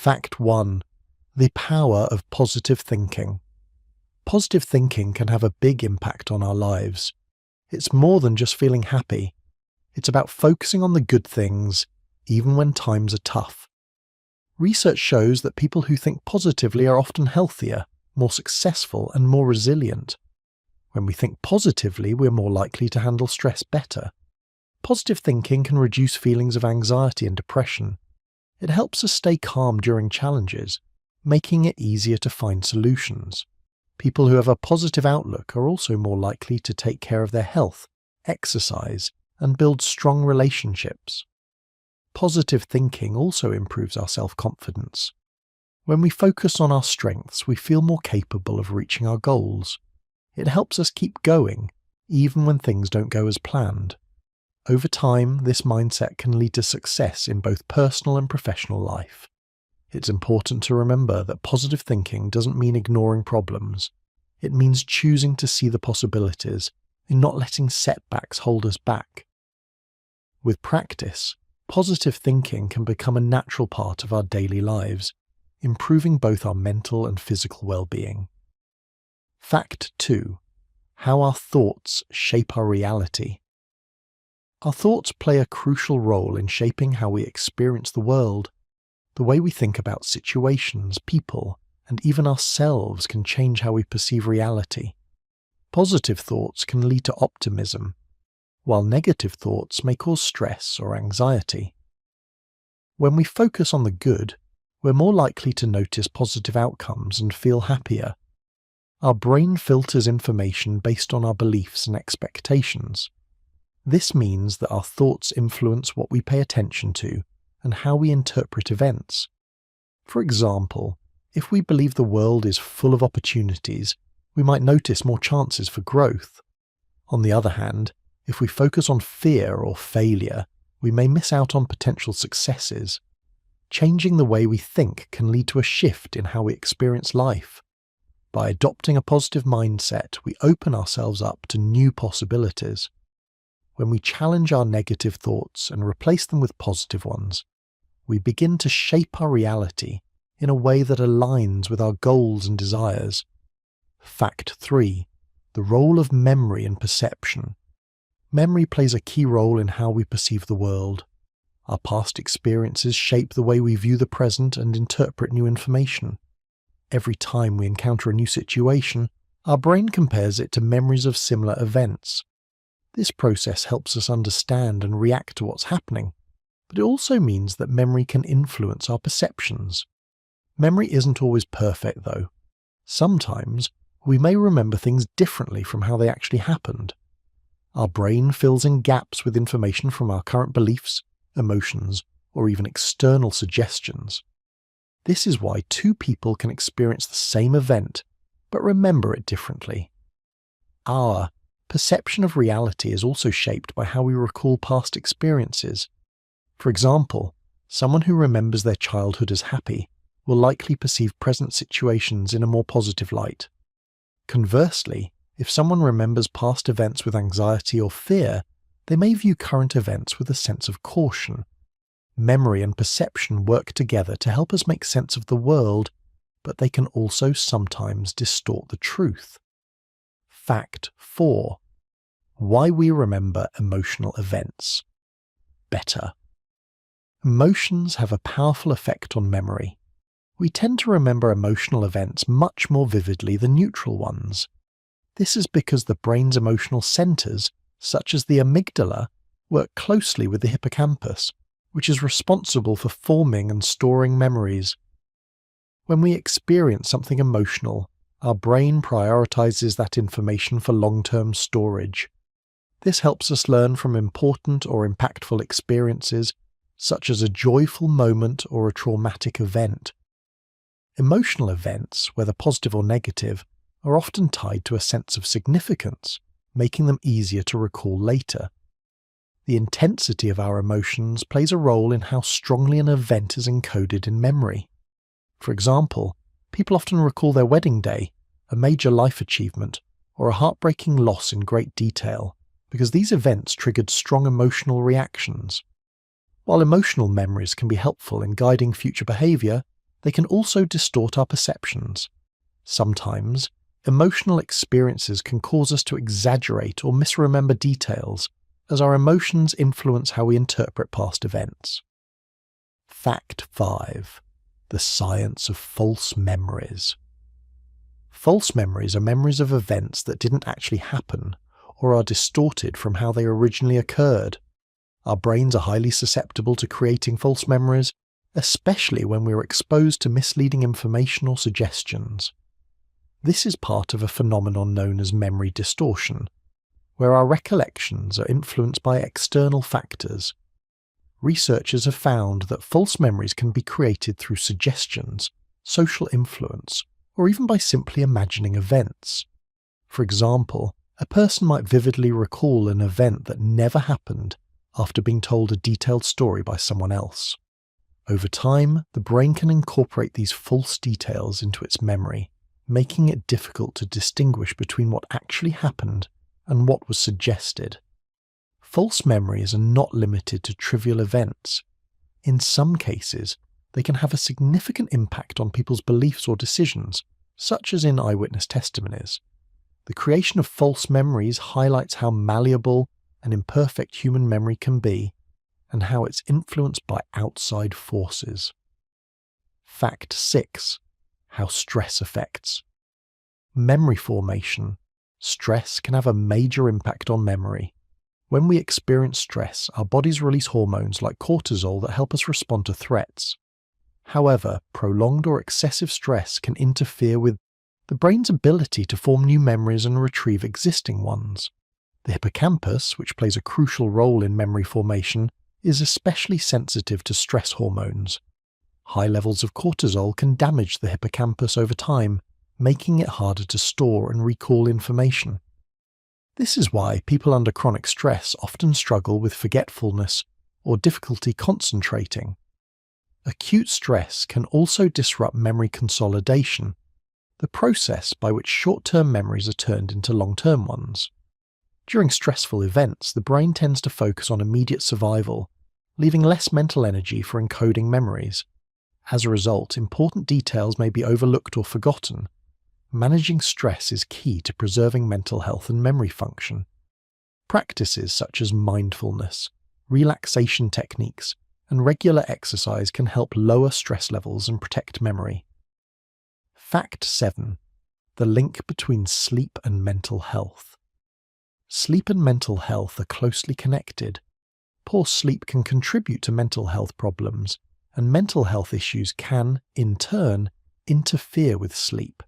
Fact 1. The power of positive thinking. Positive thinking can have a big impact on our lives. It's more than just feeling happy. It's about focusing on the good things, even when times are tough. Research shows that people who think positively are often healthier, more successful, and more resilient. When we think positively, we're more likely to handle stress better. Positive thinking can reduce feelings of anxiety and depression. It helps us stay calm during challenges, making it easier to find solutions. People who have a positive outlook are also more likely to take care of their health, exercise, and build strong relationships. Positive thinking also improves our self-confidence. When we focus on our strengths, we feel more capable of reaching our goals. It helps us keep going, even when things don't go as planned. Over time, this mindset can lead to success in both personal and professional life. It's important to remember that positive thinking doesn't mean ignoring problems. It means choosing to see the possibilities and not letting setbacks hold us back. With practice, positive thinking can become a natural part of our daily lives, improving both our mental and physical well-being. Fact 2. How our thoughts shape our reality. Our thoughts play a crucial role in shaping how we experience the world. The way we think about situations, people, and even ourselves can change how we perceive reality. Positive thoughts can lead to optimism, while negative thoughts may cause stress or anxiety. When we focus on the good, we're more likely to notice positive outcomes and feel happier. Our brain filters information based on our beliefs and expectations. This means that our thoughts influence what we pay attention to and how we interpret events. For example, if we believe the world is full of opportunities, we might notice more chances for growth. On the other hand, if we focus on fear or failure, we may miss out on potential successes. Changing the way we think can lead to a shift in how we experience life. By adopting a positive mindset, we open ourselves up to new possibilities. When we challenge our negative thoughts and replace them with positive ones, we begin to shape our reality in a way that aligns with our goals and desires. Fact 3. The role of memory and perception. Memory plays a key role in how we perceive the world. Our past experiences shape the way we view the present and interpret new information. Every time we encounter a new situation, our brain compares it to memories of similar events. This process helps us understand and react to what's happening, but it also means that memory can influence our perceptions. Memory isn't always perfect, though. Sometimes we may remember things differently from how they actually happened. Our brain fills in gaps with information from our current beliefs, emotions, or even external suggestions. This is why two people can experience the same event, but remember it differently. Our perception of reality is also shaped by how we recall past experiences. For example, someone who remembers their childhood as happy will likely perceive present situations in a more positive light. Conversely, if someone remembers past events with anxiety or fear, they may view current events with a sense of caution. Memory and perception work together to help us make sense of the world, but they can also sometimes distort the truth. Fact 4. Why we remember emotional events better. Emotions have a powerful effect on memory. We tend to remember emotional events much more vividly than neutral ones. This is because the brain's emotional centers, such as the amygdala, work closely with the hippocampus, which is responsible for forming and storing memories. When we experience something emotional, our brain prioritizes that information for long-term storage. This helps us learn from important or impactful experiences, such as a joyful moment or a traumatic event. Emotional events, whether positive or negative, are often tied to a sense of significance, making them easier to recall later. The intensity of our emotions plays a role in how strongly an event is encoded in memory. For example, people often recall their wedding day, a major life achievement, or a heartbreaking loss in great detail, because these events triggered strong emotional reactions. While emotional memories can be helpful in guiding future behavior, They can also distort our perceptions. Sometimes, emotional experiences can cause us to exaggerate or misremember details, as our emotions influence how we interpret past events. Fact 5. The science of false memories. False memories are memories of events that didn't actually happen, or are distorted from how they originally occurred. Our brains are highly susceptible to creating false memories, especially when we are exposed to misleading information or suggestions. This is part of a phenomenon known as memory distortion, where our recollections are influenced by external factors. Researchers have found that false memories can be created through suggestions, social influence, or even by simply imagining events. For example, a person might vividly recall an event that never happened after being told a detailed story by someone else. Over time, the brain can incorporate these false details into its memory, making it difficult to distinguish between what actually happened and what was suggested. False memories are not limited to trivial events. In some cases, they can have a significant impact on people's beliefs or decisions, such as in eyewitness testimonies. The creation of false memories highlights how malleable and imperfect human memory can be, and how it's influenced by outside forces. Fact 6. How stress affects. Memory formation. Stress can have a major impact on memory. When we experience stress, our bodies release hormones like cortisol that help us respond to threats. However, prolonged or excessive stress can interfere with the brain's ability to form new memories and retrieve existing ones. The hippocampus, which plays a crucial role in memory formation, is especially sensitive to stress hormones. High levels of cortisol can damage the hippocampus over time, making it harder to store and recall information. This is why people under chronic stress often struggle with forgetfulness or difficulty concentrating. Acute stress can also disrupt memory consolidation, the process by which short-term memories are turned into long-term ones. During stressful events, the brain tends to focus on immediate survival, leaving less mental energy for encoding memories. As a result, important details may be overlooked or forgotten. Managing stress is key to preserving mental health and memory function. Practices such as mindfulness, relaxation techniques, and regular exercise can help lower stress levels and protect memory. Fact 7. The link between sleep and mental health. Sleep and mental health are closely connected. Poor sleep can contribute to mental health problems, and mental health issues can, in turn, interfere with sleep.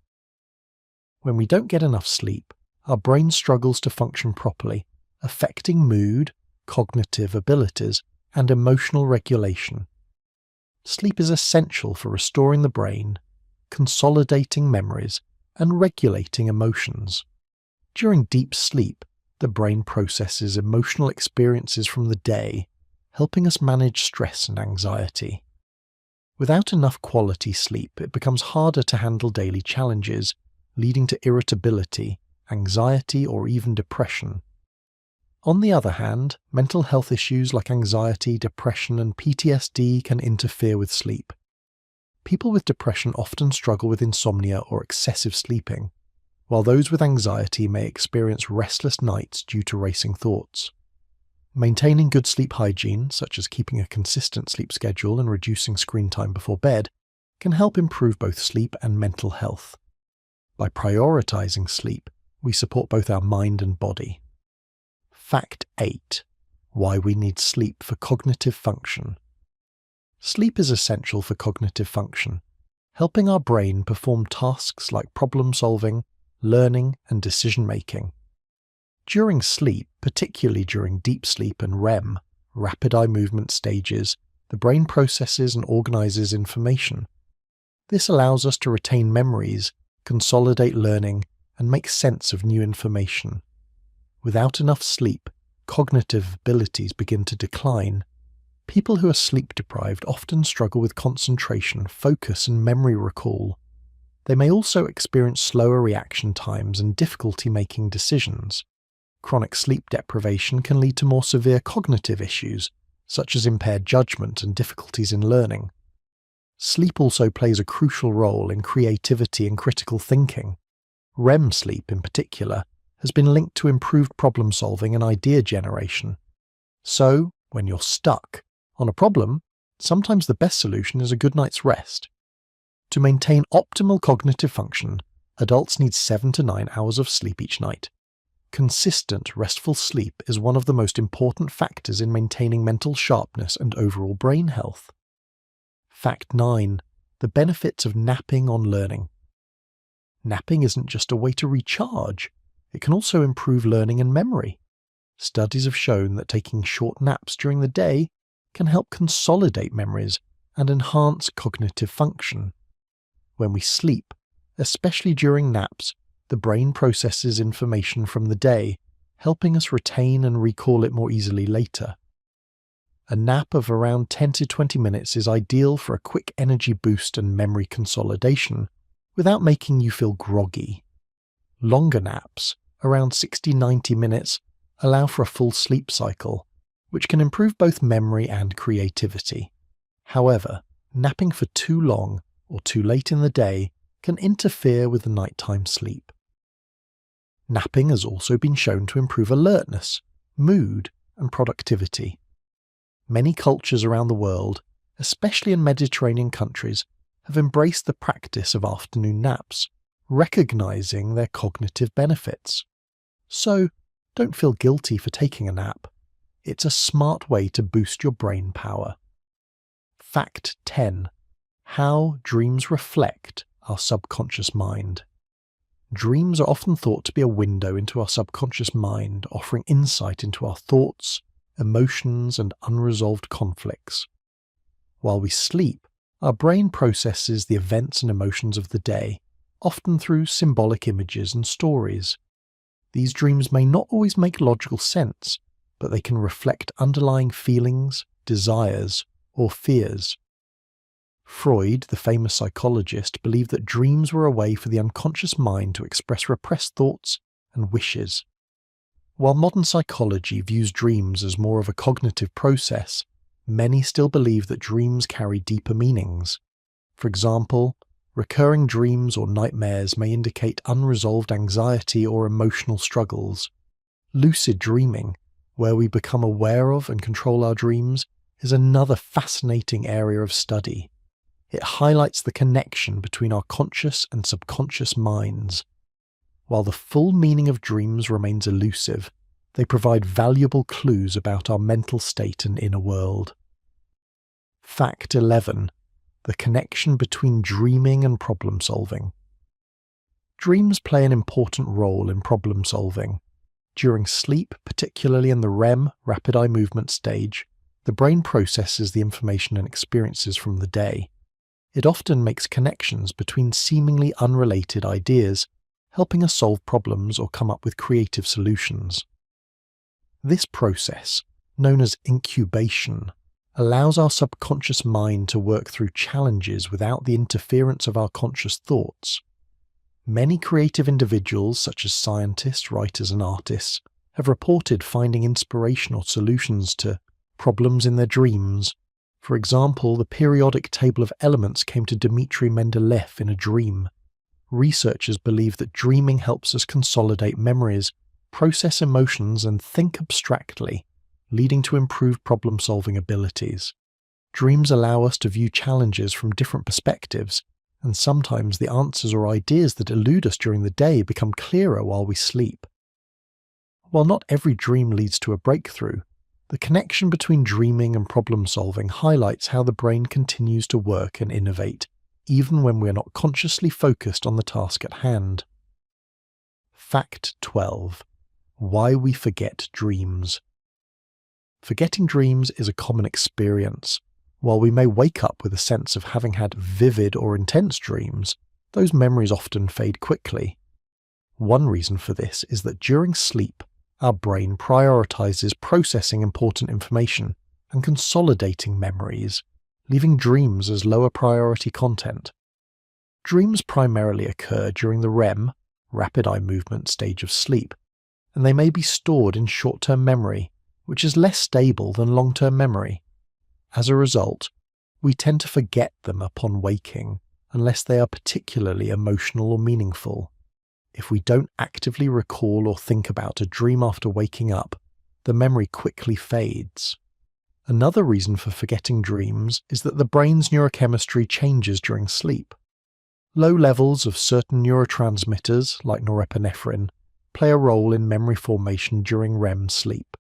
When we don't get enough sleep, our brain struggles to function properly, affecting mood, cognitive abilities, and emotional regulation. Sleep is essential for restoring the brain, consolidating memories, and regulating emotions. During deep sleep, the brain processes emotional experiences from the day, helping us manage stress and anxiety. Without enough quality sleep, it becomes harder to handle daily challenges, leading to irritability, anxiety, or even depression. On the other hand, mental health issues like anxiety, depression, and PTSD can interfere with sleep. People with depression often struggle with insomnia or excessive sleeping, while those with anxiety may experience restless nights due to racing thoughts. Maintaining good sleep hygiene, such as keeping a consistent sleep schedule and reducing screen time before bed, can help improve both sleep and mental health. By prioritizing sleep, we support both our mind and body. Fact 8. Why we need sleep for cognitive function. Sleep is essential for cognitive function, helping our brain perform tasks like problem-solving, learning, and decision-making. During sleep, particularly during deep sleep and REM, rapid eye movement stages, the brain processes and organizes information. This allows us to retain memories, consolidate learning, and make sense of new information. Without enough sleep, cognitive abilities begin to decline. People who are sleep-deprived often struggle with concentration, focus, and memory recall. They may also experience slower reaction times and difficulty making decisions. Chronic sleep deprivation can lead to more severe cognitive issues, such as impaired judgment and difficulties in learning. Sleep also plays a crucial role in creativity and critical thinking. REM sleep, in particular, has been linked to improved problem solving and idea generation. So, when you're stuck on a problem, sometimes the best solution is a good night's rest. To maintain optimal cognitive function, adults need 7 to 9 hours of sleep each night. Consistent, restful sleep is one of the most important factors in maintaining mental sharpness and overall brain health. Fact 9. The benefits of napping on learning. Napping isn't just a way to recharge, it can also improve learning and memory. Studies have shown that taking short naps during the day can help consolidate memories and enhance cognitive function. When we sleep, especially during naps, the brain processes information from the day, helping us retain and recall it more easily later. A nap of around 10 to 20 minutes is ideal for a quick energy boost and memory consolidation, without making you feel groggy. Longer naps, around 60-90 minutes, allow for a full sleep cycle, which can improve both memory and creativity. However, napping for too long or too late in the day can interfere with the nighttime sleep. Napping has also been shown to improve alertness, mood, and productivity. Many cultures around the world, especially in Mediterranean countries, have embraced the practice of afternoon naps, recognizing their cognitive benefits. So, don't feel guilty for taking a nap. It's a smart way to boost your brain power. Fact 10. How dreams reflect our subconscious mind. Dreams are often thought to be a window into our subconscious mind, offering insight into our thoughts, emotions, and unresolved conflicts. While we sleep, our brain processes the events and emotions of the day, often through symbolic images and stories. These dreams may not always make logical sense, but they can reflect underlying feelings, desires, or fears. Freud, the famous psychologist, believed that dreams were a way for the unconscious mind to express repressed thoughts and wishes. While modern psychology views dreams as more of a cognitive process, many still believe that dreams carry deeper meanings. For example, recurring dreams or nightmares may indicate unresolved anxiety or emotional struggles. Lucid dreaming, where we become aware of and control our dreams, is another fascinating area of study. It highlights the connection between our conscious and subconscious minds. While the full meaning of dreams remains elusive, they provide valuable clues about our mental state and inner world. Fact 11. The connection between dreaming and problem solving. Dreams play an important role in problem solving. During sleep, particularly in the REM, rapid eye movement stage, the brain processes the information and experiences from the day. It often makes connections between seemingly unrelated ideas, helping us solve problems or come up with creative solutions. This process, known as incubation, allows our subconscious mind to work through challenges without the interference of our conscious thoughts. Many creative individuals, such as scientists, writers, and artists, have reported finding inspirational solutions to problems in their dreams. For example, the periodic table of elements came to Dmitri Mendeleev in a dream. Researchers believe that dreaming helps us consolidate memories, process emotions, and think abstractly, leading to improved problem-solving abilities. Dreams allow us to view challenges from different perspectives, and sometimes the answers or ideas that elude us during the day become clearer while we sleep. While not every dream leads to a breakthrough, the connection between dreaming and problem-solving highlights how the brain continues to work and innovate, even when we are not consciously focused on the task at hand. Fact 12. Why we forget dreams. Forgetting dreams is a common experience. While we may wake up with a sense of having had vivid or intense dreams, those memories often fade quickly. One reason for this is that during sleep, our brain prioritizes processing important information and consolidating memories, leaving dreams as lower priority content. Dreams primarily occur during the REM, rapid eye movement stage of sleep, and they may be stored in short-term memory, which is less stable than long-term memory. As a result, We tend to forget them upon waking, unless they are particularly emotional or meaningful. If we don't actively recall or think about a dream after waking up, the memory quickly fades. Another reason for forgetting dreams is that the brain's neurochemistry changes during sleep. Low levels of certain neurotransmitters, like norepinephrine, play a role in memory formation during REM sleep.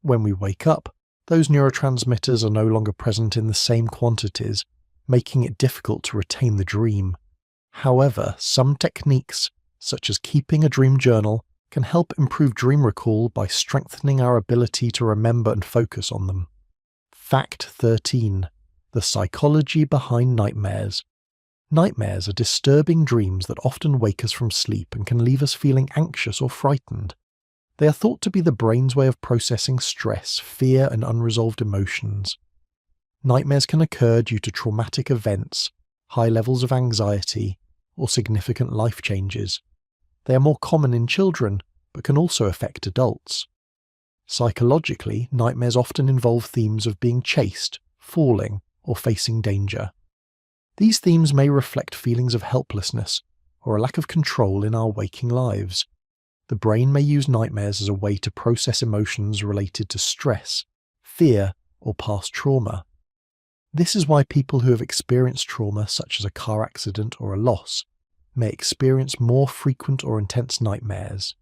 When we wake up, those neurotransmitters are no longer present in the same quantities, making it difficult to retain the dream. However, some techniques, such as keeping a dream journal, can help improve dream recall by strengthening our ability to remember and focus on them. Fact 13. The psychology behind nightmares. Nightmares are disturbing dreams that often wake us from sleep and can leave us feeling anxious or frightened. They are thought to be the brain's way of processing stress, fear, and unresolved emotions. Nightmares can occur due to traumatic events, high levels of anxiety, or significant life changes. They are more common in children, but can also affect adults. Psychologically, nightmares often involve themes of being chased, falling, or facing danger. These themes may reflect feelings of helplessness or a lack of control in our waking lives. The brain may use nightmares as a way to process emotions related to stress, fear, or past trauma. This is why people who have experienced trauma, such as a car accident or a loss, may experience more frequent or intense nightmares.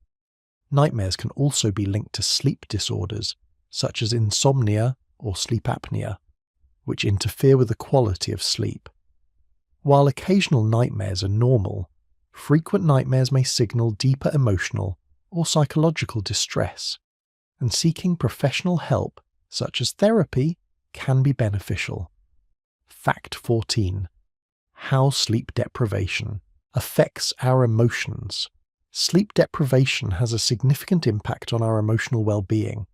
Nightmares can also be linked to sleep disorders, such as insomnia or sleep apnea, which interfere with the quality of sleep. While occasional nightmares are normal, frequent nightmares may signal deeper emotional or psychological distress, and seeking professional help, such as therapy, can be beneficial. Fact 14. How sleep deprivation affects our emotions. Sleep deprivation has a significant impact on our emotional well-being.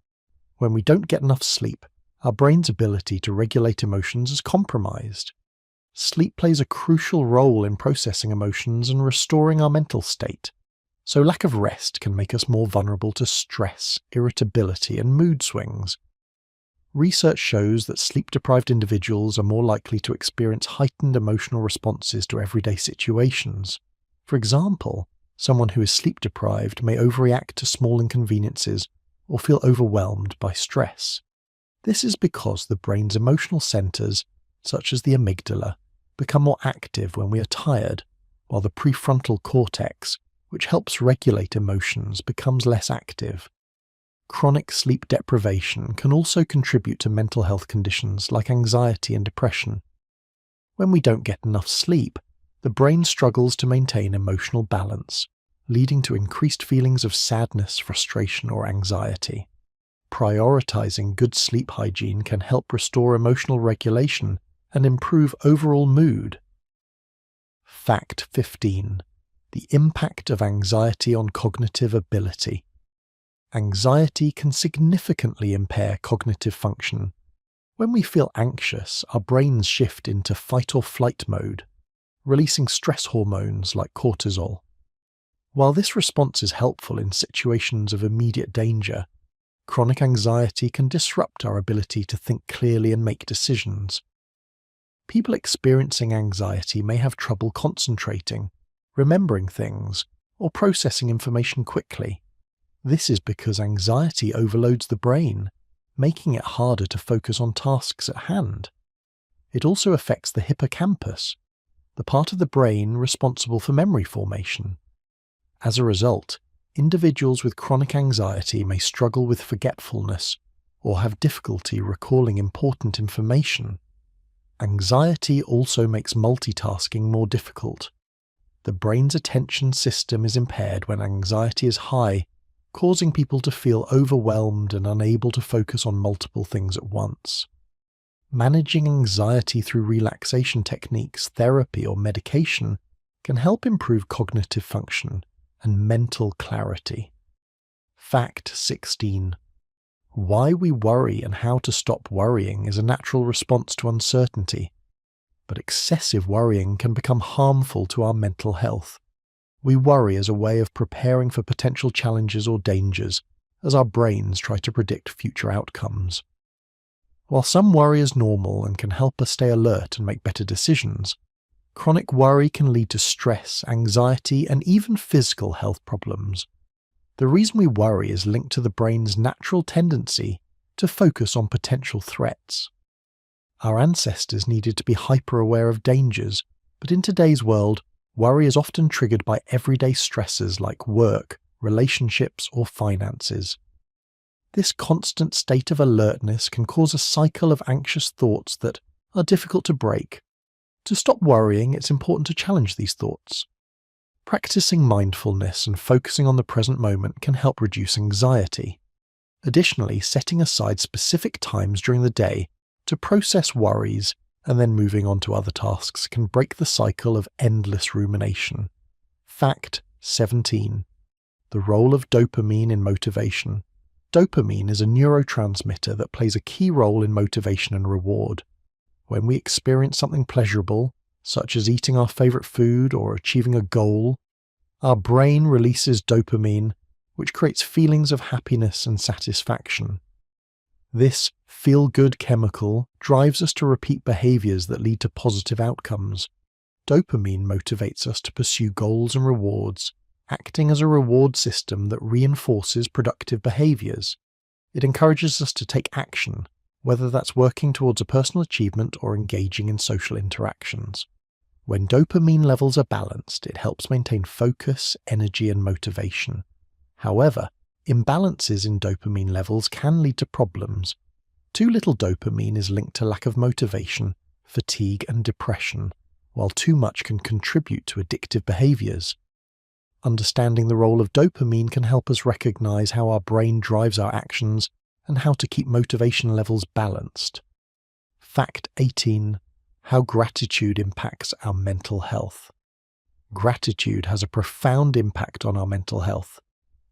When we don't get enough sleep, our brain's ability to regulate emotions is compromised. Sleep plays a crucial role in processing emotions and restoring our mental state, so lack of rest can make us more vulnerable to stress, irritability, and mood swings. Research shows that sleep-deprived individuals are more likely to experience heightened emotional responses to everyday situations. For example, someone who is sleep-deprived may overreact to small inconveniences or feel overwhelmed by stress. This is because the brain's emotional centers, such as the amygdala, become more active when we are tired, while the prefrontal cortex, which helps regulate emotions, becomes less active. Chronic sleep deprivation can also contribute to mental health conditions like anxiety and depression. When we don't get enough sleep, the brain struggles to maintain emotional balance, leading to increased feelings of sadness, frustration, or anxiety. Prioritizing good sleep hygiene can help restore emotional regulation and improve overall mood. Fact 15. The impact of anxiety on cognitive ability. Anxiety can significantly impair cognitive function. When we feel anxious, our brains shift into fight or flight mode, releasing stress hormones like cortisol. While this response is helpful in situations of immediate danger, chronic anxiety can disrupt our ability to think clearly and make decisions. People experiencing anxiety may have trouble concentrating, remembering things, or processing information quickly. This is because anxiety overloads the brain, making it harder to focus on tasks at hand. It also affects the hippocampus, the part of the brain responsible for memory formation. As a result, individuals with chronic anxiety may struggle with forgetfulness or have difficulty recalling important information. Anxiety also makes multitasking more difficult. The brain's attention system is impaired when anxiety is high, causing people to feel overwhelmed and unable to focus on multiple things at once. Managing anxiety through relaxation techniques, therapy, or medication can help improve cognitive function and mental clarity. Fact 16. Why we worry and how to stop worrying is a natural response to uncertainty, but excessive worrying can become harmful to our mental health. We worry as a way of preparing for potential challenges or dangers, as our brains try to predict future outcomes. While some worry is normal and can help us stay alert and make better decisions, chronic worry can lead to stress, anxiety, and even physical health problems. The reason we worry is linked to the brain's natural tendency to focus on potential threats. Our ancestors needed to be hyper-aware of dangers, but in today's world, worry is often triggered by everyday stressors like work, relationships, or finances. This constant state of alertness can cause a cycle of anxious thoughts that are difficult to break. To stop worrying, it's important to challenge these thoughts. Practicing mindfulness and focusing on the present moment can help reduce anxiety. Additionally, setting aside specific times during the day to process worries and then moving on to other tasks can break the cycle of endless rumination. Fact 17. The role of dopamine in motivation. Dopamine is a neurotransmitter that plays a key role in motivation and reward. When we experience something pleasurable, such as eating our favorite food or achieving a goal, our brain releases dopamine, which creates feelings of happiness and satisfaction. This feel-good chemical drives us to repeat behaviors that lead to positive outcomes. Dopamine motivates us to pursue goals and rewards, acting as a reward system that reinforces productive behaviors. It encourages us to take action, whether that's working towards a personal achievement or engaging in social interactions. When dopamine levels are balanced, it helps maintain focus, energy, and motivation. However, imbalances in dopamine levels can lead to problems. Too little dopamine is linked to lack of motivation, fatigue, and depression, while too much can contribute to addictive behaviors. Understanding the role of dopamine can help us recognize how our brain drives our actions and how to keep motivation levels balanced. Fact 18. How gratitude impacts our mental health. Gratitude has a profound impact on our mental health.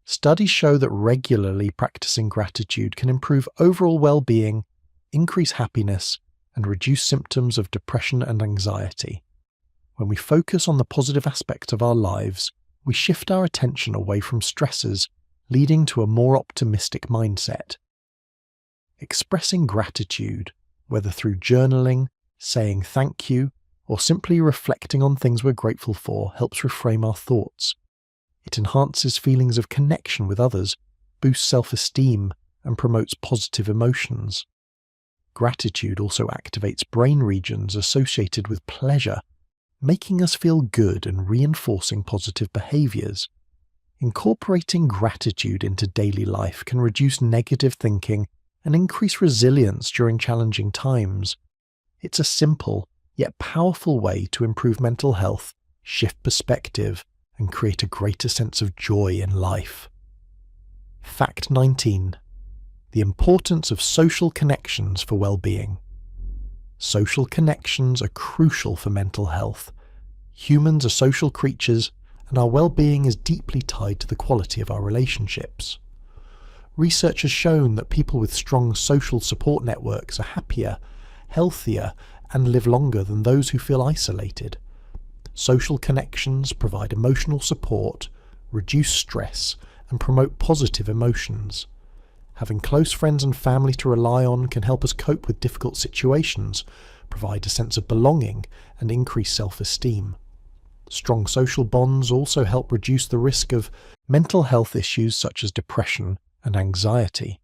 Studies show that regularly practicing gratitude can improve overall well-being, increase happiness, and reduce symptoms of depression and anxiety. When we focus on the positive aspects of our lives, we shift our attention away from stressors, leading to a more optimistic mindset. Expressing gratitude, whether through journaling, saying thank you, or simply reflecting on things we're grateful for, helps reframe our thoughts. It enhances feelings of connection with others, boosts self-esteem, and promotes positive emotions. Gratitude also activates brain regions associated with pleasure, making us feel good and reinforcing positive behaviors. Incorporating gratitude into daily life can reduce negative thinking and increase resilience during challenging times. It's a simple, yet powerful way to improve mental health, shift perspective, and create a greater sense of joy in life. Fact 19. The importance of social connections for well-being. Social connections are crucial for mental health. Humans are social creatures, and our well-being is deeply tied to the quality of our relationships. Research has shown that people with strong social support networks are happier, healthier, and live longer than those who feel isolated. Social connections provide emotional support, reduce stress, and promote positive emotions. Having close friends and family to rely on can help us cope with difficult situations, provide a sense of belonging, and increase self-esteem. Strong social bonds also help reduce the risk of mental health issues such as depression and anxiety.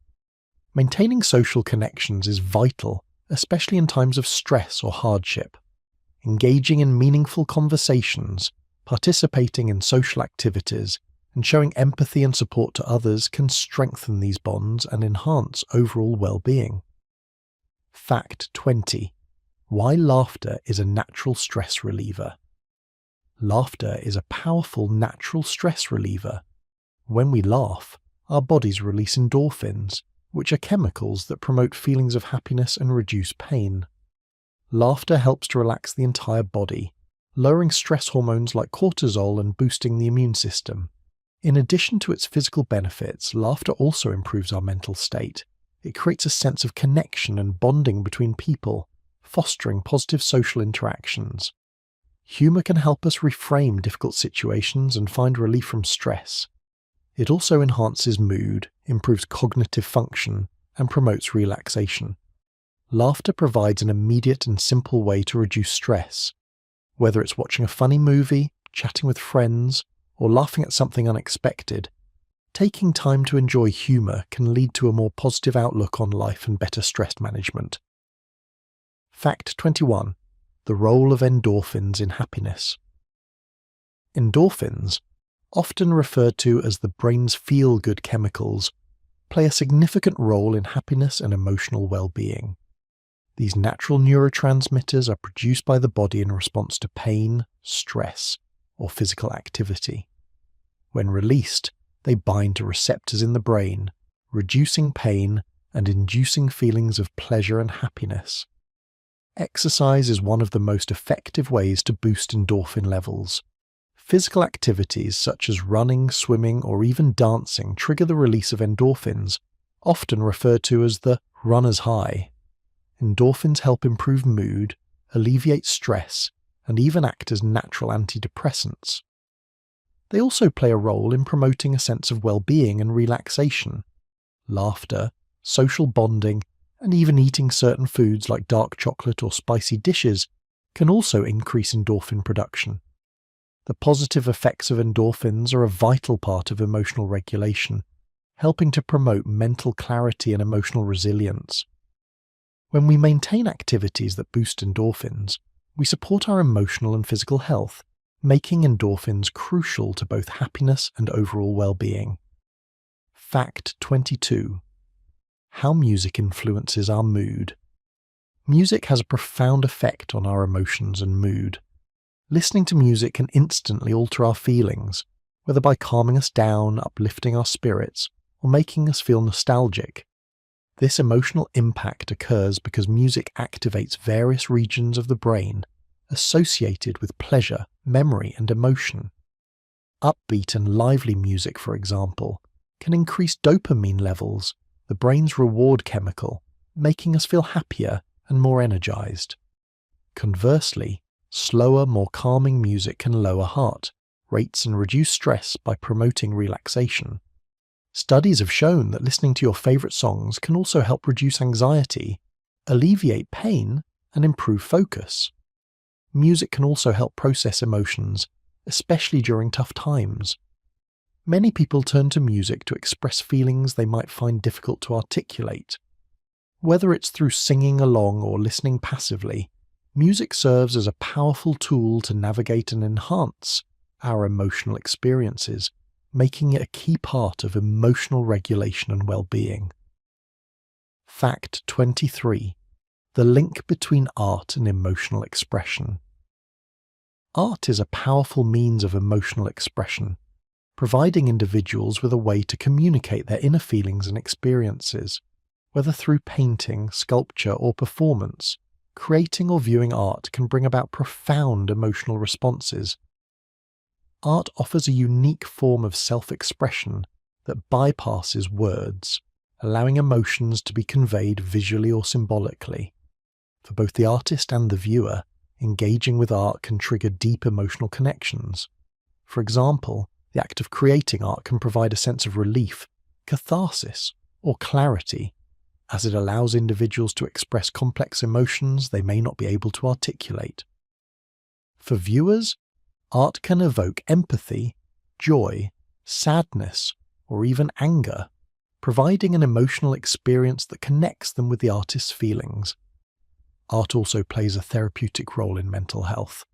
Maintaining social connections is vital, especially in times of stress or hardship. Engaging in meaningful conversations, participating in social activities, and showing empathy and support to others can strengthen these bonds and enhance overall well-being. Fact 20. Why laughter is a natural stress reliever. Laughter is a powerful natural stress reliever. When we laugh, our bodies release endorphins, which are chemicals that promote feelings of happiness and reduce pain. Laughter helps to relax the entire body, lowering stress hormones like cortisol and boosting the immune system. In addition to its physical benefits, laughter also improves our mental state. It creates a sense of connection and bonding between people, fostering positive social interactions. Humor can help us reframe difficult situations and find relief from stress. It also enhances mood, improves cognitive function, and promotes relaxation. Laughter provides an immediate and simple way to reduce stress. Whether it's watching a funny movie, chatting with friends, or laughing at something unexpected, taking time to enjoy humour can lead to a more positive outlook on life and better stress management. Fact 21. The role of endorphins in happiness. Endorphins, often referred to as the brain's feel-good chemicals, play a significant role in happiness and emotional well-being. These natural neurotransmitters are produced by the body in response to pain, stress, or physical activity. When released, they bind to receptors in the brain, reducing pain and inducing feelings of pleasure and happiness. Exercise is one of the most effective ways to boost endorphin levels. Physical activities such as running, swimming, or even dancing trigger the release of endorphins, often referred to as the runner's high. Endorphins help improve mood, alleviate stress, and even act as natural antidepressants. They also play a role in promoting a sense of well-being and relaxation. Laughter, social bonding, and even eating certain foods like dark chocolate or spicy dishes can also increase endorphin production. The positive effects of endorphins are a vital part of emotional regulation, helping to promote mental clarity and emotional resilience. When we maintain activities that boost endorphins, we support our emotional and physical health, making endorphins crucial to both happiness and overall well-being. Fact 22. How music influences our mood. Music has a profound effect on our emotions and mood. Listening to music can instantly alter our feelings, whether by calming us down, uplifting our spirits, or making us feel nostalgic. This emotional impact occurs because music activates various regions of the brain associated with pleasure, memory, and emotion. Upbeat and lively music, for example, can increase dopamine levels, the brain's reward chemical, making us feel happier and more energized. Conversely, slower, more calming music can lower heart rates and reduce stress by promoting relaxation. Studies have shown that listening to your favorite songs can also help reduce anxiety, alleviate pain, and improve focus. Music can also help process emotions, especially during tough times. Many people turn to music to express feelings they might find difficult to articulate. Whether it's through singing along or listening passively, music serves as a powerful tool to navigate and enhance our emotional experiences, making it a key part of emotional regulation and well-being. Fact 23. The link between art and emotional expression. Art is a powerful means of emotional expression, providing individuals with a way to communicate their inner feelings and experiences. Whether through painting, sculpture, or performance, creating or viewing art can bring about profound emotional responses. Art offers a unique form of self-expression that bypasses words, allowing emotions to be conveyed visually or symbolically. For both the artist and the viewer, engaging with art can trigger deep emotional connections. For example, the act of creating art can provide a sense of relief, catharsis, or clarity, as it allows individuals to express complex emotions they may not be able to articulate. For viewers, art can evoke empathy, joy, sadness, or even anger, providing an emotional experience that connects them with the artist's feelings. Art also plays a therapeutic role in mental health.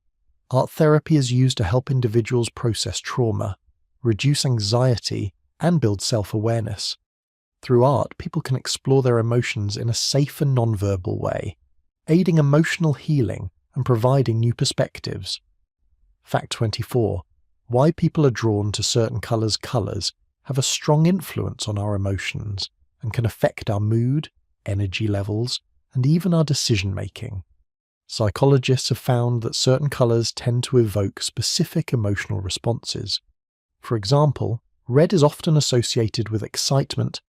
Art therapy is used to help individuals process trauma, reduce anxiety, and build self-awareness. Through art, people can explore their emotions in a safe and non-verbal way, aiding emotional healing and providing new perspectives. Fact 24. Why people are drawn to certain colours have a strong influence on our emotions and can affect our mood, energy levels, and even our decision-making. Psychologists have found that certain colours tend to evoke specific emotional responses. For example, red is often associated with excitement,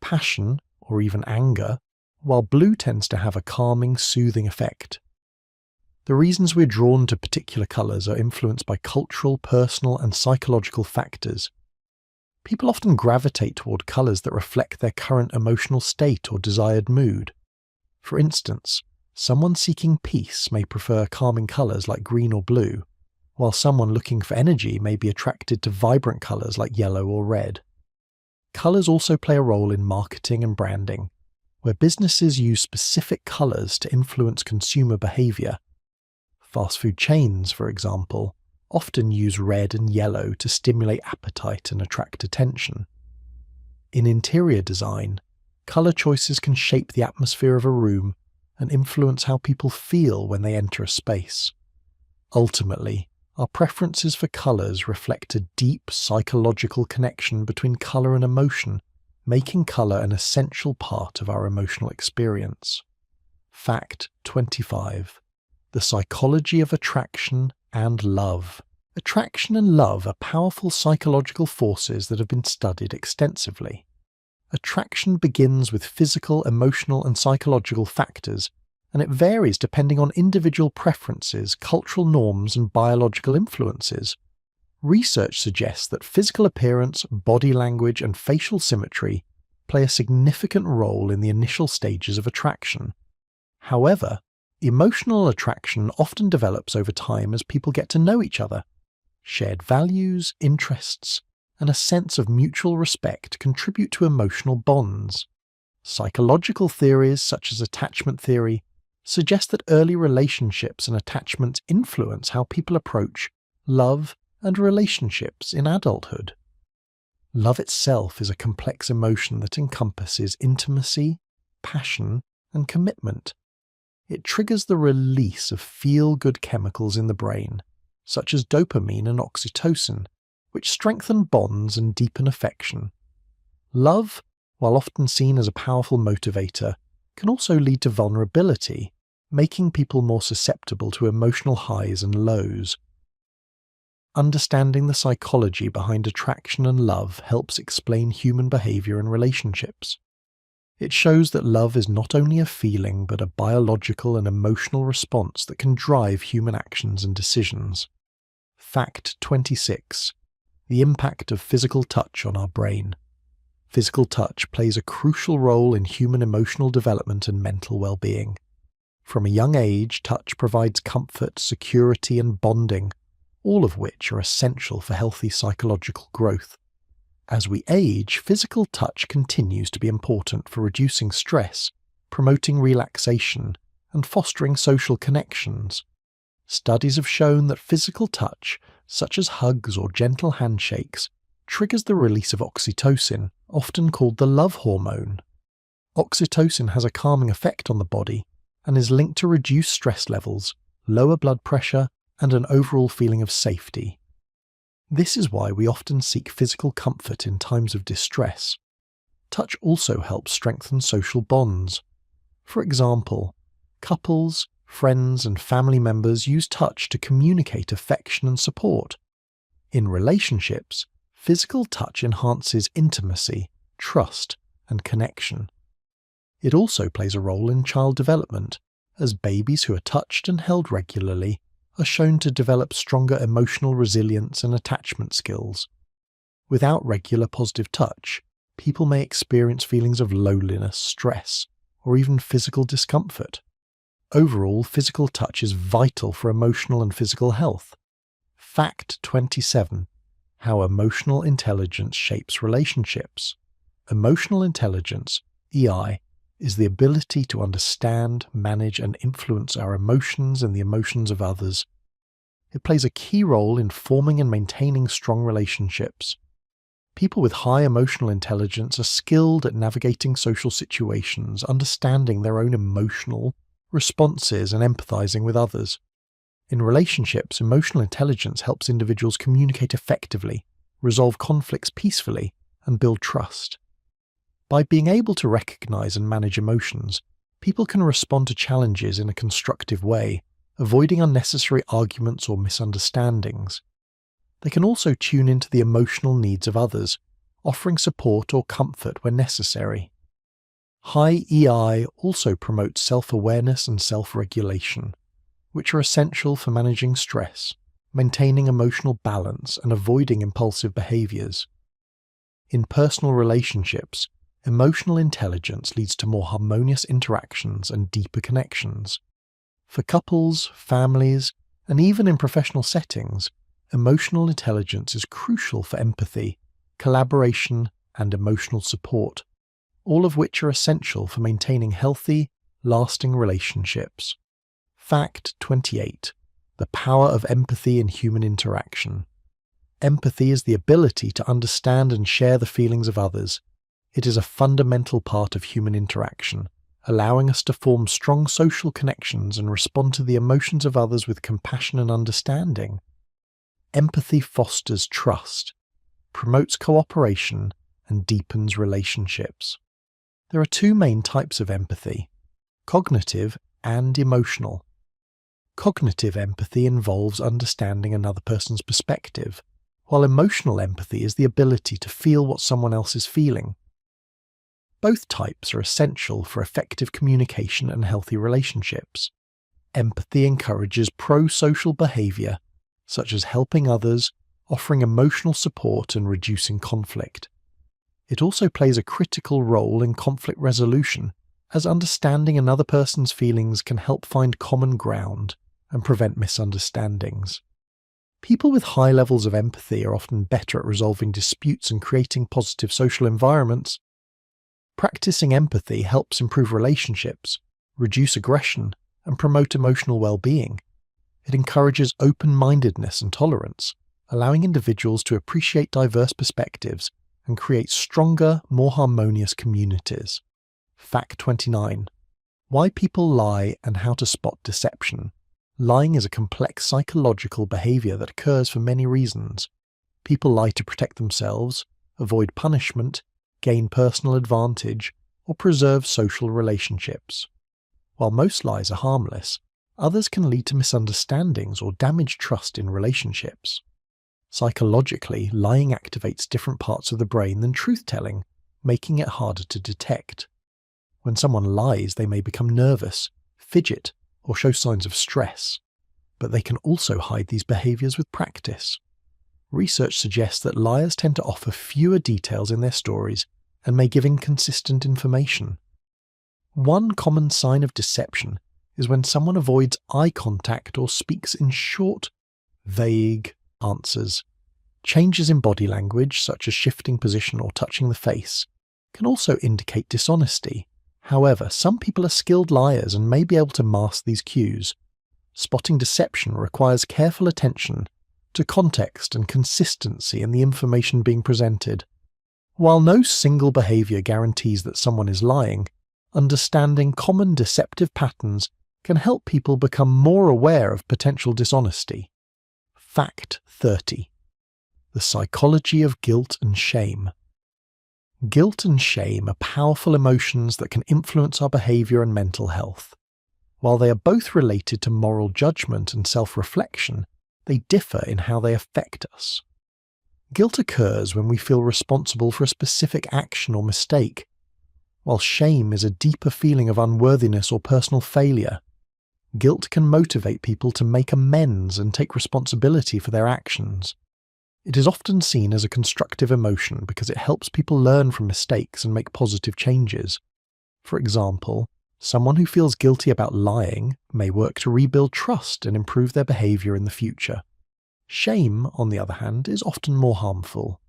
passion, or even anger, while blue tends to have a calming, soothing effect. The reasons we're drawn to particular colours are influenced by cultural, personal, and psychological factors. People often gravitate toward colours that reflect their current emotional state or desired mood. For instance, someone seeking peace may prefer calming colours like green or blue, while someone looking for energy may be attracted to vibrant colours like yellow or red. Colours also play a role in marketing and branding, where businesses use specific colours to influence consumer behaviour. Fast food chains, for example, often use red and yellow to stimulate appetite and attract attention. In interior design, colour choices can shape the atmosphere of a room and influence how people feel when they enter a space. Ultimately, our preferences for colours reflect a deep psychological connection between colour and emotion, making colour an essential part of our emotional experience. Fact 25. The psychology of attraction and love. Attraction and love are powerful psychological forces that have been studied extensively. Attraction begins with physical, emotional, and psychological factors, and it varies depending on individual preferences, cultural norms, and biological influences. Research suggests that physical appearance, body language, and facial symmetry play a significant role in the initial stages of attraction. However, emotional attraction often develops over time as people get to know each other. Shared values, interests, and a sense of mutual respect contribute to emotional bonds. Psychological theories such as attachment theory suggest that early relationships and attachments influence how people approach love and relationships in adulthood. Love itself is a complex emotion that encompasses intimacy, passion, and commitment. It triggers the release of feel-good chemicals in the brain, such as dopamine and oxytocin, which strengthen bonds and deepen affection. Love, while often seen as a powerful motivator, can also lead to vulnerability, making people more susceptible to emotional highs and lows. Understanding the psychology behind attraction and love helps explain human behavior and relationships. It shows that love is not only a feeling but a biological and emotional response that can drive human actions and decisions. Fact 26. The impact of physical touch on our brain. Physical touch plays a crucial role in human emotional development and mental well-being. From a young age, touch provides comfort, security, and bonding, all of which are essential for healthy psychological growth. As we age, physical touch continues to be important for reducing stress, promoting relaxation, and fostering social connections. Studies have shown that physical touch, such as hugs or gentle handshakes, triggers the release of oxytocin, often called the love hormone. Oxytocin has a calming effect on the body and is linked to reduced stress levels, lower blood pressure, and an overall feeling of safety. This is why we often seek physical comfort in times of distress. Touch also helps strengthen social bonds. For example, couples, friends, and family members use touch to communicate affection and support. In relationships, physical touch enhances intimacy, trust, and connection. It also plays a role in child development, as babies who are touched and held regularly are shown to develop stronger emotional resilience and attachment skills. Without regular positive touch, people may experience feelings of loneliness, stress, or even physical discomfort. Overall, physical touch is vital for emotional and physical health. Fact 27. How emotional intelligence shapes relationships. Emotional intelligence, EI, is the ability to understand, manage, and influence our emotions and the emotions of others. It plays a key role in forming and maintaining strong relationships. People with high emotional intelligence are skilled at navigating social situations, understanding their own emotional responses, and empathizing with others. In relationships, emotional intelligence helps individuals communicate effectively, resolve conflicts peacefully, and build trust. By being able to recognize and manage emotions, people can respond to challenges in a constructive way, avoiding unnecessary arguments or misunderstandings. They can also tune into the emotional needs of others, offering support or comfort when necessary. High EI also promotes self-awareness and self-regulation, which are essential for managing stress, maintaining emotional balance, and avoiding impulsive behaviors. In personal relationships, Emotional intelligence leads to more harmonious interactions and deeper connections. For couples, families, and even in professional settings, emotional intelligence is crucial for empathy, collaboration, and emotional support, all of which are essential for maintaining healthy, lasting relationships. Fact 28. The power of empathy in human interaction. Empathy is the ability to understand and share the feelings of others. It is a fundamental part of human interaction, allowing us to form strong social connections and respond to the emotions of others with compassion and understanding. Empathy fosters trust, promotes cooperation, and deepens relationships. There are two main types of empathy: cognitive and emotional. Cognitive empathy involves understanding another person's perspective, while emotional empathy is the ability to feel what someone else is feeling. Both types are essential for effective communication and healthy relationships. Empathy encourages pro-social behavior, such as helping others, offering emotional support, and reducing conflict. It also plays a critical role in conflict resolution, as understanding another person's feelings can help find common ground and prevent misunderstandings. People with high levels of empathy are often better at resolving disputes and creating positive social environments. Practicing empathy helps improve relationships, reduce aggression, and promote emotional well-being. It encourages open-mindedness and tolerance, allowing individuals to appreciate diverse perspectives and create stronger, more harmonious communities. Fact 29. Why people lie and how to spot deception. Lying is a complex psychological behavior that occurs for many reasons. People lie to protect themselves, avoid punishment, gain personal advantage, or preserve social relationships. While most lies are harmless, others can lead to misunderstandings or damage trust in relationships. Psychologically, lying activates different parts of the brain than truth-telling, making it harder to detect. When someone lies, they may become nervous, fidget, or show signs of stress, but they can also hide these behaviors with practice. Research suggests that liars tend to offer fewer details in their stories and may give inconsistent information. One common sign of deception is when someone avoids eye contact or speaks in short, vague answers. Changes in body language, such as shifting position or touching the face, can also indicate dishonesty. However, some people are skilled liars and may be able to mask these cues. Spotting deception requires careful attention to context and consistency in the information being presented. While no single behavior guarantees that someone is lying, understanding common deceptive patterns can help people become more aware of potential dishonesty. Fact 30. The psychology of guilt and shame. Guilt and shame are powerful emotions that can influence our behavior and mental health. While they are both related to moral judgment and self-reflection, they differ in how they affect us. Guilt occurs when we feel responsible for a specific action or mistake, while shame is a deeper feeling of unworthiness or personal failure. Guilt can motivate people to make amends and take responsibility for their actions. It is often seen as a constructive emotion because it helps people learn from mistakes and make positive changes. For example, someone who feels guilty about lying may work to rebuild trust and improve their behavior in the future. Shame, on the other hand, is often more harmful.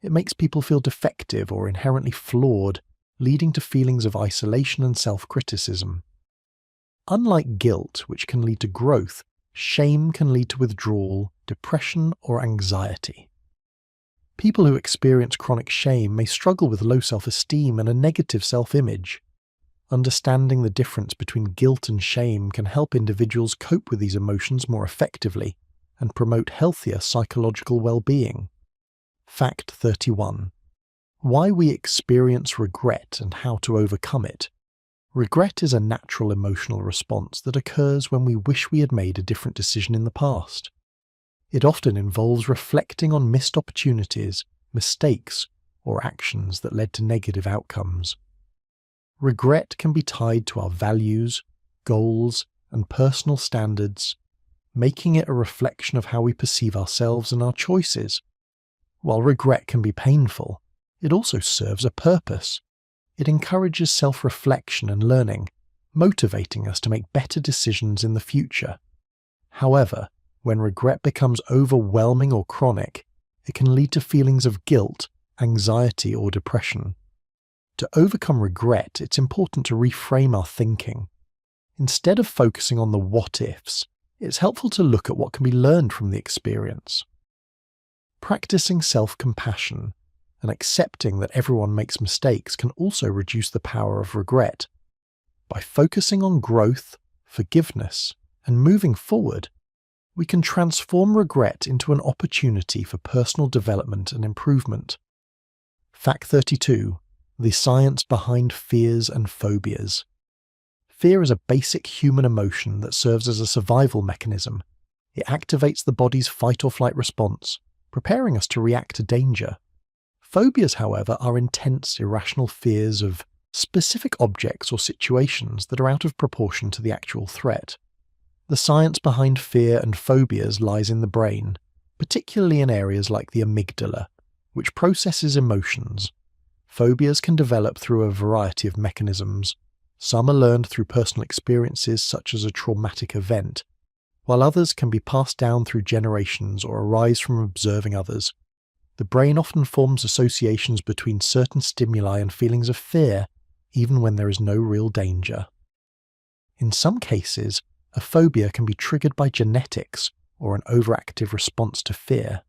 It makes people feel defective or inherently flawed, leading to feelings of isolation and self-criticism. Unlike guilt, which can lead to growth, shame can lead to withdrawal, depression, or anxiety. People who experience chronic shame may struggle with low self-esteem and a negative self-image. Understanding the difference between guilt and shame can help individuals cope with these emotions more effectively and promote healthier psychological well-being. Fact 31. Why we experience regret and how to overcome it. Regret is a natural emotional response that occurs when we wish we had made a different decision in the past. It often involves reflecting on missed opportunities, mistakes, or actions that led to negative outcomes. Regret can be tied to our values, goals, and personal standards, making it a reflection of how we perceive ourselves and our choices. While regret can be painful, it also serves a purpose. It encourages self-reflection and learning, motivating us to make better decisions in the future. However, when regret becomes overwhelming or chronic, it can lead to feelings of guilt, anxiety, or depression. To overcome regret, it's important to reframe our thinking. Instead of focusing on the what-ifs, it's helpful to look at what can be learned from the experience. Practicing self-compassion and accepting that everyone makes mistakes can also reduce the power of regret. By focusing on growth, forgiveness, and moving forward, we can transform regret into an opportunity for personal development and improvement. Fact 32. The science behind fears and phobias. Fear is a basic human emotion that serves as a survival mechanism. It activates the body's fight-or-flight response, preparing us to react to danger. Phobias, however, are intense, irrational fears of specific objects or situations that are out of proportion to the actual threat. The science behind fear and phobias lies in the brain, particularly in areas like the amygdala, which processes emotions. Phobias can develop through a variety of mechanisms. Some are learned through personal experiences such as a traumatic event, while others can be passed down through generations or arise from observing others. The brain often forms associations between certain stimuli and feelings of fear, even when there is no real danger. In some cases, a phobia can be triggered by genetics or an overactive response to fear.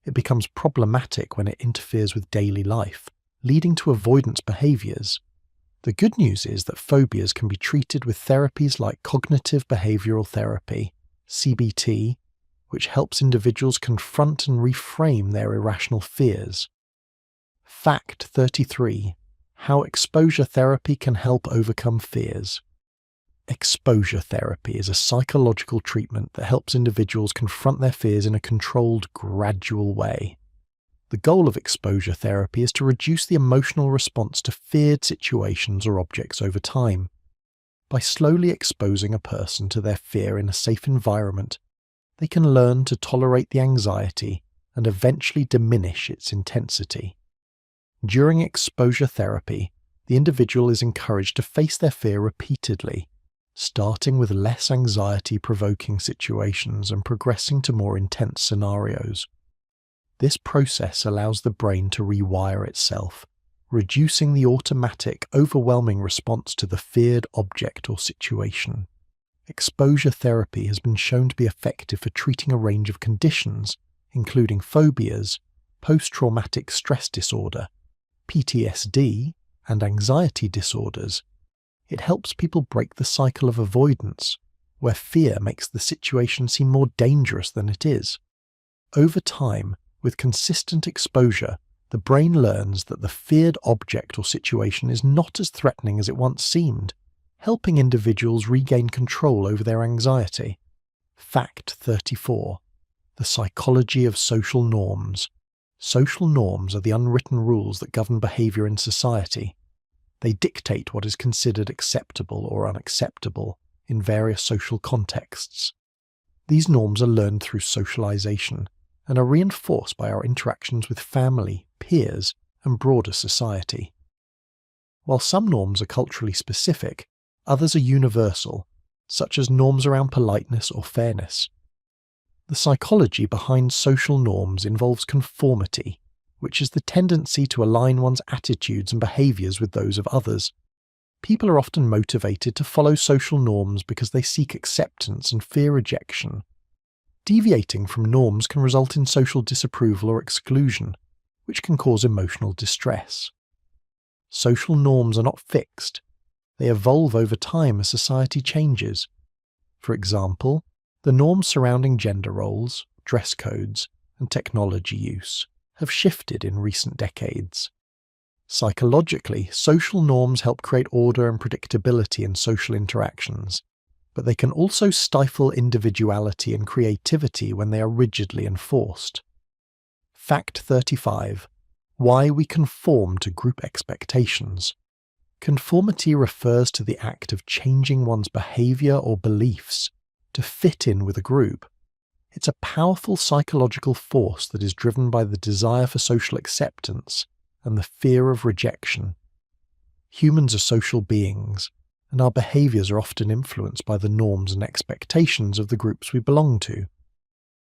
It becomes problematic when it interferes with daily life, leading to avoidance behaviors. The good news is that phobias can be treated with therapies like cognitive behavioral therapy, CBT, which helps individuals confront and reframe their irrational fears. Fact 33. How exposure therapy can help overcome fears. Exposure therapy is a psychological treatment that helps individuals confront their fears in a controlled, gradual way. The goal of exposure therapy is to reduce the emotional response to feared situations or objects over time. By slowly exposing a person to their fear in a safe environment, they can learn to tolerate the anxiety and eventually diminish its intensity. During exposure therapy, the individual is encouraged to face their fear repeatedly, starting with less anxiety-provoking situations and progressing to more intense scenarios. This process allows the brain to rewire itself, reducing the automatic, overwhelming response to the feared object or situation. Exposure therapy has been shown to be effective for treating a range of conditions, including phobias, post-traumatic stress disorder, PTSD, and anxiety disorders. It helps people break the cycle of avoidance, where fear makes the situation seem more dangerous than it is. Over time, with consistent exposure, the brain learns that the feared object or situation is not as threatening as it once seemed, helping individuals regain control over their anxiety. Fact 34. The psychology of social norms. Social norms are the unwritten rules that govern behavior in society. They dictate what is considered acceptable or unacceptable in various social contexts. These norms are learned through socialization and are reinforced by our interactions with family, peers, and broader society. While some norms are culturally specific, others are universal, such as norms around politeness or fairness. The psychology behind social norms involves conformity, which is the tendency to align one's attitudes and behaviors with those of others. People are often motivated to follow social norms because they seek acceptance and fear rejection. Deviating from norms can result in social disapproval or exclusion, which can cause emotional distress. Social norms are not fixed. They evolve over time as society changes. For example, the norms surrounding gender roles, dress codes, and technology use have shifted in recent decades. Psychologically, social norms help create order and predictability in social interactions, but they can also stifle individuality and creativity when they are rigidly enforced. Fact 35. Why we conform to group expectations. Conformity refers to the act of changing one's behavior or beliefs to fit in with a group. It's a powerful psychological force that is driven by the desire for social acceptance and the fear of rejection. Humans are social beings, and our behaviours are often influenced by the norms and expectations of the groups we belong to,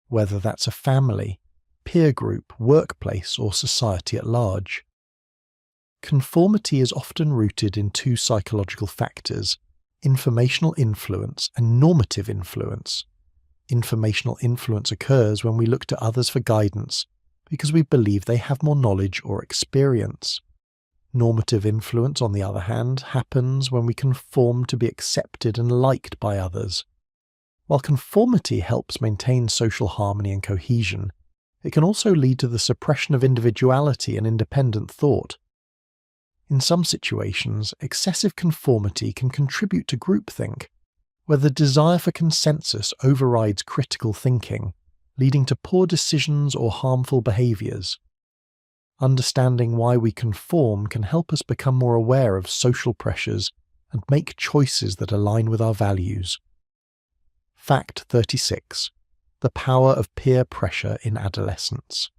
whether that's a family, peer group, workplace, or society at large. Conformity is often rooted in two psychological factors: informational influence and normative influence. Informational influence occurs when we look to others for guidance because we believe they have more knowledge or experience. Normative influence, on the other hand, happens when we conform to be accepted and liked by others. While conformity helps maintain social harmony and cohesion, it can also lead to the suppression of individuality and independent thought. In some situations, excessive conformity can contribute to groupthink, where the desire for consensus overrides critical thinking, leading to poor decisions or harmful behaviours. Understanding why we conform can help us become more aware of social pressures and make choices that align with our values. Fact 36. The power of peer pressure in adolescence.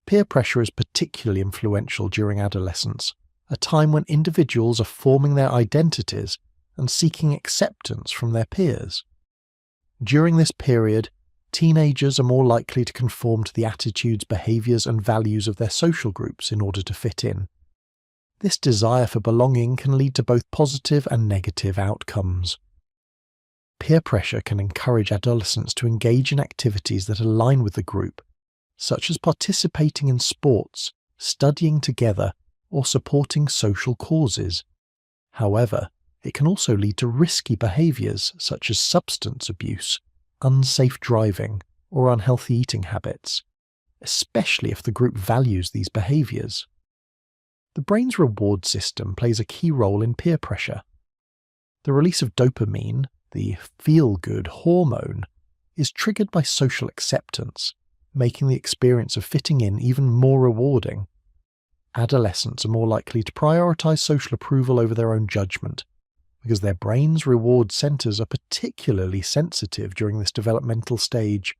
Peer pressure is particularly influential during adolescence, a time when individuals are forming their identities and seeking acceptance from their peers. During this period, teenagers are more likely to conform to the attitudes, behaviours, and values of their social groups in order to fit in. This desire for belonging can lead to both positive and negative outcomes. Peer pressure can encourage adolescents to engage in activities that align with the group, such as participating in sports, studying together, or supporting social causes. However, it can also lead to risky behaviours such as substance abuse, unsafe driving, or unhealthy eating habits, especially if the group values these behaviours. The brain's reward system plays a key role in peer pressure. The release of dopamine, the feel-good hormone, is triggered by social acceptance, making the experience of fitting in even more rewarding. Adolescents are more likely to prioritise social approval over their own judgment, because their brain's reward centres are particularly sensitive during this developmental stage.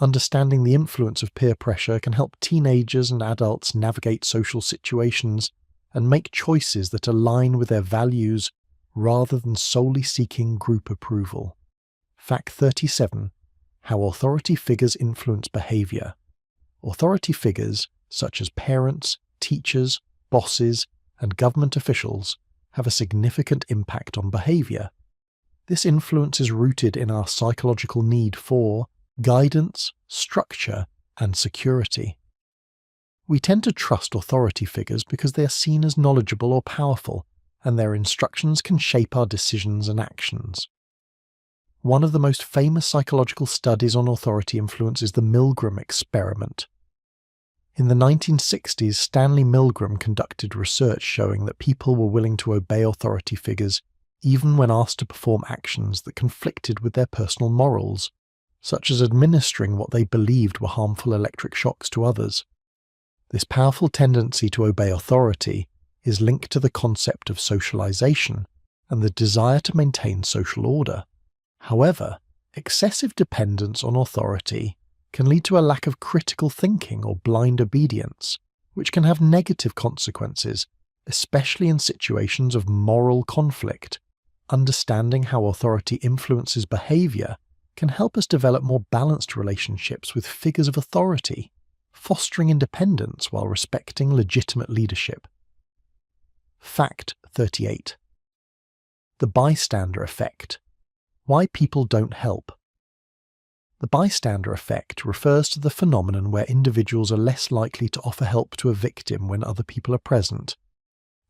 Understanding the influence of peer pressure can help teenagers and adults navigate social situations and make choices that align with their values rather than solely seeking group approval. Fact 37. How authority figures influence behaviour. Authority figures, such as parents, teachers, bosses, and government officials, have a significant impact on behaviour. This influence is rooted in our psychological need for guidance, structure, and security. We tend to trust authority figures because they are seen as knowledgeable or powerful, and their instructions can shape our decisions and actions. One of the most famous psychological studies on authority influence is the Milgram experiment. In the 1960s, Stanley Milgram conducted research showing that people were willing to obey authority figures even when asked to perform actions that conflicted with their personal morals, such as administering what they believed were harmful electric shocks to others. This powerful tendency to obey authority is linked to the concept of socialization and the desire to maintain social order. However, excessive dependence on authority can lead to a lack of critical thinking or blind obedience, which can have negative consequences, especially in situations of moral conflict. Understanding how authority influences behaviour can help us develop more balanced relationships with figures of authority, fostering independence while respecting legitimate leadership. Fact 38. The bystander effect. Why people don't help. The bystander effect refers to the phenomenon where individuals are less likely to offer help to a victim when other people are present.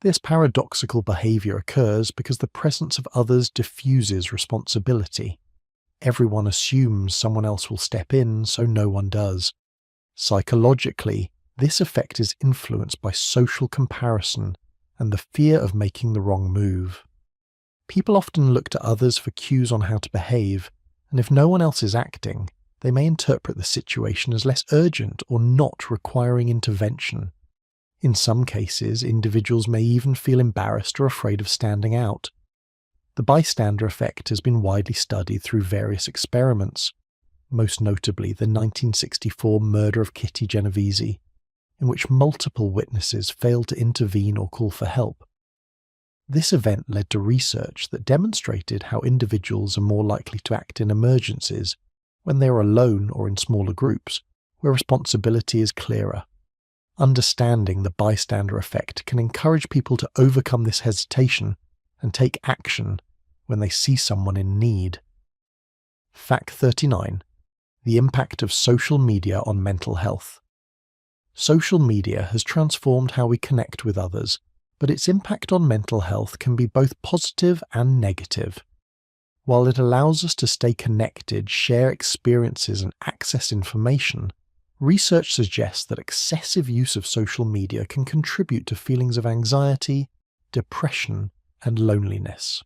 This paradoxical behaviour occurs because the presence of others diffuses responsibility. Everyone assumes someone else will step in, so no one does. Psychologically, this effect is influenced by social comparison and the fear of making the wrong move. People often look to others for cues on how to behave, and if no one else is acting, they may interpret the situation as less urgent or not requiring intervention. In some cases, individuals may even feel embarrassed or afraid of standing out. The bystander effect has been widely studied through various experiments, most notably the 1964 murder of Kitty Genovese, in which multiple witnesses failed to intervene or call for help, This event led to research that demonstrated how individuals are more likely to act in emergencies when they are alone or in smaller groups, where responsibility is clearer. Understanding the bystander effect can encourage people to overcome this hesitation and take action when they see someone in need. Fact 39. The impact of social media on mental health. Social media has transformed how we connect with others, but its impact on mental health can be both positive and negative. While it allows us to stay connected, share experiences, and access information, research suggests that excessive use of social media can contribute to feelings of anxiety, depression, and loneliness.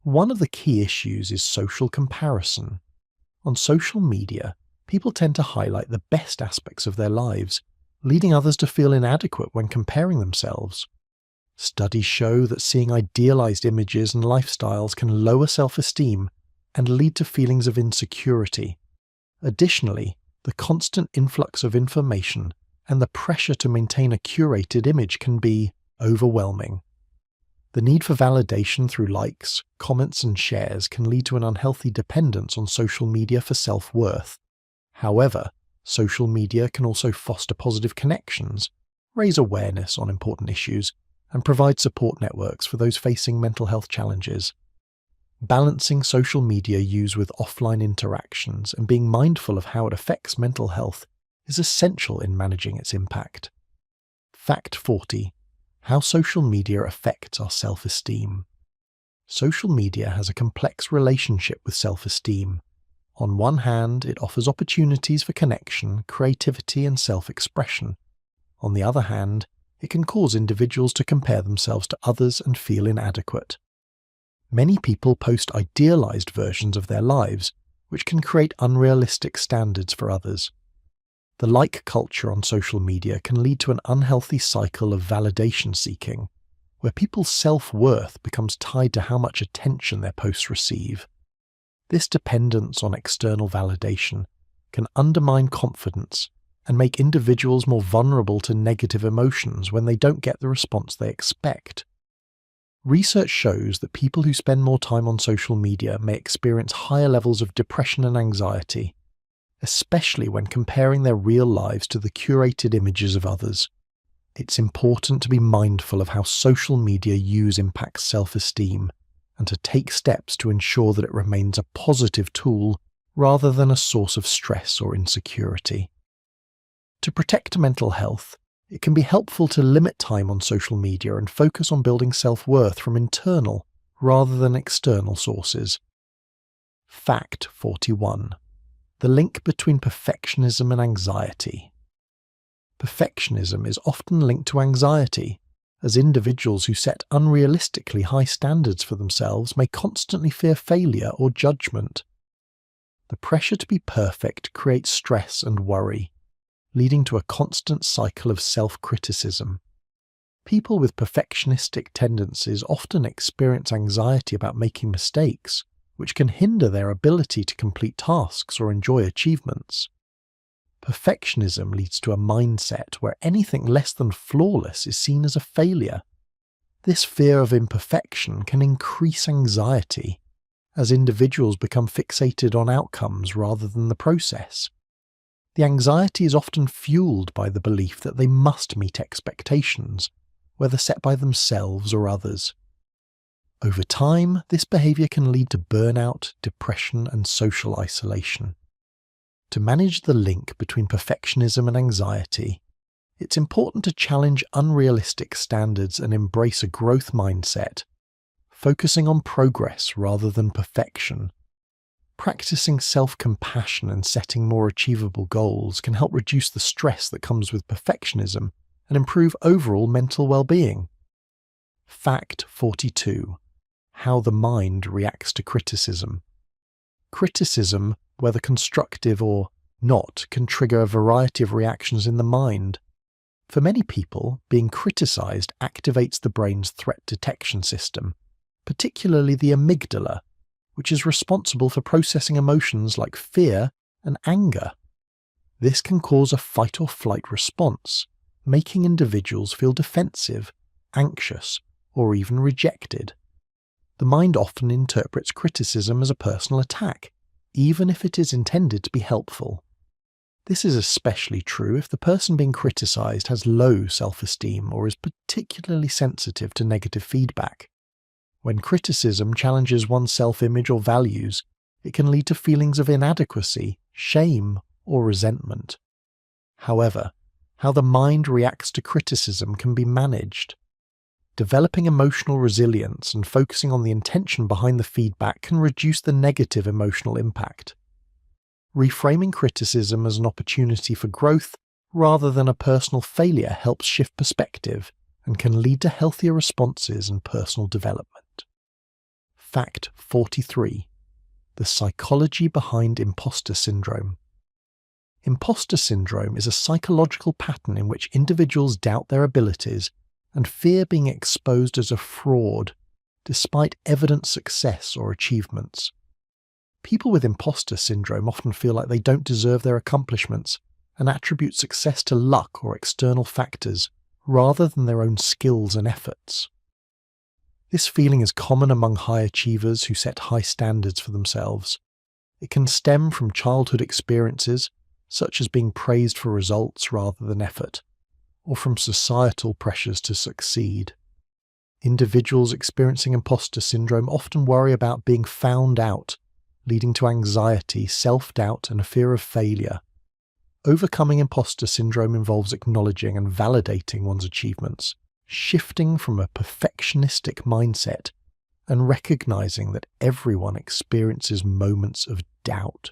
One of the key issues is social comparison. On social media, people tend to highlight the best aspects of their lives, leading others to feel inadequate when comparing themselves. Studies show that seeing idealized images and lifestyles can lower self-esteem and lead to feelings of insecurity. Additionally, the constant influx of information and the pressure to maintain a curated image can be overwhelming. The need for validation through likes, comments, and shares can lead to an unhealthy dependence on social media for self-worth. However, social media can also foster positive connections, raise awareness on important issues, and provide support networks for those facing mental health challenges. Balancing social media use with offline interactions and being mindful of how it affects mental health is essential in managing its impact. Fact 40. How social media affects our self-esteem. Social media has a complex relationship with self-esteem. On one hand, it offers opportunities for connection, creativity, and self-expression. On the other hand, it can cause individuals to compare themselves to others and feel inadequate. Many people post idealized versions of their lives, which can create unrealistic standards for others. The like culture on social media can lead to an unhealthy cycle of validation seeking, where people's self-worth becomes tied to how much attention their posts receive. This dependence on external validation can undermine confidence and make individuals more vulnerable to negative emotions when they don't get the response they expect. Research shows that people who spend more time on social media may experience higher levels of depression and anxiety, especially when comparing their real lives to the curated images of others. It's important to be mindful of how social media use impacts self-esteem and to take steps to ensure that it remains a positive tool rather than a source of stress or insecurity. To protect mental health, it can be helpful to limit time on social media and focus on building self-worth from internal rather than external sources. Fact 41. The link between perfectionism and anxiety. Perfectionism is often linked to anxiety, as individuals who set unrealistically high standards for themselves may constantly fear failure or judgment. The pressure to be perfect creates stress and worry, leading to a constant cycle of self-criticism. People with perfectionistic tendencies often experience anxiety about making mistakes, which can hinder their ability to complete tasks or enjoy achievements. Perfectionism leads to a mindset where anything less than flawless is seen as a failure. This fear of imperfection can increase anxiety, as individuals become fixated on outcomes rather than the process. The anxiety is often fueled by the belief that they must meet expectations, whether set by themselves or others. Over time, this behavior can lead to burnout, depression, and social isolation. To manage the link between perfectionism and anxiety, it's important to challenge unrealistic standards and embrace a growth mindset, focusing on progress rather than perfection. Practicing self-compassion and setting more achievable goals can help reduce the stress that comes with perfectionism and improve overall mental well-being. Fact 42. How the mind reacts to criticism. Criticism, whether constructive or not, can trigger a variety of reactions in the mind. For many people, being criticized activates the brain's threat detection system, particularly the amygdala, which is responsible for processing emotions like fear and anger. This can cause a fight-or-flight response, making individuals feel defensive, anxious, or even rejected. The mind often interprets criticism as a personal attack, even if it is intended to be helpful. This is especially true if the person being criticized has low self-esteem or is particularly sensitive to negative feedback. When criticism challenges one's self-image or values, it can lead to feelings of inadequacy, shame, or resentment. However, how the mind reacts to criticism can be managed. Developing emotional resilience and focusing on the intention behind the feedback can reduce the negative emotional impact. Reframing criticism as an opportunity for growth rather than a personal failure helps shift perspective and can lead to healthier responses and personal development. Fact 43. The psychology behind imposter syndrome. Imposter syndrome is a psychological pattern in which individuals doubt their abilities and fear being exposed as a fraud, despite evident success or achievements. People with imposter syndrome often feel like they don't deserve their accomplishments and attribute success to luck or external factors rather than their own skills and efforts. This feeling is common among high achievers who set high standards for themselves. It can stem from childhood experiences, such as being praised for results rather than effort, or from societal pressures to succeed. Individuals experiencing imposter syndrome often worry about being found out, leading to anxiety, self-doubt, and a fear of failure. Overcoming imposter syndrome involves acknowledging and validating one's achievements, shifting from a perfectionistic mindset, and recognizing that everyone experiences moments of doubt.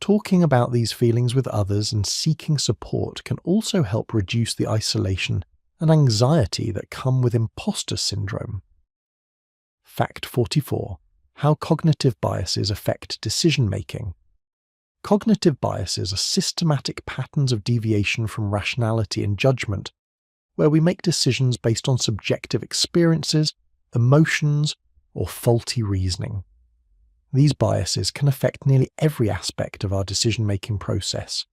Talking about these feelings with others and seeking support can also help reduce the isolation and anxiety that come with imposter syndrome. Fact 44. How cognitive biases affect decision-making. Cognitive biases are systematic patterns of deviation from rationality and judgment, where we make decisions based on subjective experiences, emotions, or faulty reasoning. These biases can affect nearly every aspect of our decision-making process,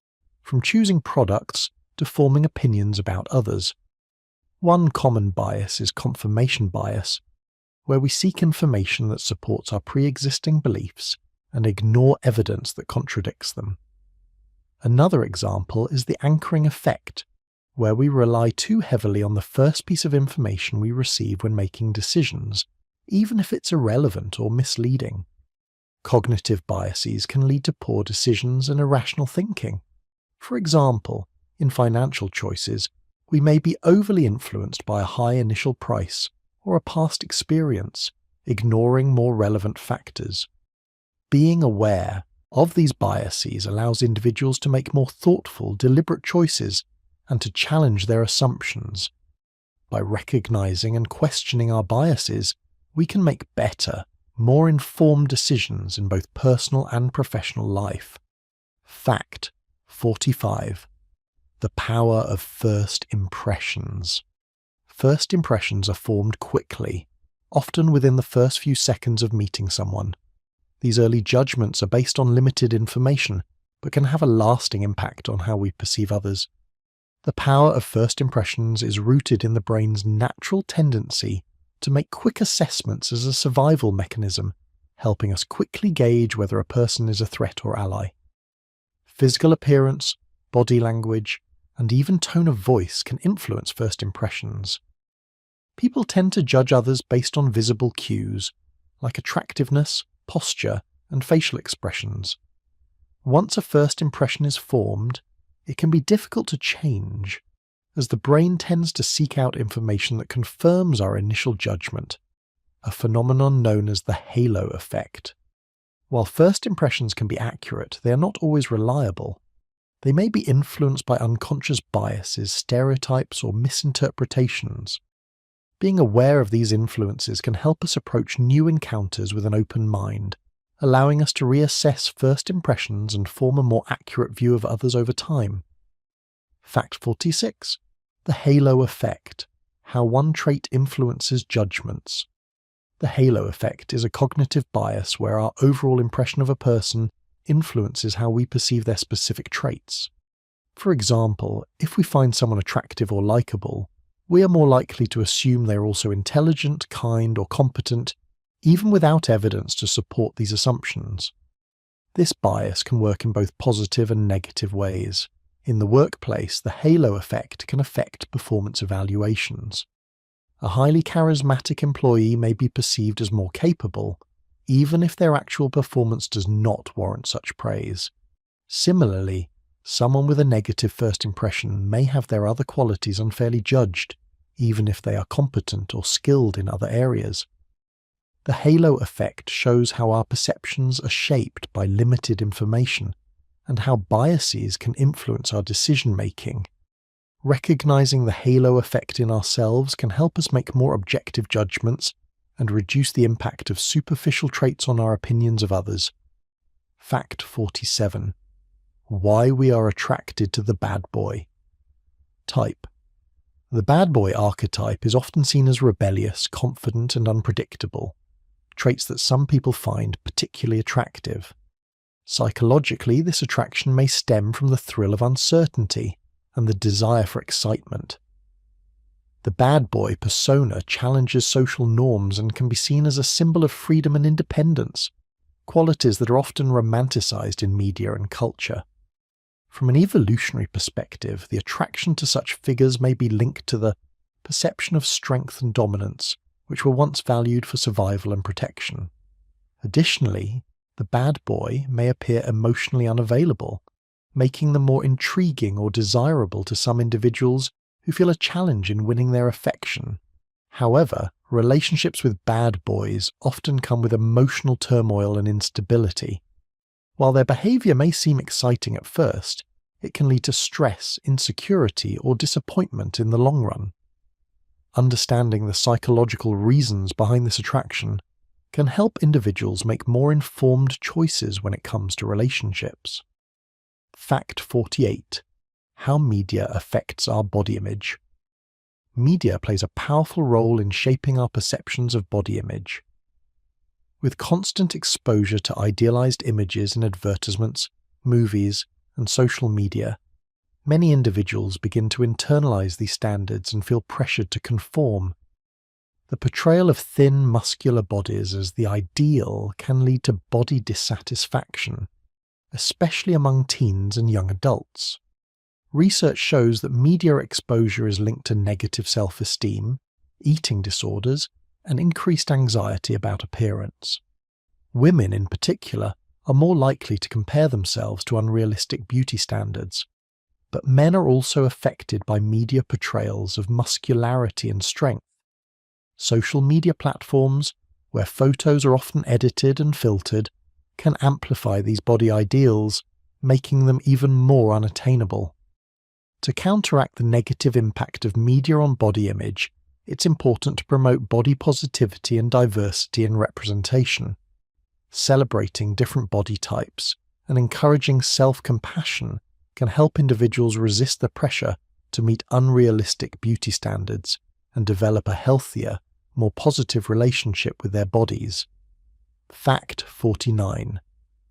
from choosing products to forming opinions about others. One common bias is confirmation bias, where we seek information that supports our pre-existing beliefs and ignore evidence that contradicts them. Another example is the anchoring effect, where we rely too heavily on the first piece of information we receive when making decisions, even if it's irrelevant or misleading. Cognitive biases can lead to poor decisions and irrational thinking. For example, in financial choices, we may be overly influenced by a high initial price or a past experience, ignoring more relevant factors. Being aware of these biases allows individuals to make more thoughtful, deliberate choices and to challenge their assumptions. By recognizing and questioning our biases, we can make better, more informed decisions in both personal and professional life. Fact 45. The power of first impressions. First impressions are formed quickly, often within the first few seconds of meeting someone. These early judgments are based on limited information, but can have a lasting impact on how we perceive others. The power of first impressions is rooted in the brain's natural tendency to make quick assessments as a survival mechanism, helping us quickly gauge whether a person is a threat or ally. Physical appearance, body language, and even tone of voice can influence first impressions. People tend to judge others based on visible cues, like attractiveness, posture, and facial expressions. Once a first impression is formed, it can be difficult to change, as the brain tends to seek out information that confirms our initial judgment, a phenomenon known as the halo effect. While first impressions can be accurate, they are not always reliable. They may be influenced by unconscious biases, stereotypes, or misinterpretations. Being aware of these influences can help us approach new encounters with an open mind, allowing us to reassess first impressions and form a more accurate view of others over time. Fact 46. The halo effect. How one trait influences judgments. The halo effect is a cognitive bias where our overall impression of a person influences how we perceive their specific traits. For example, if we find someone attractive or likable, we are more likely to assume they are also intelligent, kind, or competent, even without evidence to support these assumptions. This bias can work in both positive and negative ways. In the workplace, the halo effect can affect performance evaluations. A highly charismatic employee may be perceived as more capable, even if their actual performance does not warrant such praise. Similarly, someone with a negative first impression may have their other qualities unfairly judged, even if they are competent or skilled in other areas. The halo effect shows how our perceptions are shaped by limited information and how biases can influence our decision-making. Recognizing the halo effect in ourselves can help us make more objective judgments and reduce the impact of superficial traits on our opinions of others. Fact 47. Why we are attracted to the bad boy. Type. The bad boy archetype is often seen as rebellious, confident, and unpredictable, traits that some people find particularly attractive. Psychologically, this attraction may stem from the thrill of uncertainty and the desire for excitement. The bad boy persona challenges social norms and can be seen as a symbol of freedom and independence, qualities that are often romanticized in media and culture. From an evolutionary perspective, the attraction to such figures may be linked to the perception of strength and dominance, which were once valued for survival and protection. Additionally, the bad boy may appear emotionally unavailable, making them more intriguing or desirable to some individuals who feel a challenge in winning their affection. However, relationships with bad boys often come with emotional turmoil and instability. While their behavior may seem exciting at first, it can lead to stress, insecurity, or disappointment in the long run. Understanding the psychological reasons behind this attraction can help individuals make more informed choices when it comes to relationships. Fact 48. How media affects our body image. Media plays a powerful role in shaping our perceptions of body image. With constant exposure to idealized images in advertisements, movies, and social media, many individuals begin to internalize these standards and feel pressured to conform. The portrayal of thin, muscular bodies as the ideal can lead to body dissatisfaction, especially among teens and young adults. Research shows that media exposure is linked to negative self-esteem, eating disorders, and increased anxiety about appearance. Women, in particular, are more likely to compare themselves to unrealistic beauty standards, but men are also affected by media portrayals of muscularity and strength. Social media platforms, where photos are often edited and filtered, can amplify these body ideals, making them even more unattainable. To counteract the negative impact of media on body image, it's important to promote body positivity and diversity in representation. Celebrating different body types and encouraging self-compassion can help individuals resist the pressure to meet unrealistic beauty standards and develop a healthier, more positive relationship with their bodies. Fact 49.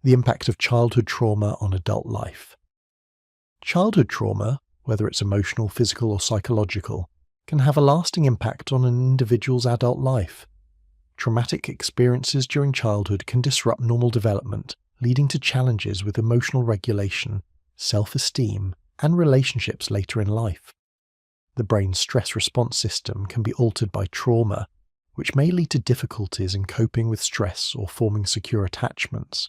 The impact of childhood trauma on adult life. Childhood trauma, whether it's emotional, physical, or psychological, can have a lasting impact on an individual's adult life. Traumatic experiences during childhood can disrupt normal development, leading to challenges with emotional regulation, self-esteem, and relationships later in life. The brain's stress response system can be altered by trauma, which may lead to difficulties in coping with stress or forming secure attachments.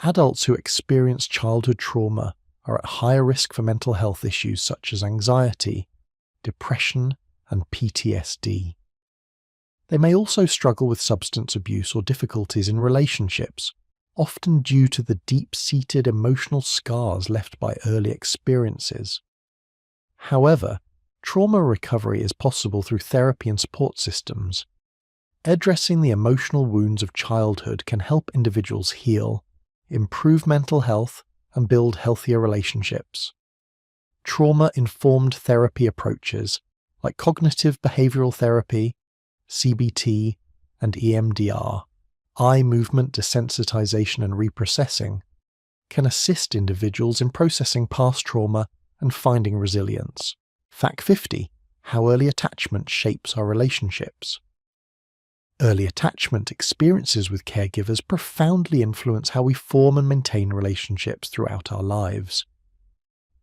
Adults who experience childhood trauma are at higher risk for mental health issues such as anxiety, depression, and PTSD. They may also struggle with substance abuse or difficulties in relationships, often due to the deep-seated emotional scars left by early experiences. However, trauma recovery is possible through therapy and support systems. Addressing the emotional wounds of childhood can help individuals heal, improve mental health, and build healthier relationships. Trauma-informed therapy approaches, like cognitive behavioral therapy, CBT, and EMDR, eye movement desensitization and reprocessing, can assist individuals in processing past trauma and finding resilience. Fact 50. how early attachment shapes our relationships. Early attachment experiences with caregivers profoundly influence how we form and maintain relationships throughout our lives.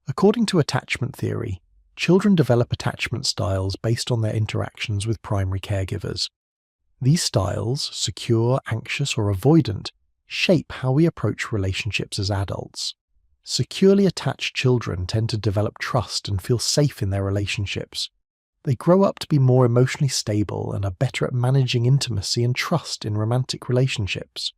According to attachment theory, children develop attachment styles based on their interactions with primary caregivers. These styles, secure, anxious, or avoidant, shape how we approach relationships as adults. Securely attached children tend to develop trust and feel safe in their relationships. They grow up to be more emotionally stable and are better at managing intimacy and trust in romantic relationships.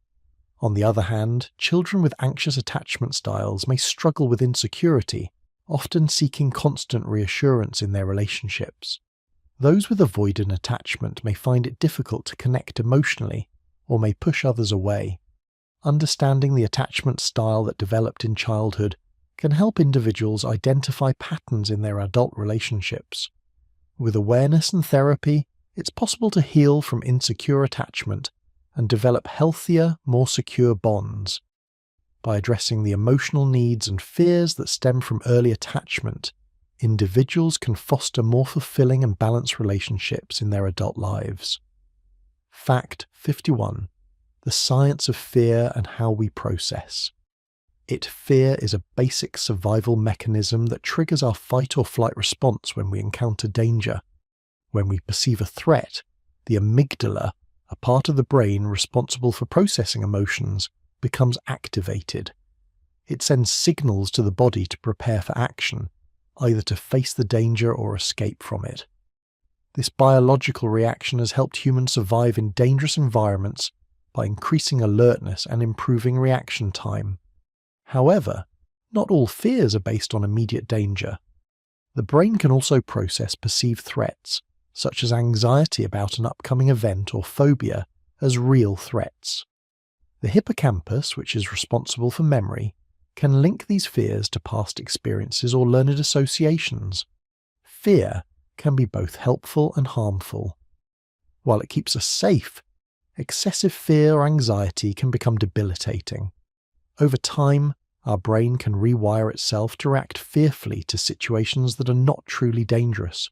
On the other hand, children with anxious attachment styles may struggle with insecurity, often seeking constant reassurance in their relationships. Those with avoidant attachment may find it difficult to connect emotionally, or may push others away. Understanding the attachment style that developed in childhood can help individuals identify patterns in their adult relationships. With awareness and therapy, it's possible to heal from insecure attachment and develop healthier, more secure bonds. By addressing the emotional needs and fears that stem from early attachment, individuals can foster more fulfilling and balanced relationships in their adult lives. Fact 51. The science of fear and how we process. Fear is a basic survival mechanism that triggers our fight or flight response when we encounter danger. When we perceive a threat, the amygdala, a part of the brain responsible for processing emotions, becomes activated. It sends signals to the body to prepare for action, either to face the danger or escape from it. This biological reaction has helped humans survive in dangerous environments by increasing alertness and improving reaction time. However, not all fears are based on immediate danger. The brain can also process perceived threats, such as anxiety about an upcoming event or phobia, as real threats. The hippocampus, which is responsible for memory, can link these fears to past experiences or learned associations. Fear can be both helpful and harmful. While it keeps us safe, excessive fear or anxiety can become debilitating. Over time, our brain can rewire itself to react fearfully to situations that are not truly dangerous.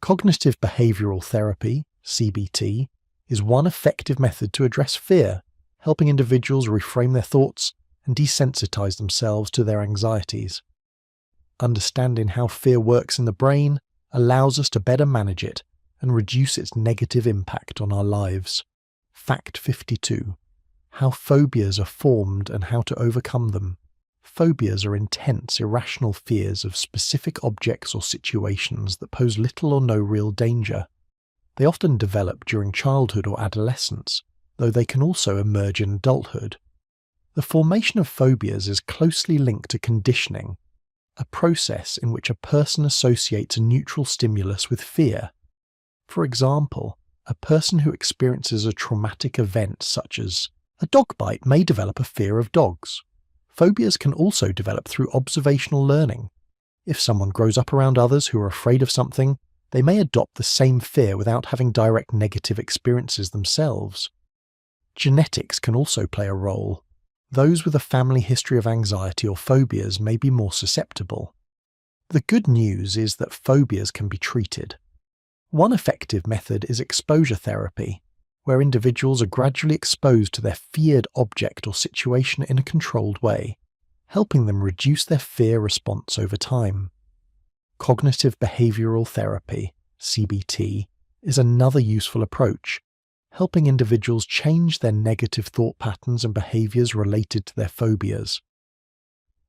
Cognitive behavioral therapy, CBT, is one effective method to address fear, helping individuals reframe their thoughts and desensitize themselves to their anxieties. Understanding how fear works in the brain allows us to better manage it and reduce its negative impact on our lives. Fact 52. How phobias are formed and how to overcome them. Phobias are intense, irrational fears of specific objects or situations that pose little or no real danger. They often develop during childhood or adolescence, though they can also emerge in adulthood. The formation of phobias is closely linked to conditioning, a process in which a person associates a neutral stimulus with fear. For example, a person who experiences a traumatic event such as a dog bite may develop a fear of dogs. Phobias can also develop through observational learning. If someone grows up around others who are afraid of something, they may adopt the same fear without having direct negative experiences themselves. Genetics can also play a role. Those with a family history of anxiety or phobias may be more susceptible. The good news is that phobias can be treated. One effective method is exposure therapy, where individuals are gradually exposed to their feared object or situation in a controlled way, helping them reduce their fear response over time. Cognitive behavioral therapy, CBT, is another useful approach, helping individuals change their negative thought patterns and behaviors related to their phobias.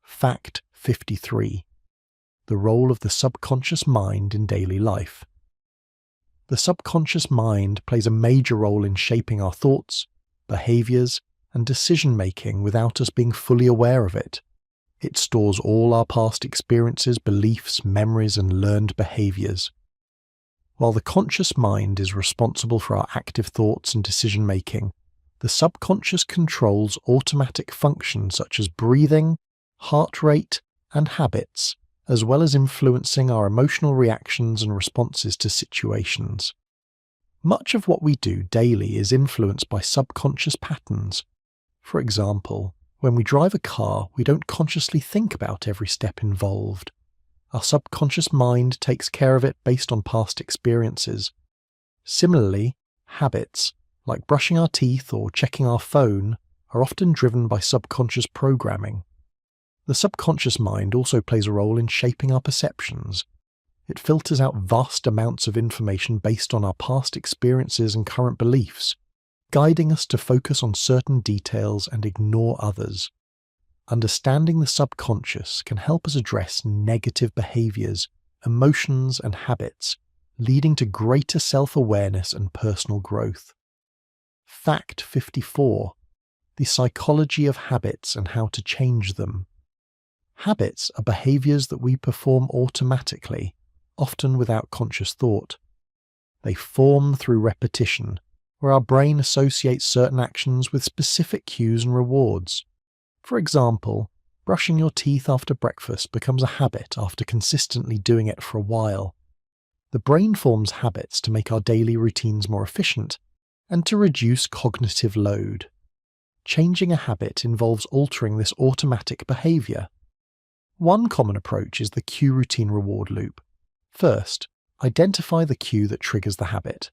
Fact 53. The role of the subconscious mind in daily life. The subconscious mind plays a major role in shaping our thoughts, behaviors, and decision-making without us being fully aware of it. It stores all our past experiences, beliefs, memories, and learned behaviors. While the conscious mind is responsible for our active thoughts and decision-making, the subconscious controls automatic functions such as breathing, heart rate, and habits, as well as influencing our emotional reactions and responses to situations. Much of what we do daily is influenced by subconscious patterns. For example, when we drive a car, we don't consciously think about every step involved. Our subconscious mind takes care of it based on past experiences. Similarly, habits, like brushing our teeth or checking our phone, are often driven by subconscious programming. The subconscious mind also plays a role in shaping our perceptions. It filters out vast amounts of information based on our past experiences and current beliefs, guiding us to focus on certain details and ignore others. Understanding the subconscious can help us address negative behaviors, emotions, and habits, leading to greater self-awareness and personal growth. Fact 54. The psychology of habits and how to change them. Habits are behaviors that we perform automatically, often without conscious thought. They form through repetition, where our brain associates certain actions with specific cues and rewards. For example, brushing your teeth after breakfast becomes a habit after consistently doing it for a while. The brain forms habits to make our daily routines more efficient and to reduce cognitive load. Changing a habit involves altering this automatic behavior. One common approach is the cue routine reward loop. First, identify the cue that triggers the habit.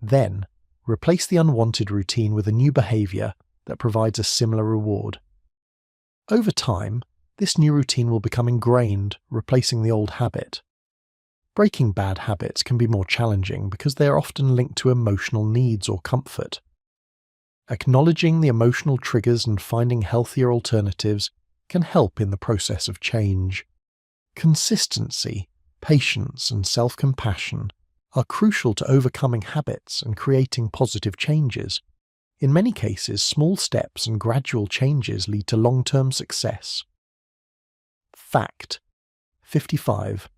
Then, replace the unwanted routine with a new behavior that provides a similar reward. Over time, this new routine will become ingrained, replacing the old habit. Breaking bad habits can be more challenging because they are often linked to emotional needs or comfort. Acknowledging the emotional triggers and finding healthier alternatives can help in the process of change. Consistency, patience, and self-compassion are crucial to overcoming habits and creating positive changes. In many cases, small steps and gradual changes lead to long-term success. Fact 55.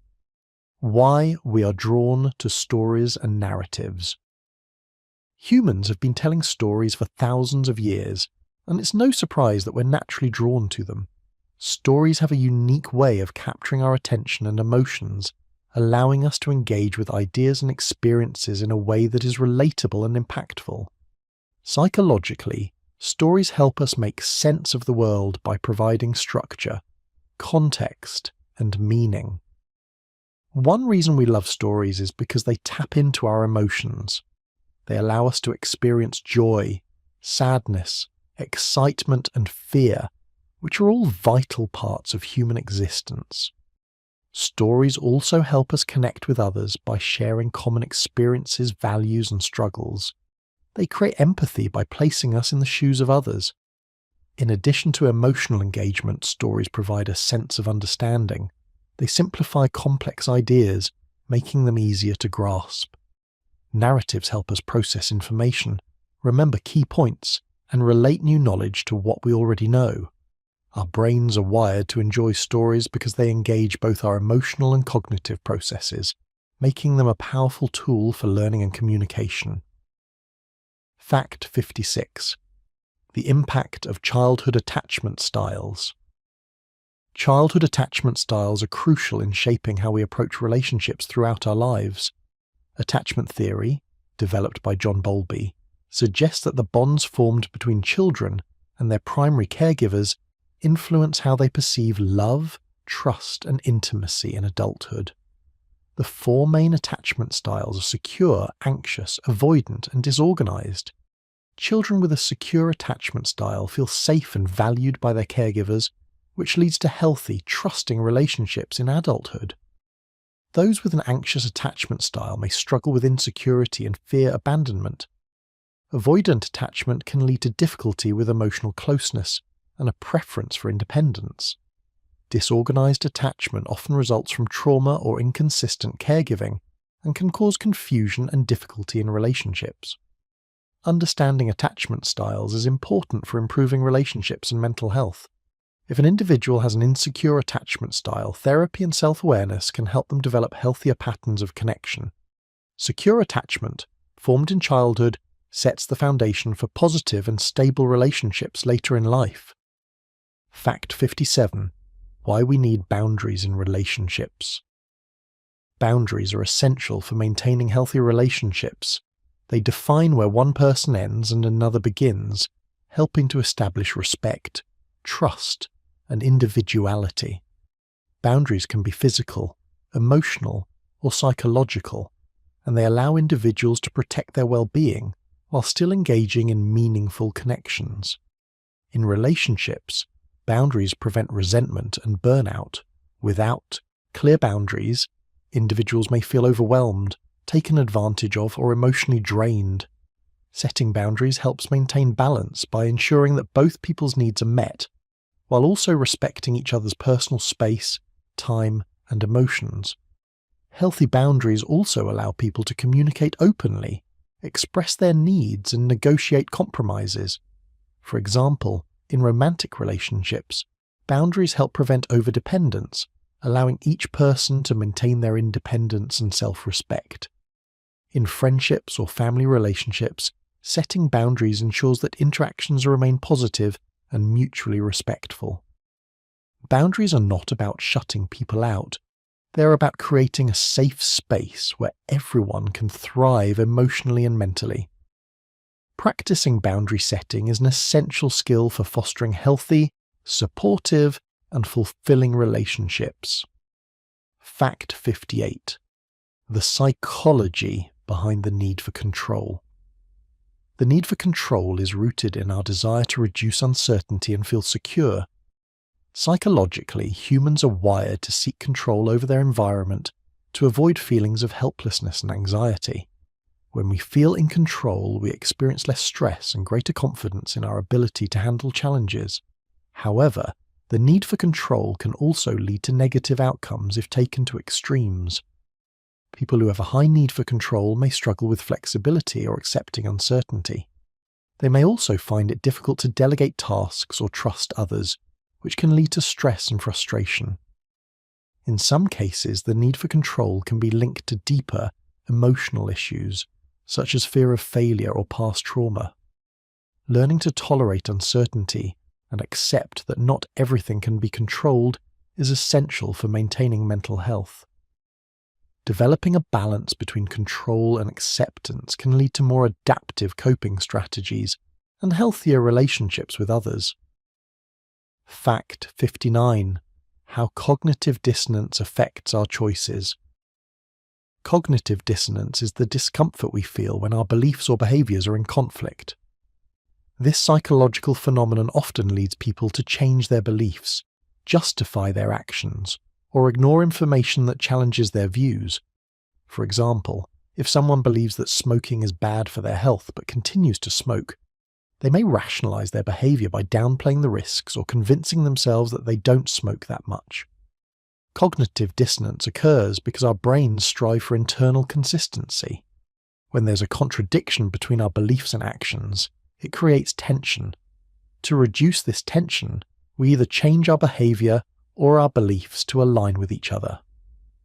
Why we are drawn to stories and narratives. Humans have been telling stories for thousands of years, and it's no surprise that we're naturally drawn to them. Stories have a unique way of capturing our attention and emotions, allowing us to engage with ideas and experiences in a way that is relatable and impactful. Psychologically, stories help us make sense of the world by providing structure, context, and meaning. One reason we love stories is because they tap into our emotions. They allow us to experience joy, sadness, excitement, and fear, which are all vital parts of human existence. Stories also help us connect with others by sharing common experiences, values, and struggles. They create empathy by placing us in the shoes of others. In addition to emotional engagement, stories provide a sense of understanding. They simplify complex ideas, making them easier to grasp. Narratives help us process information, remember key points, and relate new knowledge to what we already know. Our brains are wired to enjoy stories because they engage both our emotional and cognitive processes, making them a powerful tool for learning and communication. Fact 56. The impact of childhood attachment styles. Childhood attachment styles are crucial in shaping how we approach relationships throughout our lives. Attachment theory, developed by John Bowlby, suggests that the bonds formed between children and their primary caregivers influence how they perceive love, trust, and intimacy in adulthood. The four main attachment styles are secure, anxious, avoidant, and disorganized. Children with a secure attachment style feel safe and valued by their caregivers, which leads to healthy, trusting relationships in adulthood. Those with an anxious attachment style may struggle with insecurity and fear abandonment. Avoidant attachment can lead to difficulty with emotional closeness and a preference for independence. Disorganized attachment often results from trauma or inconsistent caregiving and can cause confusion and difficulty in relationships. Understanding attachment styles is important for improving relationships and mental health. If an individual has an insecure attachment style, therapy and self-awareness can help them develop healthier patterns of connection. Secure attachment, formed in childhood, sets the foundation for positive and stable relationships later in life. Fact 57. Why we need boundaries in relationships. Boundaries are essential for maintaining healthy relationships. They define where one person ends and another begins, helping to establish respect, trust, and individuality. Boundaries can be physical, emotional, or psychological, and they allow individuals to protect their well-being while still engaging in meaningful connections. In relationships, boundaries prevent resentment and burnout. Without clear boundaries, individuals may feel overwhelmed, taken advantage of, or emotionally drained. Setting boundaries helps maintain balance by ensuring that both people's needs are met, while also respecting each other's personal space, time, and emotions. Healthy boundaries also allow people to communicate openly, express their needs, and negotiate compromises. For example, in romantic relationships, boundaries help prevent overdependence, allowing each person to maintain their independence and self-respect. In friendships or family relationships, setting boundaries ensures that interactions remain positive and mutually respectful. Boundaries are not about shutting people out. They're about creating a safe space where everyone can thrive emotionally and mentally. Practicing boundary setting is an essential skill for fostering healthy, supportive, and fulfilling relationships. Fact 58. The psychology behind the need for control. The need for control is rooted in our desire to reduce uncertainty and feel secure. Psychologically, humans are wired to seek control over their environment to avoid feelings of helplessness and anxiety. When we feel in control, we experience less stress and greater confidence in our ability to handle challenges. However, the need for control can also lead to negative outcomes if taken to extremes. People who have a high need for control may struggle with flexibility or accepting uncertainty. They may also find it difficult to delegate tasks or trust others, which can lead to stress and frustration. In some cases, the need for control can be linked to deeper, emotional issues, such as fear of failure or past trauma. Learning to tolerate uncertainty and accept that not everything can be controlled is essential for maintaining mental health. Developing a balance between control and acceptance can lead to more adaptive coping strategies and healthier relationships with others. Fact 59. How cognitive dissonance affects our choices. Cognitive dissonance is the discomfort we feel when our beliefs or behaviors are in conflict. This psychological phenomenon often leads people to change their beliefs, justify their actions, or ignore information that challenges their views. For example, if someone believes that smoking is bad for their health but continues to smoke, they may rationalize their behavior by downplaying the risks or convincing themselves that they don't smoke that much. Cognitive dissonance occurs because our brains strive for internal consistency. When there's a contradiction between our beliefs and actions, it creates tension. To reduce this tension, we either change our behavior or our beliefs to align with each other.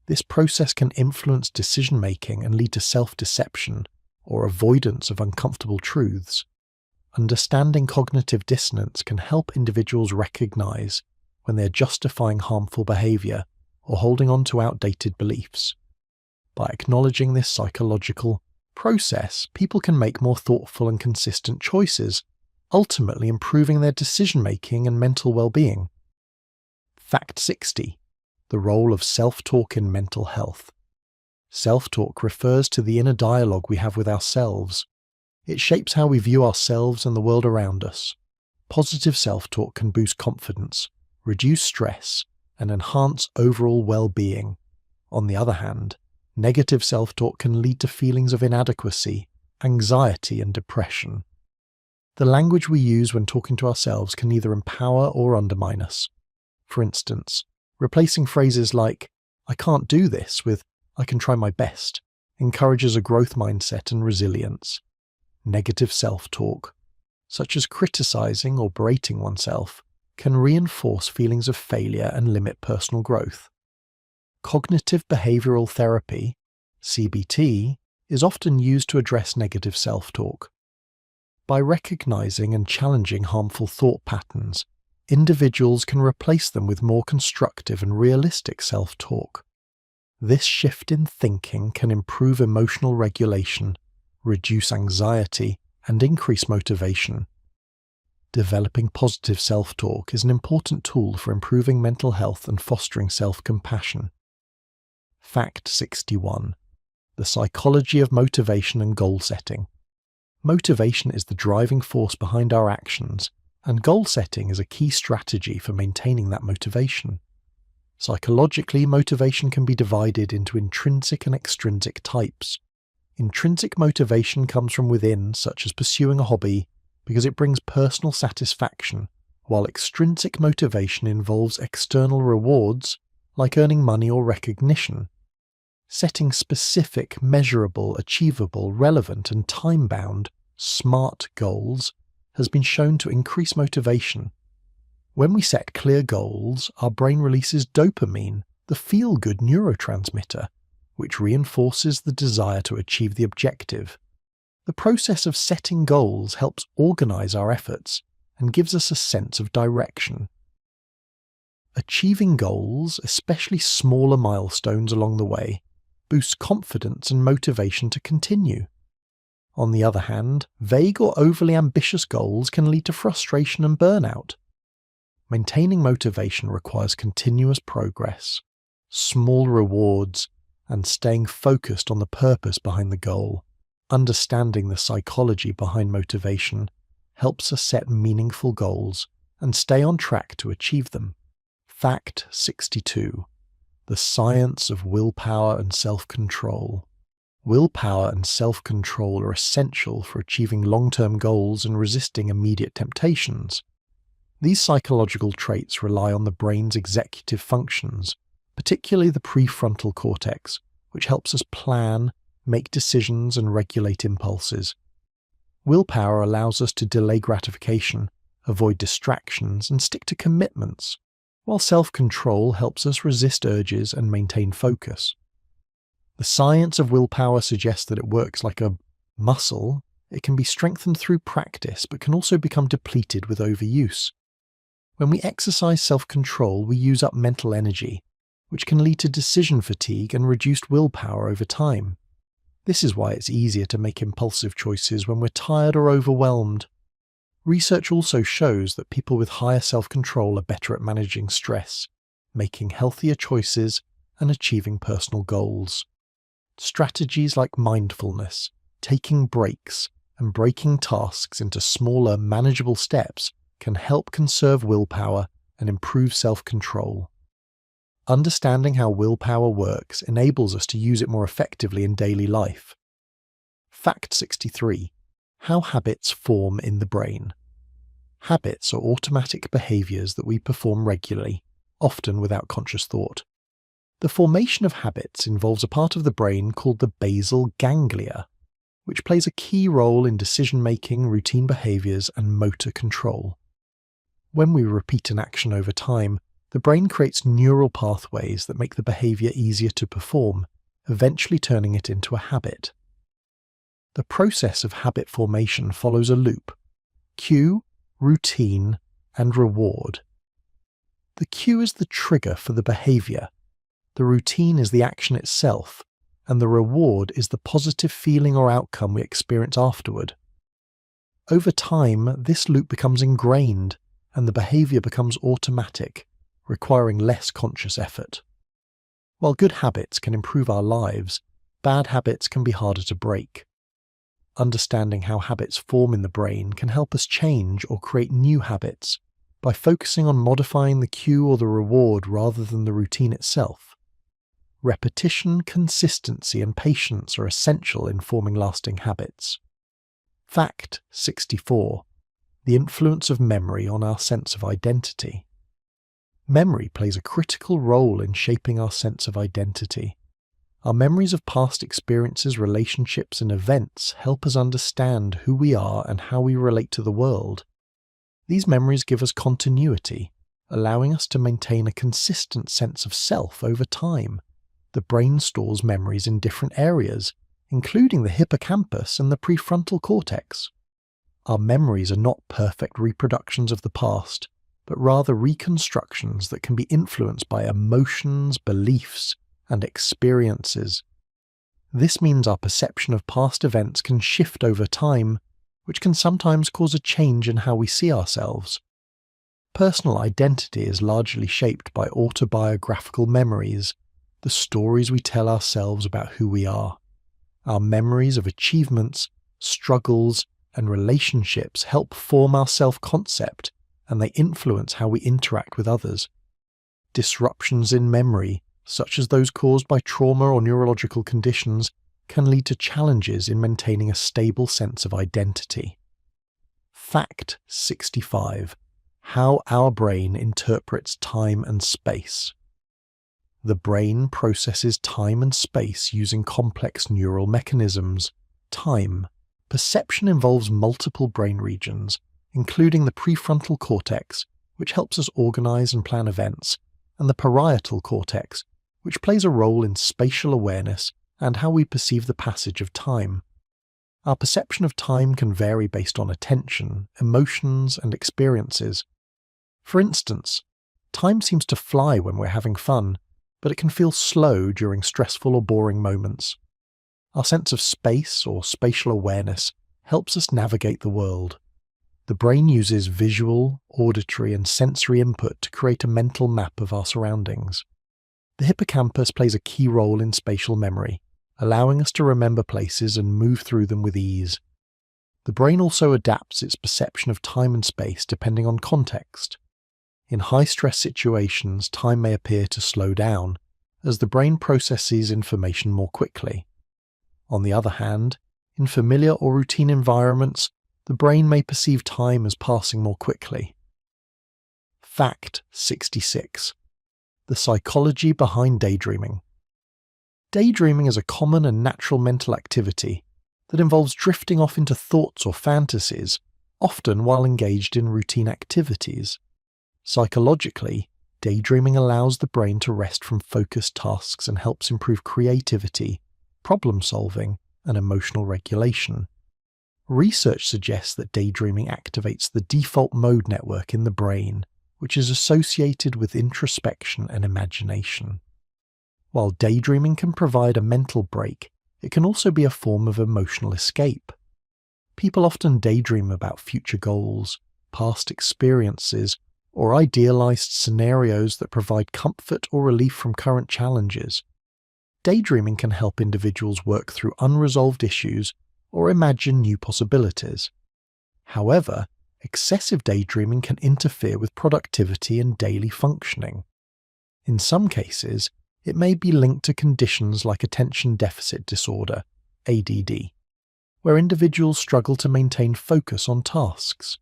This process can influence decision-making and lead to self-deception or avoidance of uncomfortable truths. Understanding cognitive dissonance can help individuals recognize when they're justifying harmful behavior or holding on to outdated beliefs. By acknowledging this psychological process, people can make more thoughtful and consistent choices, ultimately improving their decision-making and mental well-being. Fact 60. The role of self-talk in mental health. Self-talk refers to the inner dialogue we have with ourselves. It shapes how we view ourselves and the world around us. Positive self-talk can boost confidence, reduce stress, and enhance overall well-being. On the other hand, negative self-talk can lead to feelings of inadequacy, anxiety, and depression. The language we use when talking to ourselves can either empower or undermine us. For instance, replacing phrases like, "I can't do this," with "I can try my best," encourages a growth mindset and resilience. Negative self-talk, such as criticizing or berating oneself, can reinforce feelings of failure and limit personal growth. Cognitive behavioral therapy, CBT, is often used to address negative self-talk. By recognizing and challenging harmful thought patterns, individuals can replace them with more constructive and realistic self-talk. This shift in thinking can improve emotional regulation, reduce anxiety, and increase motivation. Developing positive self-talk is an important tool for improving mental health and fostering self-compassion. Fact 61. The psychology of motivation and goal setting. Motivation is the driving force behind our actions, and goal setting is a key strategy for maintaining that motivation. Psychologically, motivation can be divided into intrinsic and extrinsic types. Intrinsic motivation comes from within, such as pursuing a hobby, because it brings personal satisfaction, while extrinsic motivation involves external rewards, like earning money or recognition. Setting specific, measurable, achievable, relevant, and time-bound, SMART goals has been shown to increase motivation. When we set clear goals, our brain releases dopamine, the feel-good neurotransmitter, which reinforces the desire to achieve the objective. The process of setting goals helps organize our efforts and gives us a sense of direction. Achieving goals, especially smaller milestones along the way, boosts confidence and motivation to continue. On the other hand, vague or overly ambitious goals can lead to frustration and burnout. Maintaining motivation requires continuous progress, small rewards, and staying focused on the purpose behind the goal. Understanding the psychology behind motivation helps us set meaningful goals and stay on track to achieve them. Fact 62. The science of willpower and self-control. Willpower and self-control are essential for achieving long-term goals and resisting immediate temptations. These psychological traits rely on the brain's executive functions, particularly the prefrontal cortex, which helps us plan, make decisions, and regulate impulses. Willpower allows us to delay gratification, avoid distractions, and stick to commitments, while self-control helps us resist urges and maintain focus. The science of willpower suggests that it works like a muscle. It can be strengthened through practice, but can also become depleted with overuse. When we exercise self-control, we use up mental energy, which can lead to decision fatigue and reduced willpower over time. This is why it's easier to make impulsive choices when we're tired or overwhelmed. Research also shows that people with higher self-control are better at managing stress, making healthier choices, and achieving personal goals. Strategies like mindfulness, taking breaks, and breaking tasks into smaller, manageable steps can help conserve willpower and improve self-control. Understanding how willpower works enables us to use it more effectively in daily life. Fact 63. How habits form in the brain. Habits are automatic behaviors that we perform regularly, often without conscious thought. The formation of habits involves a part of the brain called the basal ganglia, which plays a key role in decision-making, routine behaviors, and motor control. When we repeat an action over time, the brain creates neural pathways that make the behavior easier to perform, eventually turning it into a habit. The process of habit formation follows a loop: cue, routine, and reward. The cue is the trigger for the behavior, the routine is the action itself, and the reward is the positive feeling or outcome we experience afterward. Over time, this loop becomes ingrained, and the behavior becomes automatic, requiring less conscious effort. While good habits can improve our lives, bad habits can be harder to break. Understanding how habits form in the brain can help us change or create new habits by focusing on modifying the cue or the reward rather than the routine itself. Repetition, consistency, and patience are essential in forming lasting habits. Fact 64. The influence of memory on our sense of identity. Memory plays a critical role in shaping our sense of identity. Our memories of past experiences, relationships, and events help us understand who we are and how we relate to the world. These memories give us continuity, allowing us to maintain a consistent sense of self over time. The brain stores memories in different areas, including the hippocampus and the prefrontal cortex. Our memories are not perfect reproductions of the past, but rather reconstructions that can be influenced by emotions, beliefs, and experiences. This means our perception of past events can shift over time, which can sometimes cause a change in how we see ourselves. Personal identity is largely shaped by autobiographical memories, the stories we tell ourselves about who we are. Our memories of achievements, struggles, and relationships help form our self-concept, and they influence how we interact with others. Disruptions in memory, such as those caused by trauma or neurological conditions, can lead to challenges in maintaining a stable sense of identity. Fact 65. How our brain interprets time and space. The brain processes time and space using complex neural mechanisms. Time. Perception involves multiple brain regions, including the prefrontal cortex, which helps us organize and plan events, and the parietal cortex, which plays a role in spatial awareness and how we perceive the passage of time. Our perception of time can vary based on attention, emotions, and experiences. For instance, time seems to fly when we're having fun, but it can feel slow during stressful or boring moments. Our sense of space or spatial awareness helps us navigate the world. The brain uses visual, auditory, and sensory input to create a mental map of our surroundings. The hippocampus plays a key role in spatial memory, allowing us to remember places and move through them with ease. The brain also adapts its perception of time and space depending on context. In high-stress situations, time may appear to slow down, as the brain processes information more quickly. On the other hand, in familiar or routine environments, the brain may perceive time as passing more quickly. Fact 66. The psychology behind daydreaming. Daydreaming is a common and natural mental activity that involves drifting off into thoughts or fantasies, often while engaged in routine activities. Psychologically, daydreaming allows the brain to rest from focused tasks and helps improve creativity, problem-solving, and emotional regulation. Research suggests that daydreaming activates the default mode network in the brain, which is associated with introspection and imagination. While daydreaming can provide a mental break, it can also be a form of emotional escape. People often daydream about future goals, past experiences, or idealized scenarios that provide comfort or relief from current challenges. Daydreaming can help individuals work through unresolved issues or imagine new possibilities. However, excessive daydreaming can interfere with productivity and daily functioning. In some cases, it may be linked to conditions like attention deficit disorder, ADD, where individuals struggle to maintain focus on tasks.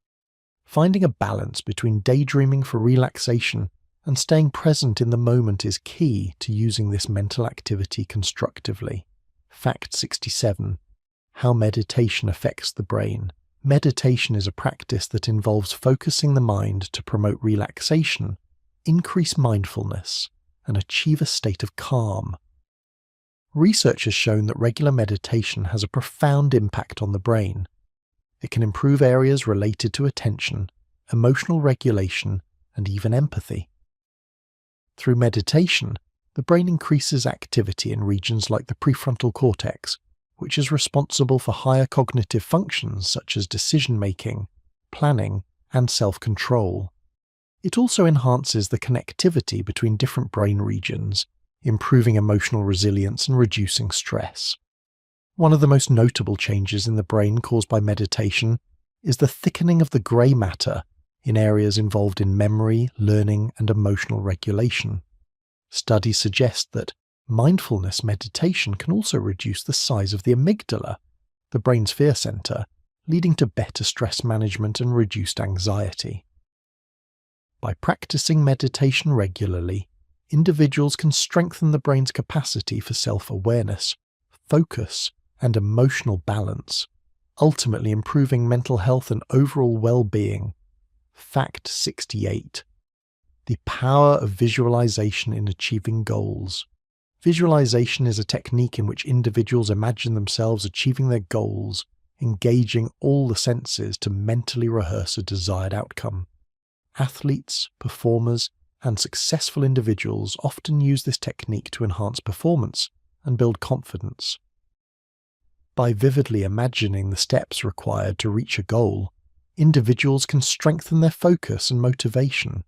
Finding a balance between daydreaming for relaxation and staying present in the moment is key to using this mental activity constructively. Fact 67. How meditation affects the brain. Meditation is a practice that involves focusing the mind to promote relaxation, increase mindfulness, and achieve a state of calm. Research has shown that regular meditation has a profound impact on the brain. It can improve areas related to attention, emotional regulation, and even empathy. Through meditation, the brain increases activity in regions like the prefrontal cortex, which is responsible for higher cognitive functions such as decision-making, planning, and self-control. It also enhances the connectivity between different brain regions, improving emotional resilience and reducing stress. One of the most notable changes in the brain caused by meditation is the thickening of the grey matter in areas involved in memory, learning, and emotional regulation. Studies suggest that mindfulness meditation can also reduce the size of the amygdala, the brain's fear center, leading to better stress management and reduced anxiety. By practicing meditation regularly, individuals can strengthen the brain's capacity for self-awareness, focus, and emotional balance, ultimately improving mental health and overall well-being. Fact 68. The power of visualization in achieving goals. Visualization is a technique in which individuals imagine themselves achieving their goals, engaging all the senses to mentally rehearse a desired outcome. Athletes, performers, and successful individuals often use this technique to enhance performance and build confidence. By vividly imagining the steps required to reach a goal, individuals can strengthen their focus and motivation.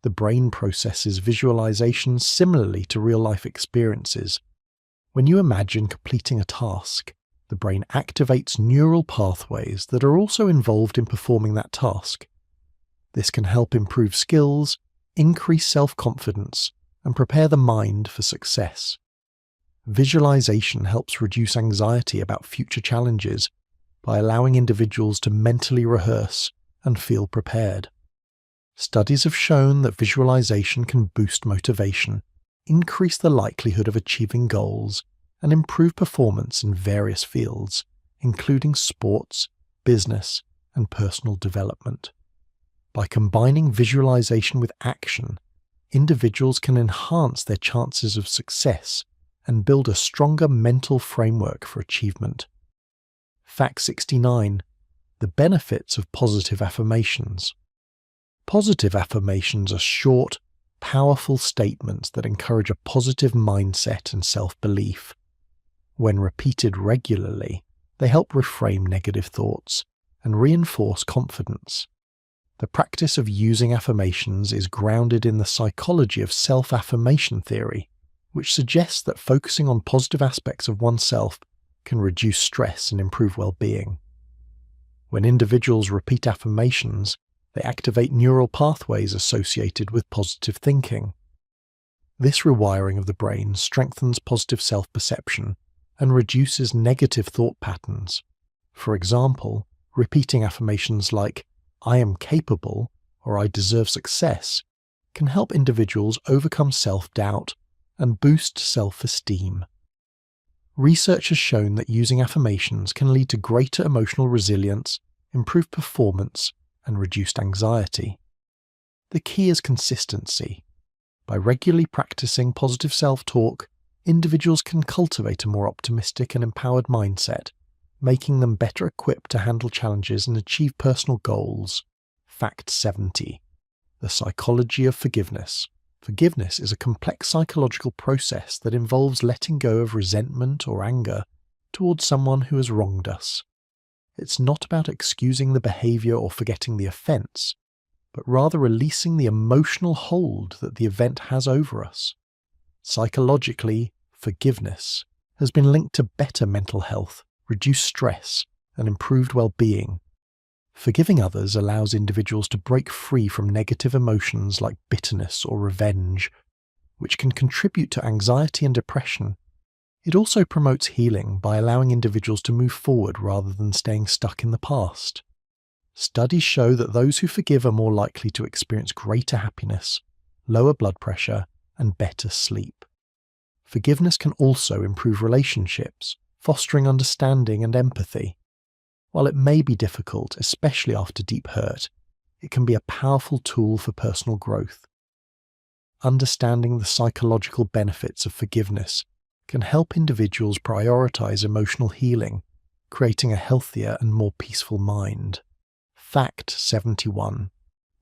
The brain processes visualizations similarly to real-life experiences. When you imagine completing a task, the brain activates neural pathways that are also involved in performing that task. This can help improve skills, increase self-confidence, and prepare the mind for success. Visualization helps reduce anxiety about future challenges by allowing individuals to mentally rehearse and feel prepared. Studies have shown that visualization can boost motivation, increase the likelihood of achieving goals, and improve performance in various fields, including sports, business, and personal development. By combining visualization with action, individuals can enhance their chances of success and build a stronger mental framework for achievement. Fact 69. The benefits of positive affirmations. Positive affirmations are short, powerful statements that encourage a positive mindset and self-belief. When repeated regularly, they help reframe negative thoughts and reinforce confidence. The practice of using affirmations is grounded in the psychology of self-affirmation theory, which suggests that focusing on positive aspects of oneself can reduce stress and improve well-being. When individuals repeat affirmations, they activate neural pathways associated with positive thinking. This rewiring of the brain strengthens positive self-perception and reduces negative thought patterns. For example, repeating affirmations like, "I am capable," or "I deserve success," can help individuals overcome self-doubt and boost self-esteem. Research has shown that using affirmations can lead to greater emotional resilience, improved performance, and reduced anxiety. The key is consistency. By regularly practicing positive self-talk, individuals can cultivate a more optimistic and empowered mindset, making them better equipped to handle challenges and achieve personal goals. Fact 70. The psychology of forgiveness. Forgiveness is a complex psychological process that involves letting go of resentment or anger towards someone who has wronged us. It's not about excusing the behavior or forgetting the offense, but rather releasing the emotional hold that the event has over us. Psychologically, forgiveness has been linked to better mental health, reduced stress, and improved well-being. Forgiving others allows individuals to break free from negative emotions like bitterness or revenge, which can contribute to anxiety and depression. It also promotes healing by allowing individuals to move forward rather than staying stuck in the past. Studies show that those who forgive are more likely to experience greater happiness, lower blood pressure, and better sleep. Forgiveness can also improve relationships, fostering understanding and empathy. While it may be difficult, especially after deep hurt, it can be a powerful tool for personal growth. Understanding the psychological benefits of forgiveness can help individuals prioritize emotional healing, creating a healthier and more peaceful mind. Fact 71.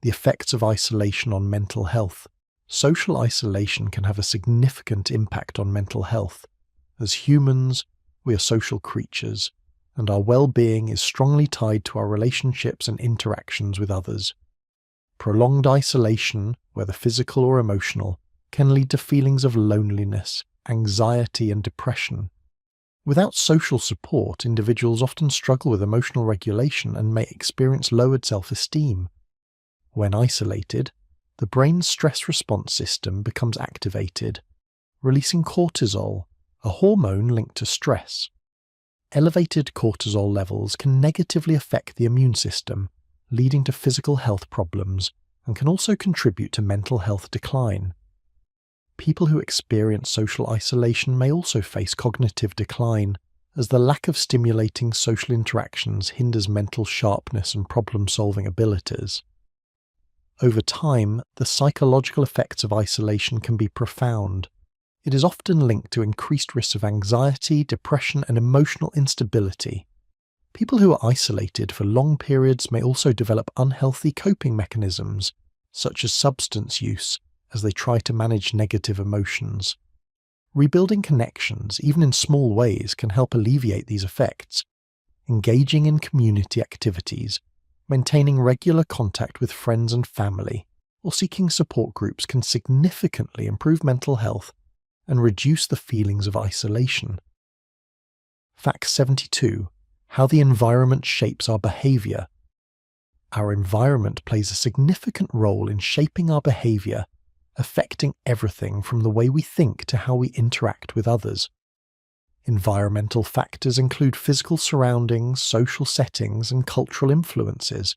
The effects of isolation on mental health. Social isolation can have a significant impact on mental health. As humans, we are social creatures, and our well-being is strongly tied to our relationships and interactions with others. Prolonged isolation, whether physical or emotional, can lead to feelings of loneliness, anxiety, and depression. Without social support, individuals often struggle with emotional regulation and may experience lowered self-esteem. When isolated, the brain's stress response system becomes activated, releasing cortisol, a hormone linked to stress. Elevated cortisol levels can negatively affect the immune system, leading to physical health problems, and can also contribute to mental health decline. People who experience social isolation may also face cognitive decline, as the lack of stimulating social interactions hinders mental sharpness and problem-solving abilities. Over time, the psychological effects of isolation can be profound. It is often linked to increased risks of anxiety, depression, and emotional instability. People who are isolated for long periods may also develop unhealthy coping mechanisms, such as substance use, as they try to manage negative emotions. Rebuilding connections, even in small ways, can help alleviate these effects. Engaging in community activities, maintaining regular contact with friends and family, or seeking support groups can significantly improve mental health and reduce the feelings of isolation. Fact 72. How the environment shapes our behavior. Our environment plays a significant role in shaping our behavior, affecting everything from the way we think to how we interact with others. Environmental factors include physical surroundings, social settings, and cultural influences.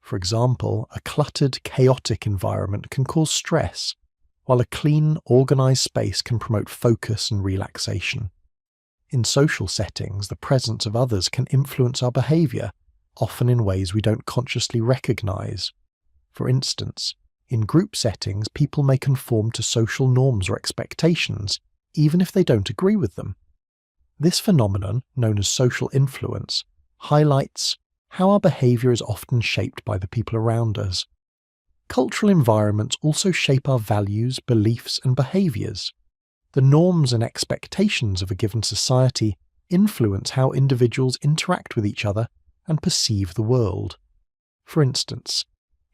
For example, a cluttered, chaotic environment can cause stress, while a clean, organized space can promote focus and relaxation. In social settings, the presence of others can influence our behavior, often in ways we don't consciously recognize. For instance, in group settings, people may conform to social norms or expectations, even if they don't agree with them. This phenomenon, known as social influence, highlights how our behavior is often shaped by the people around us. Cultural environments also shape our values, beliefs, and behaviors. The norms and expectations of a given society influence how individuals interact with each other and perceive the world. For instance,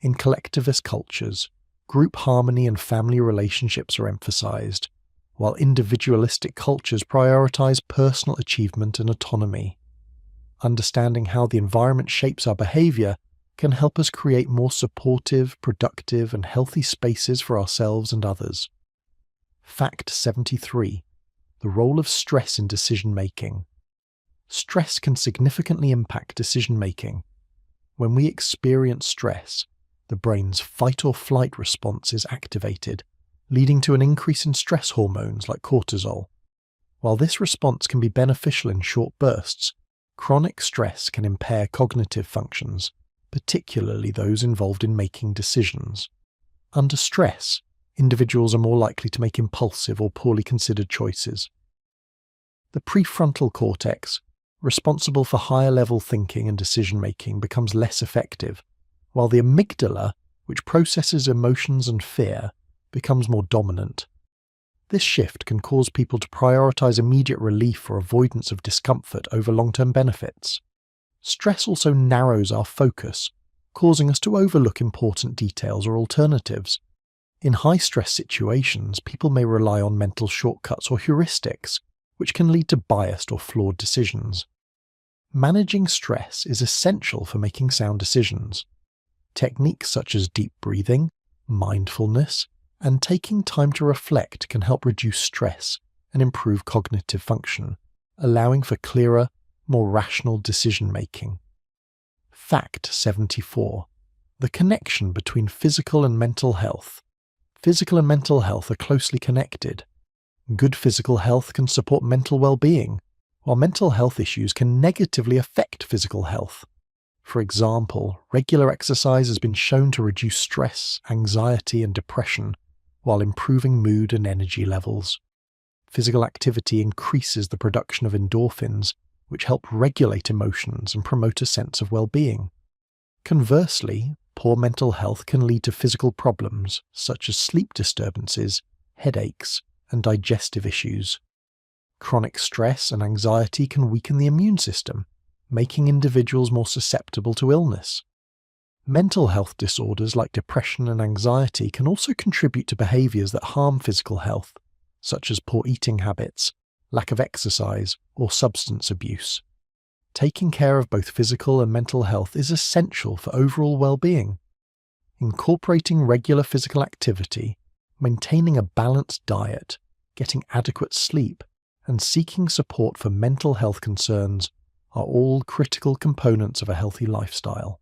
in collectivist cultures, group harmony and family relationships are emphasized, while individualistic cultures prioritize personal achievement and autonomy. Understanding how the environment shapes our behavior can help us create more supportive, productive, and healthy spaces for ourselves and others. Fact 73. The role of stress in decision-making. Stress can significantly impact decision-making. When we experience stress, the brain's fight-or-flight response is activated, leading to an increase in stress hormones like cortisol. While this response can be beneficial in short bursts, chronic stress can impair cognitive functions, particularly those involved in making decisions. Under stress, individuals are more likely to make impulsive or poorly considered choices. The prefrontal cortex, responsible for higher-level thinking and decision-making, becomes less effective, while the amygdala, which processes emotions and fear, becomes more dominant. This shift can cause people to prioritize immediate relief or avoidance of discomfort over long-term benefits. Stress also narrows our focus, causing us to overlook important details or alternatives. In high-stress situations, people may rely on mental shortcuts or heuristics, which can lead to biased or flawed decisions. Managing stress is essential for making sound decisions. Techniques such as deep breathing, mindfulness, and taking time to reflect can help reduce stress and improve cognitive function, allowing for clearer, more rational decision-making. Fact 74. The connection between physical and mental health. Physical and mental health are closely connected. Good physical health can support mental well-being, while mental health issues can negatively affect physical health. For example, regular exercise has been shown to reduce stress, anxiety, and depression, while improving mood and energy levels. Physical activity increases the production of endorphins, which help regulate emotions and promote a sense of well-being. Conversely, poor mental health can lead to physical problems such as sleep disturbances, headaches, and digestive issues. Chronic stress and anxiety can weaken the immune system, making individuals more susceptible to illness. Mental health disorders like depression and anxiety can also contribute to behaviors that harm physical health, such as poor eating habits, lack of exercise, or substance abuse. Taking care of both physical and mental health is essential for overall well-being. Incorporating regular physical activity, maintaining a balanced diet, getting adequate sleep, and seeking support for mental health concerns are all critical components of a healthy lifestyle.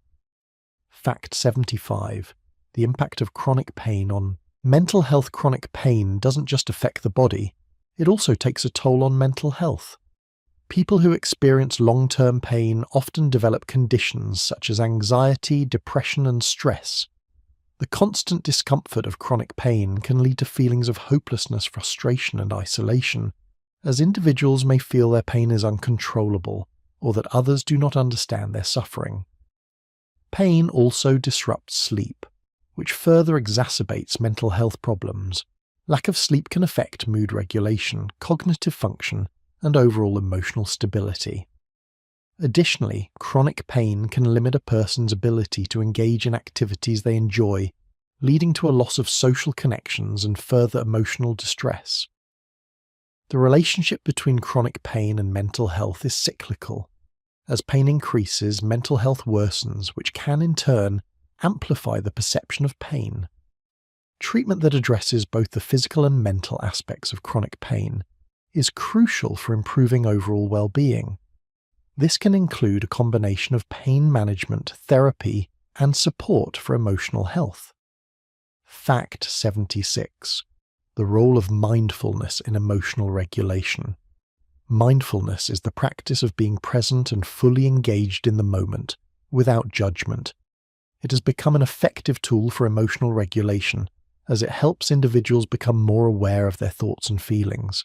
Fact 75. The impact of chronic pain on mental health. Chronic pain doesn't just affect the body, it also takes a toll on mental health. People who experience long-term pain often develop conditions such as anxiety, depression, and stress. The constant discomfort of chronic pain can lead to feelings of hopelessness, frustration, and isolation, as individuals may feel their pain is uncontrollable or that others do not understand their suffering. Pain also disrupts sleep, which further exacerbates mental health problems. Lack of sleep can affect mood regulation, cognitive function, and overall emotional stability. Additionally, chronic pain can limit a person's ability to engage in activities they enjoy, leading to a loss of social connections and further emotional distress. The relationship between chronic pain and mental health is cyclical. As pain increases, mental health worsens, which can in turn amplify the perception of pain. Treatment that addresses both the physical and mental aspects of chronic pain is crucial for improving overall well-being. This can include a combination of pain management, therapy, and support for emotional health. Fact 76. The role of mindfulness in emotional regulation. Mindfulness is the practice of being present and fully engaged in the moment, without judgment. It has become an effective tool for emotional regulation, as it helps individuals become more aware of their thoughts and feelings.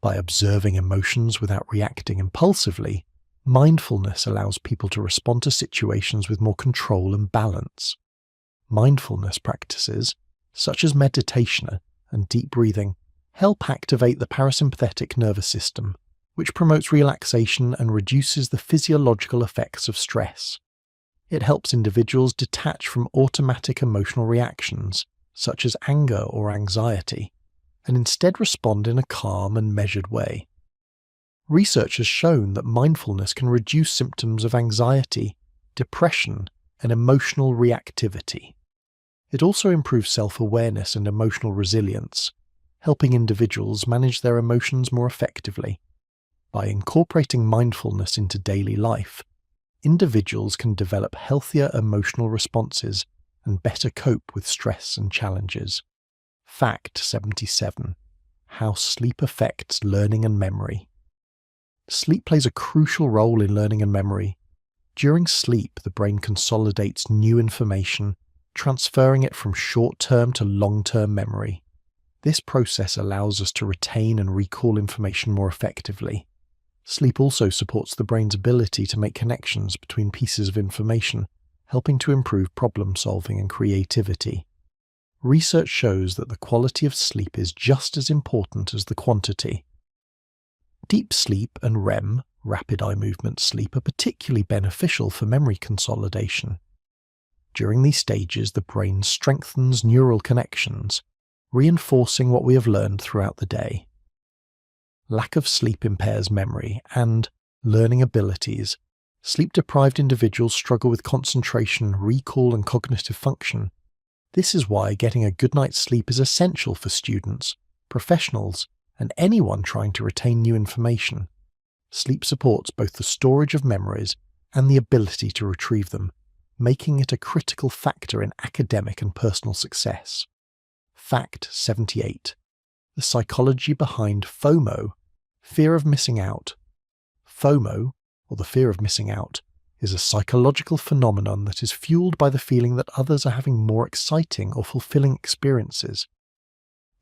By observing emotions without reacting impulsively, mindfulness allows people to respond to situations with more control and balance. Mindfulness practices, such as meditation and deep breathing, help activate the parasympathetic nervous system, which promotes relaxation and reduces the physiological effects of stress. It helps individuals detach from automatic emotional reactions, such as anger or anxiety, and instead respond in a calm and measured way. Research has shown that mindfulness can reduce symptoms of anxiety, depression, and emotional reactivity. It also improves self-awareness and emotional resilience, helping individuals manage their emotions more effectively. By incorporating mindfulness into daily life, individuals can develop healthier emotional responses and better cope with stress and challenges. Fact 77. How sleep affects learning and memory. Sleep plays a crucial role in learning and memory. During sleep, the brain consolidates new information, transferring it from short-term to long-term memory. This process allows us to retain and recall information more effectively. Sleep also supports the brain's ability to make connections between pieces of information, helping to improve problem-solving and creativity. Research shows that the quality of sleep is just as important as the quantity. Deep sleep and REM, rapid eye movement sleep, are particularly beneficial for memory consolidation. During these stages, the brain strengthens neural connections, reinforcing what we have learned throughout the day. Lack of sleep impairs memory and learning abilities. Sleep-deprived individuals struggle with concentration, recall, and cognitive function. This is why getting a good night's sleep is essential for students, professionals, and anyone trying to retain new information. Sleep supports both the storage of memories and the ability to retrieve them, making it a critical factor in academic and personal success. Fact 78. The psychology behind FOMO, fear of missing out. FOMO, or the fear of missing out, is a psychological phenomenon that is fueled by the feeling that others are having more exciting or fulfilling experiences.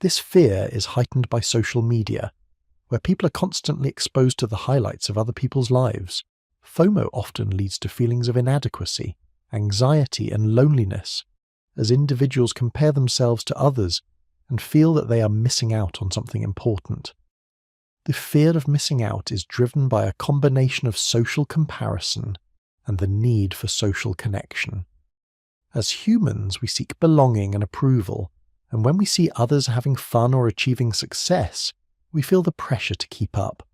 This fear is heightened by social media, where people are constantly exposed to the highlights of other people's lives. FOMO often leads to feelings of inadequacy, anxiety, and loneliness, as individuals compare themselves to others and feel that they are missing out on something important. The fear of missing out is driven by a combination of social comparison and the need for social connection. As humans, we seek belonging and approval, and when we see others having fun or achieving success, we feel the pressure to keep up.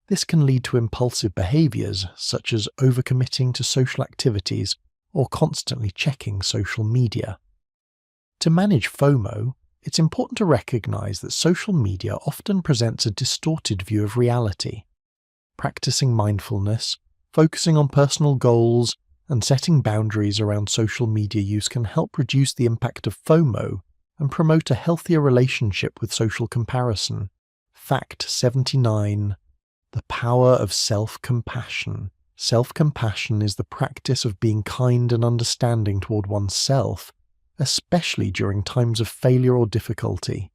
This can lead to impulsive behaviors, such as overcommitting to social activities or constantly checking social media. To manage FOMO, it's important to recognize that social media often presents a distorted view of reality. Practicing mindfulness, focusing on personal goals, and setting boundaries around social media use can help reduce the impact of FOMO and promote a healthier relationship with social comparison. Fact 79. The power of self-compassion. Self-compassion is the practice of being kind and understanding toward oneself, especially during times of failure or difficulty.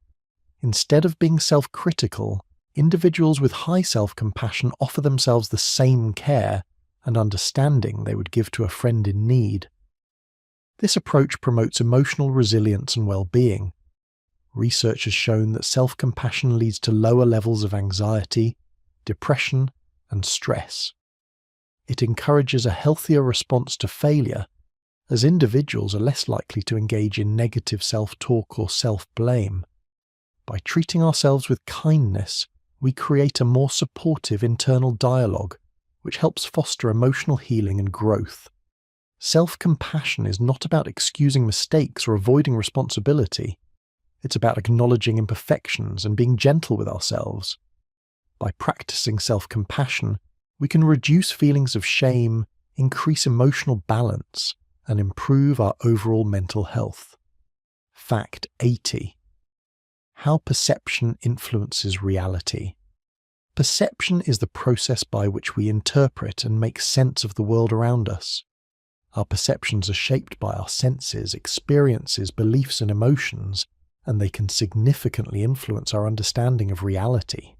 Instead of being self-critical, individuals with high self-compassion offer themselves the same care and understanding they would give to a friend in need. This approach promotes emotional resilience and well-being. Research has shown that self-compassion leads to lower levels of anxiety, depression, and stress. It encourages a healthier response to failure, as individuals are less likely to engage in negative self-talk or self-blame. By treating ourselves with kindness, we create a more supportive internal dialogue, which helps foster emotional healing and growth. Self-compassion is not about excusing mistakes or avoiding responsibility. It's about acknowledging imperfections and being gentle with ourselves. By practicing self-compassion, we can reduce feelings of shame, increase emotional balance, and improve our overall mental health. Fact 80. How perception influences reality. Perception is the process by which we interpret and make sense of the world around us. Our perceptions are shaped by our senses, experiences, beliefs, and emotions, and they can significantly influence our understanding of reality.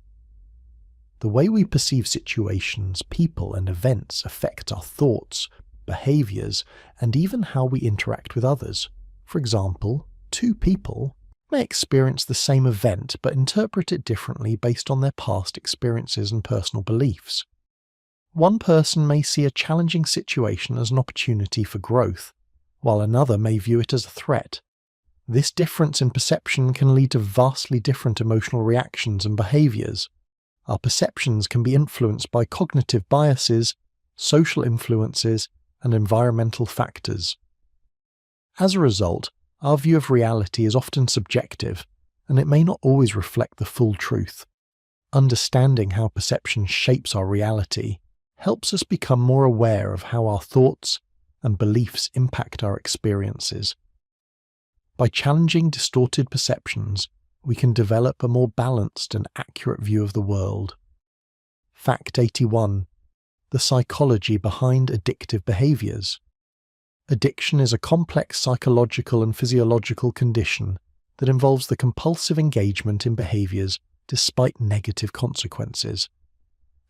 The way we perceive situations, people, and events affect our thoughts, behaviors, and even how we interact with others. For example, two people may experience the same event but interpret it differently based on their past experiences and personal beliefs. One person may see a challenging situation as an opportunity for growth, while another may view it as a threat. This difference in perception can lead to vastly different emotional reactions and behaviors. Our perceptions can be influenced by cognitive biases, social influences, and environmental factors. As a result, our view of reality is often subjective, and it may not always reflect the full truth. Understanding how perception shapes our reality helps us become more aware of how our thoughts and beliefs impact our experiences. By challenging distorted perceptions, we can develop a more balanced and accurate view of the world. Fact 81. The psychology behind addictive behaviors. Addiction is a complex psychological and physiological condition that involves the compulsive engagement in behaviors despite negative consequences.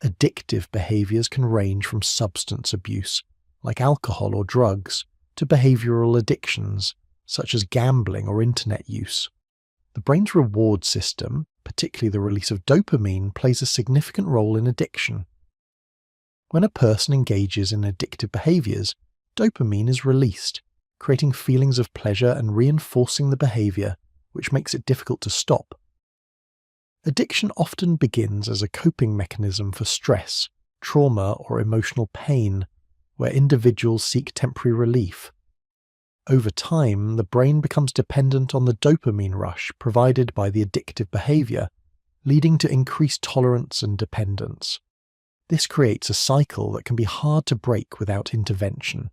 Addictive behaviors can range from substance abuse, like alcohol or drugs, to behavioral addictions, such as gambling or internet use. The brain's reward system, particularly the release of dopamine, plays a significant role in addiction. When a person engages in addictive behaviors, dopamine is released, creating feelings of pleasure and reinforcing the behavior, which makes it difficult to stop. Addiction often begins as a coping mechanism for stress, trauma, or emotional pain, where individuals seek temporary relief. Over time, the brain becomes dependent on the dopamine rush provided by the addictive behavior, leading to increased tolerance and dependence. This creates a cycle that can be hard to break without intervention.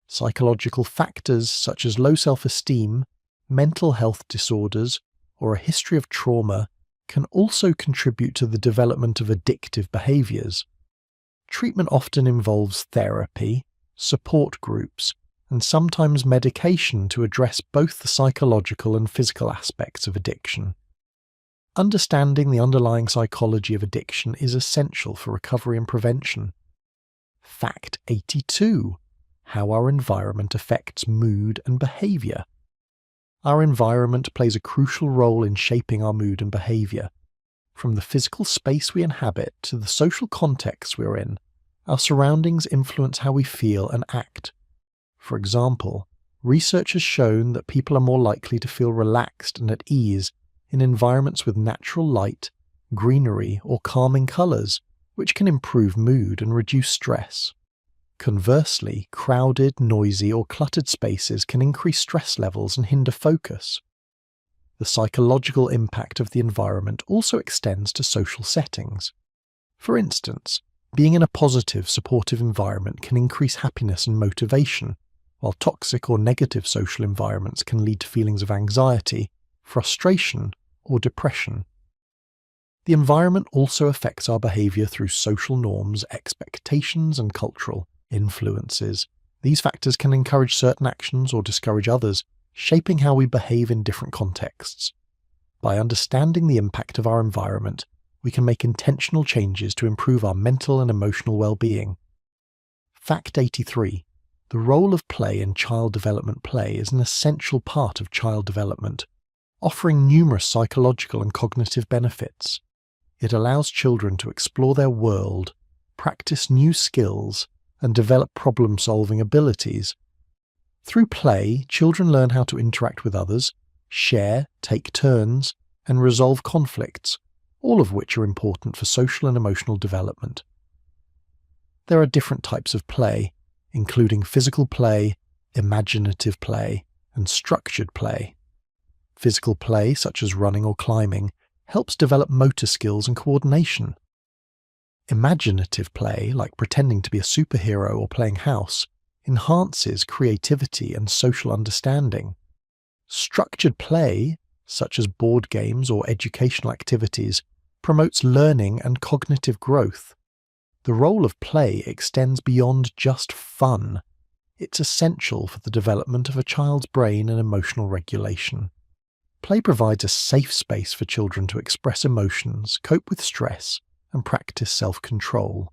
Psychological factors such as low self-esteem, mental health disorders, or a history of trauma can also contribute to the development of addictive behaviors. Treatment often involves therapy, support groups, and sometimes medication to address both the psychological and physical aspects of addiction. Understanding the underlying psychology of addiction is essential for recovery and prevention. Fact 82. How our environment affects mood and behavior. Our environment plays a crucial role in shaping our mood and behavior. From the physical space we inhabit to the social context we're in, our surroundings influence how we feel and act. For example, research has shown that people are more likely to feel relaxed and at ease in environments with natural light, greenery, or calming colours, which can improve mood and reduce stress. Conversely, crowded, noisy, or cluttered spaces can increase stress levels and hinder focus. The psychological impact of the environment also extends to social settings. For instance, being in a positive, supportive environment can increase happiness and motivation, while toxic or negative social environments can lead to feelings of anxiety, frustration, or depression. The environment also affects our behavior through social norms, expectations, and cultural influences. These factors can encourage certain actions or discourage others, shaping how we behave in different contexts. By understanding the impact of our environment, we can make intentional changes to improve our mental and emotional well-being. Fact 83. The role of play in child development. Play is an essential part of child development. offering numerous psychological and cognitive benefits. It allows children to explore their world, practice new skills, and develop problem-solving abilities. Through play, children learn how to interact with others, share, take turns, and resolve conflicts, all of which are important for social and emotional development. There are different types of play, including physical play, imaginative play, and structured play. Physical play, such as running or climbing, helps develop motor skills and coordination. Imaginative play, like pretending to be a superhero or playing house, enhances creativity and social understanding. Structured play, such as board games or educational activities, promotes learning and cognitive growth. The role of play extends beyond just fun. It's essential for the development of a child's brain and emotional regulation. Play provides a safe space for children to express emotions, cope with stress, and practice self-control.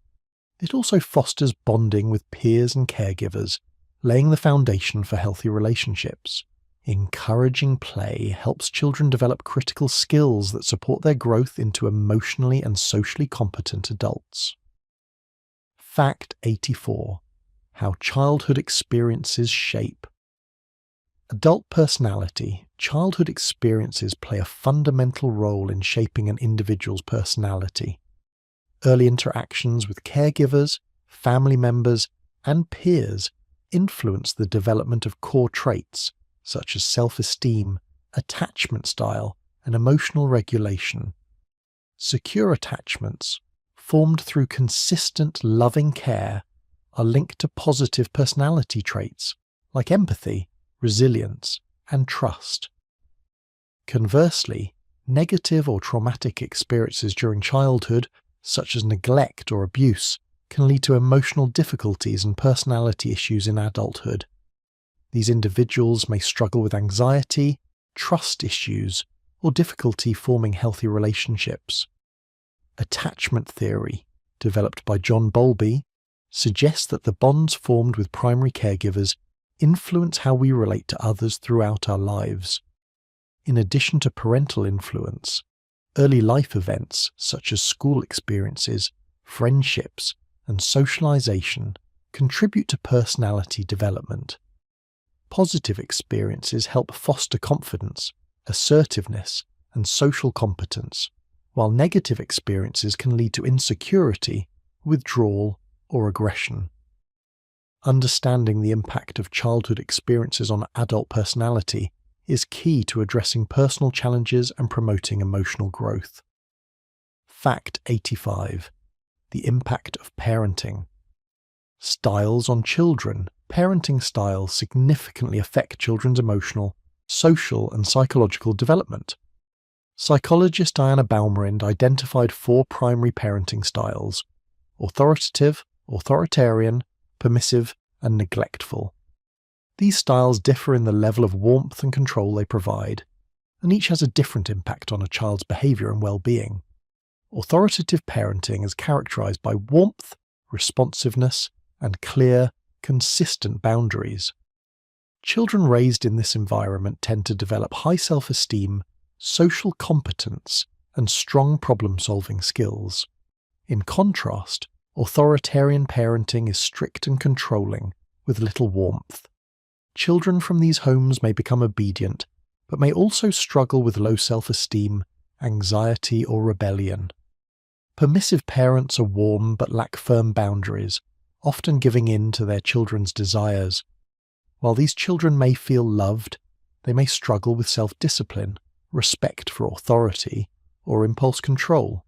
It also fosters bonding with peers and caregivers, laying the foundation for healthy relationships. Encouraging play helps children develop critical skills that support their growth into emotionally and socially competent adults. Fact 84. How childhood experiences shape. Adult personality, childhood experiences play a fundamental role in shaping an individual's personality. Early interactions with caregivers, family members, and peers influence the development of core traits such as self-esteem, attachment style, and emotional regulation. Secure attachments, formed through consistent, loving care, are linked to positive personality traits like empathy, resilience, and trust. Conversely, negative or traumatic experiences during childhood, such as neglect or abuse, can lead to emotional difficulties and personality issues in adulthood. These individuals may struggle with anxiety, trust issues, or difficulty forming healthy relationships. Attachment theory, developed by John Bowlby, suggests that the bonds formed with primary caregivers influence how we relate to others throughout our lives. In addition to parental influence, early life events such as school experiences, friendships, and socialization contribute to personality development. Positive experiences help foster confidence, assertiveness, and social competence, while negative experiences can lead to insecurity, withdrawal, or aggression. Understanding the impact of childhood experiences on adult personality is key to addressing personal challenges and promoting emotional growth. Fact 85. The impact of parenting. Styles on children. Parenting styles significantly affect children's emotional, social, and psychological development. Psychologist Diana Baumrind identified 4 primary parenting styles: authoritative, authoritarian, permissive, and neglectful. These styles differ in the level of warmth and control they provide, and each has a different impact on a child's behavior and well-being. Authoritative parenting is characterized by warmth, responsiveness, and clear, consistent boundaries. Children raised in this environment tend to develop high self-esteem, social competence, and strong problem-solving skills. In contrast, authoritarian parenting is strict and controlling, with little warmth. Children from these homes may become obedient, but may also struggle with low self-esteem, anxiety, or rebellion. Permissive parents are warm but lack firm boundaries, often giving in to their children's desires. While these children may feel loved, they may struggle with self-discipline, respect for authority, or impulse control.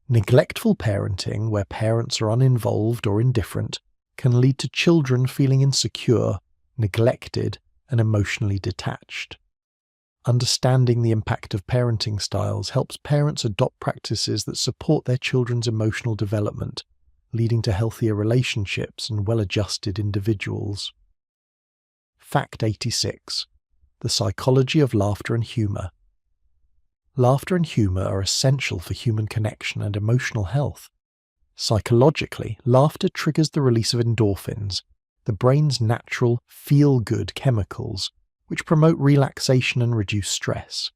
Neglectful parenting, where parents are uninvolved or indifferent, can lead to children feeling insecure, neglected, and emotionally detached. Understanding the impact of parenting styles helps parents adopt practices that support their children's emotional development, leading to healthier relationships and well-adjusted individuals. Fact 86. The psychology of laughter and humor. Laughter and humor are essential for human connection and emotional health. Psychologically, laughter triggers the release of endorphins, the brain's natural feel-good chemicals, which promote relaxation and reduce stress.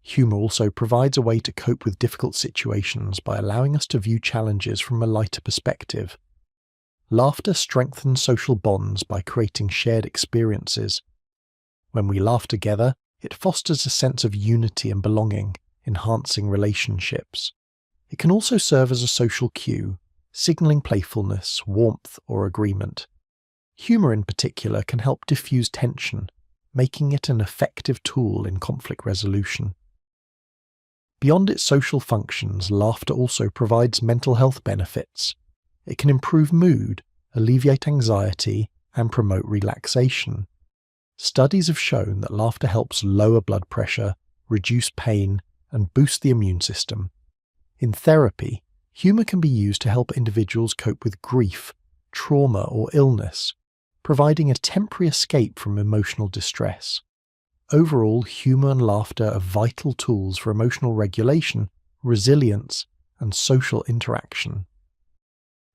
Humour also provides a way to cope with difficult situations by allowing us to view challenges from a lighter perspective. Laughter strengthens social bonds by creating shared experiences. When we laugh together, it fosters a sense of unity and belonging, enhancing relationships. It can also serve as a social cue, signalling playfulness, warmth, or agreement. Humour in particular can help diffuse tension, making it an effective tool in conflict resolution. Beyond its social functions, laughter also provides mental health benefits. It can improve mood, alleviate anxiety, and promote relaxation. Studies have shown that laughter helps lower blood pressure, reduce pain, and boost the immune system. In therapy, humour can be used to help individuals cope with grief, trauma, or illness, providing a temporary escape from emotional distress. Overall, humour and laughter are vital tools for emotional regulation, resilience, and social interaction.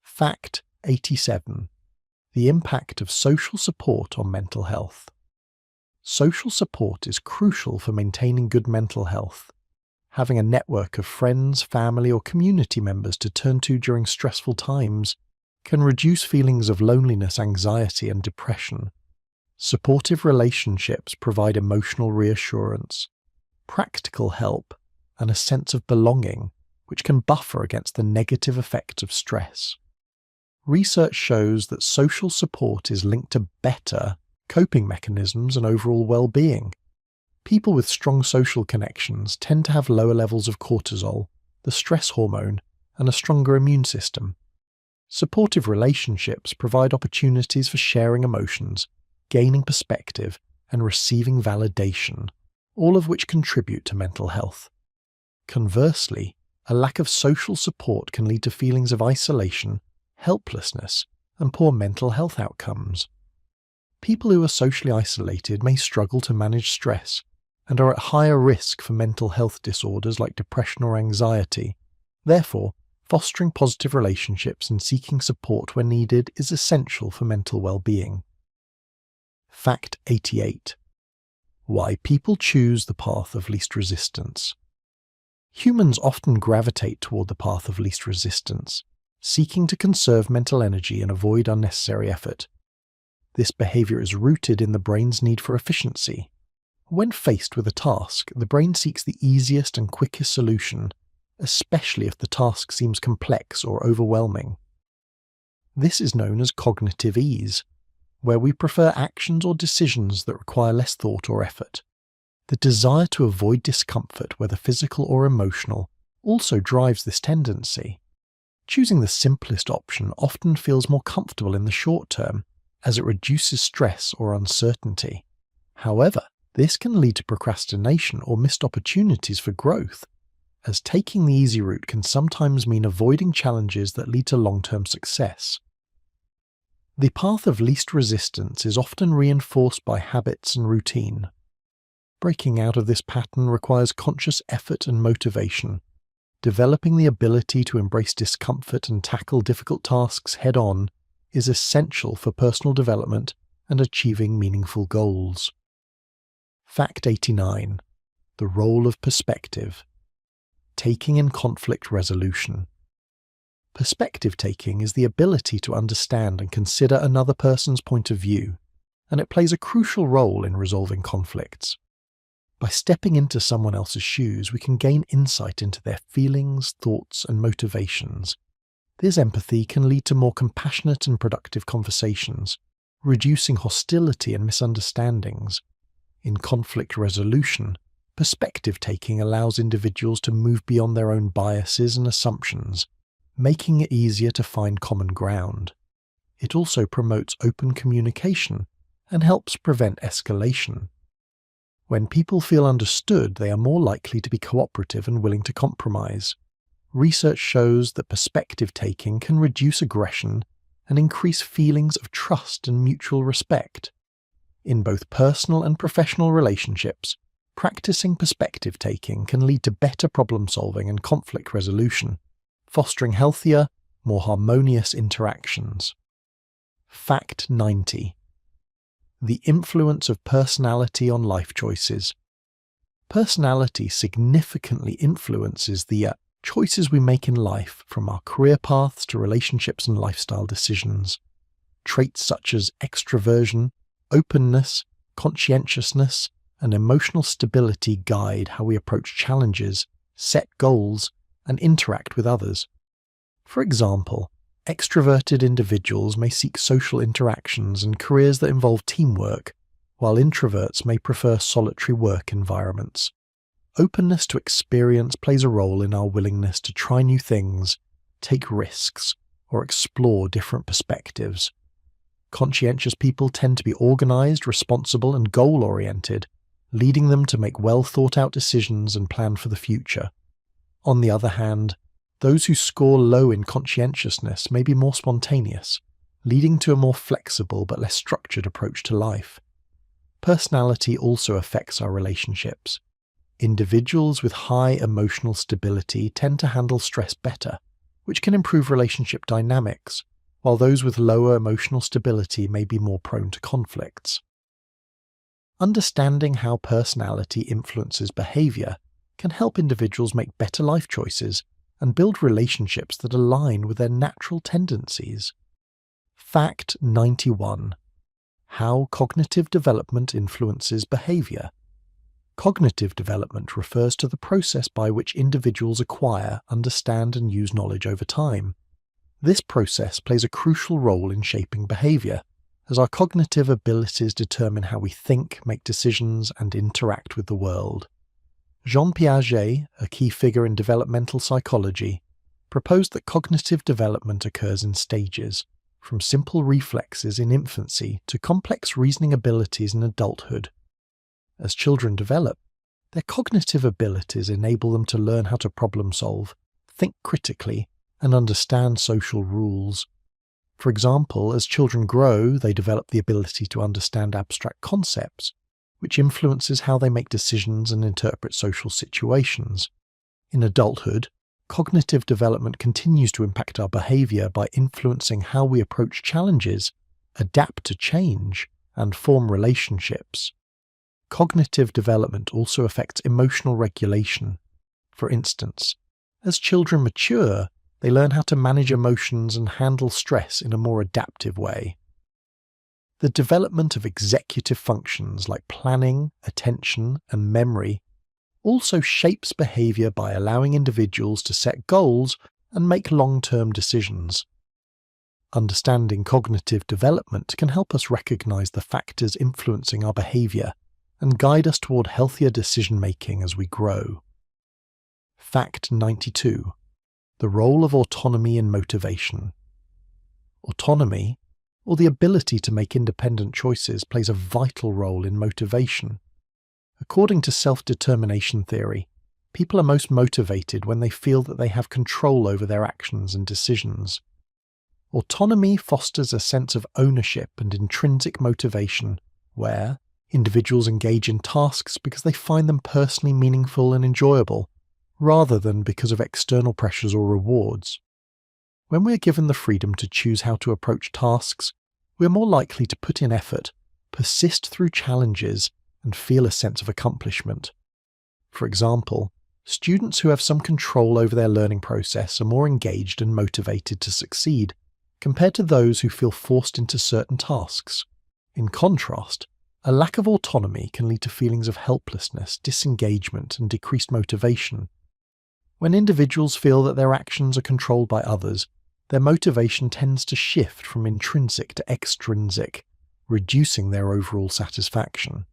Fact 87. The impact of social support on mental health. Social support is crucial for maintaining good mental health. Having a network of friends, family, or community members to turn to during stressful times can reduce feelings of loneliness, anxiety, and depression. Supportive relationships provide emotional reassurance, practical help, and a sense of belonging, which can buffer against the negative effects of stress. Research shows that social support is linked to better coping mechanisms and overall well-being. People with strong social connections tend to have lower levels of cortisol, the stress hormone, and a stronger immune system. Supportive relationships provide opportunities for sharing emotions, gaining perspective, and receiving validation, all of which contribute to mental health. Conversely, a lack of social support can lead to feelings of isolation, helplessness, and poor mental health outcomes. People who are socially isolated may struggle to manage stress and are at higher risk for mental health disorders like depression or anxiety. Therefore, fostering positive relationships and seeking support when needed is essential for mental well-being. Fact 88. Why people choose the path of least resistance. Humans often gravitate toward the path of least resistance, seeking to conserve mental energy and avoid unnecessary effort. This behavior is rooted in the brain's need for efficiency. When faced with a task, the brain seeks the easiest and quickest solution, especially if the task seems complex or overwhelming. This is known as cognitive ease, where we prefer actions or decisions that require less thought or effort. The desire to avoid discomfort, whether physical or emotional, also drives this tendency. Choosing the simplest option often feels more comfortable in the short term, as it reduces stress or uncertainty. However, this can lead to procrastination or missed opportunities for growth, as taking the easy route can sometimes mean avoiding challenges that lead to long-term success. The path of least resistance is often reinforced by habits and routine. Breaking out of this pattern requires conscious effort and motivation. Developing the ability to embrace discomfort and tackle difficult tasks head-on is essential for personal development and achieving meaningful goals. Fact 89. The role of perspective. Taking in conflict resolution. Perspective taking is the ability to understand and consider another person's point of view, and it plays a crucial role in resolving conflicts. By stepping into someone else's shoes, we can gain insight into their feelings, thoughts, and motivations. This empathy can lead to more compassionate and productive conversations, reducing hostility and misunderstandings. In conflict resolution, perspective taking allows individuals to move beyond their own biases and assumptions, making it easier to find common ground. It also promotes open communication and helps prevent escalation. When people feel understood, they are more likely to be cooperative and willing to compromise. Research shows that perspective taking can reduce aggression and increase feelings of trust and mutual respect. In both personal and professional relationships, practicing perspective taking can lead to better problem solving and conflict resolution, fostering healthier, more harmonious interactions. Fact 90. The influence of personality on life choices. Personality significantly influences the choices we make in life, from our career paths to relationships and lifestyle decisions. Traits such as extroversion, openness, conscientiousness, and emotional stability guide how we approach challenges, set goals, and interact with others. For example, extroverted individuals may seek social interactions and careers that involve teamwork, while introverts may prefer solitary work environments. Openness to experience plays a role in our willingness to try new things, take risks, or explore different perspectives. Conscientious people tend to be organized, responsible, and goal-oriented, leading them to make well-thought-out decisions and plan for the future. On the other hand, those who score low in conscientiousness may be more spontaneous, leading to a more flexible but less structured approach to life. Personality also affects our relationships. Individuals with high emotional stability tend to handle stress better, which can improve relationship dynamics, while those with lower emotional stability may be more prone to conflicts. Understanding how personality influences behavior can help individuals make better life choices and build relationships that align with their natural tendencies. Fact 91. How cognitive development influences behavior. Cognitive development refers to the process by which individuals acquire, understand, and use knowledge over time. This process plays a crucial role in shaping behavior, as our cognitive abilities determine how we think, make decisions, and interact with the world. Jean Piaget, a key figure in developmental psychology, proposed that cognitive development occurs in stages, from simple reflexes in infancy to complex reasoning abilities in adulthood. As children develop, their cognitive abilities enable them to learn how to problem solve, think critically, and understand social rules. For example, as children grow, they develop the ability to understand abstract concepts, which influences how they make decisions and interpret social situations. In adulthood, cognitive development continues to impact our behavior by influencing how we approach challenges, adapt to change, and form relationships. Cognitive development also affects emotional regulation. For instance, as children mature, they learn how to manage emotions and handle stress in a more adaptive way. The development of executive functions like planning, attention, and memory also shapes behavior by allowing individuals to set goals and make long-term decisions. Understanding cognitive development can help us recognize the factors influencing our behavior and guide us toward healthier decision-making as we grow. Fact 92. The role of autonomy in motivation. Autonomy, or the ability to make independent choices, plays a vital role in motivation. According to self-determination theory, people are most motivated when they feel that they have control over their actions and decisions. Autonomy fosters a sense of ownership and intrinsic motivation, where individuals engage in tasks because they find them personally meaningful and enjoyable, rather than because of external pressures or rewards. When we are given the freedom to choose how to approach tasks, we are more likely to put in effort, persist through challenges, and feel a sense of accomplishment. For example, students who have some control over their learning process are more engaged and motivated to succeed, compared to those who feel forced into certain tasks. In contrast, a lack of autonomy can lead to feelings of helplessness, disengagement, and decreased motivation. When individuals feel that their actions are controlled by others, their motivation tends to shift from intrinsic to extrinsic, reducing their overall satisfaction.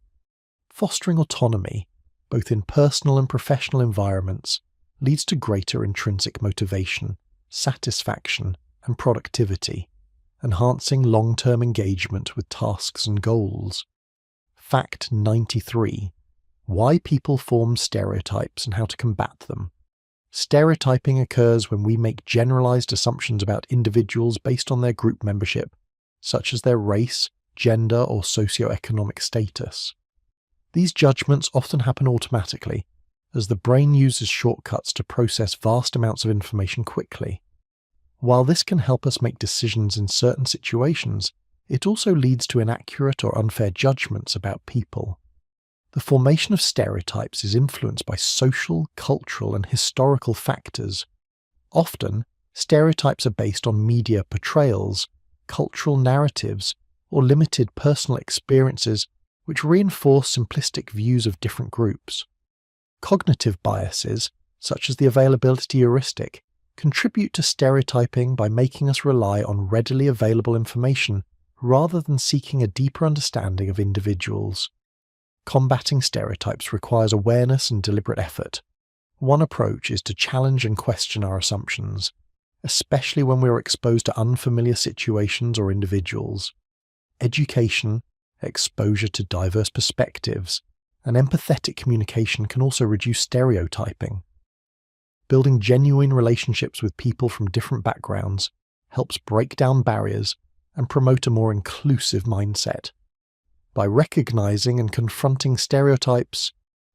Fostering autonomy, both in personal and professional environments, leads to greater intrinsic motivation, satisfaction, and productivity, enhancing long-term engagement with tasks and goals. Fact 93. Why people form stereotypes and how to combat them. Stereotyping occurs when we make generalized assumptions about individuals based on their group membership, such as their race, gender, or socioeconomic status. These judgments often happen automatically, as the brain uses shortcuts to process vast amounts of information quickly. While this can help us make decisions in certain situations, it also leads to inaccurate or unfair judgments about people. The formation of stereotypes is influenced by social, cultural, and historical factors. Often, stereotypes are based on media portrayals, cultural narratives, or limited personal experiences which reinforce simplistic views of different groups. Cognitive biases, such as the availability heuristic, contribute to stereotyping by making us rely on readily available information rather than seeking a deeper understanding of individuals. Combating stereotypes requires awareness and deliberate effort. One approach is to challenge and question our assumptions, especially when we are exposed to unfamiliar situations or individuals. Education, exposure to diverse perspectives, and empathetic communication can also reduce stereotyping. Building genuine relationships with people from different backgrounds helps break down barriers and promote a more inclusive mindset. By recognizing and confronting stereotypes,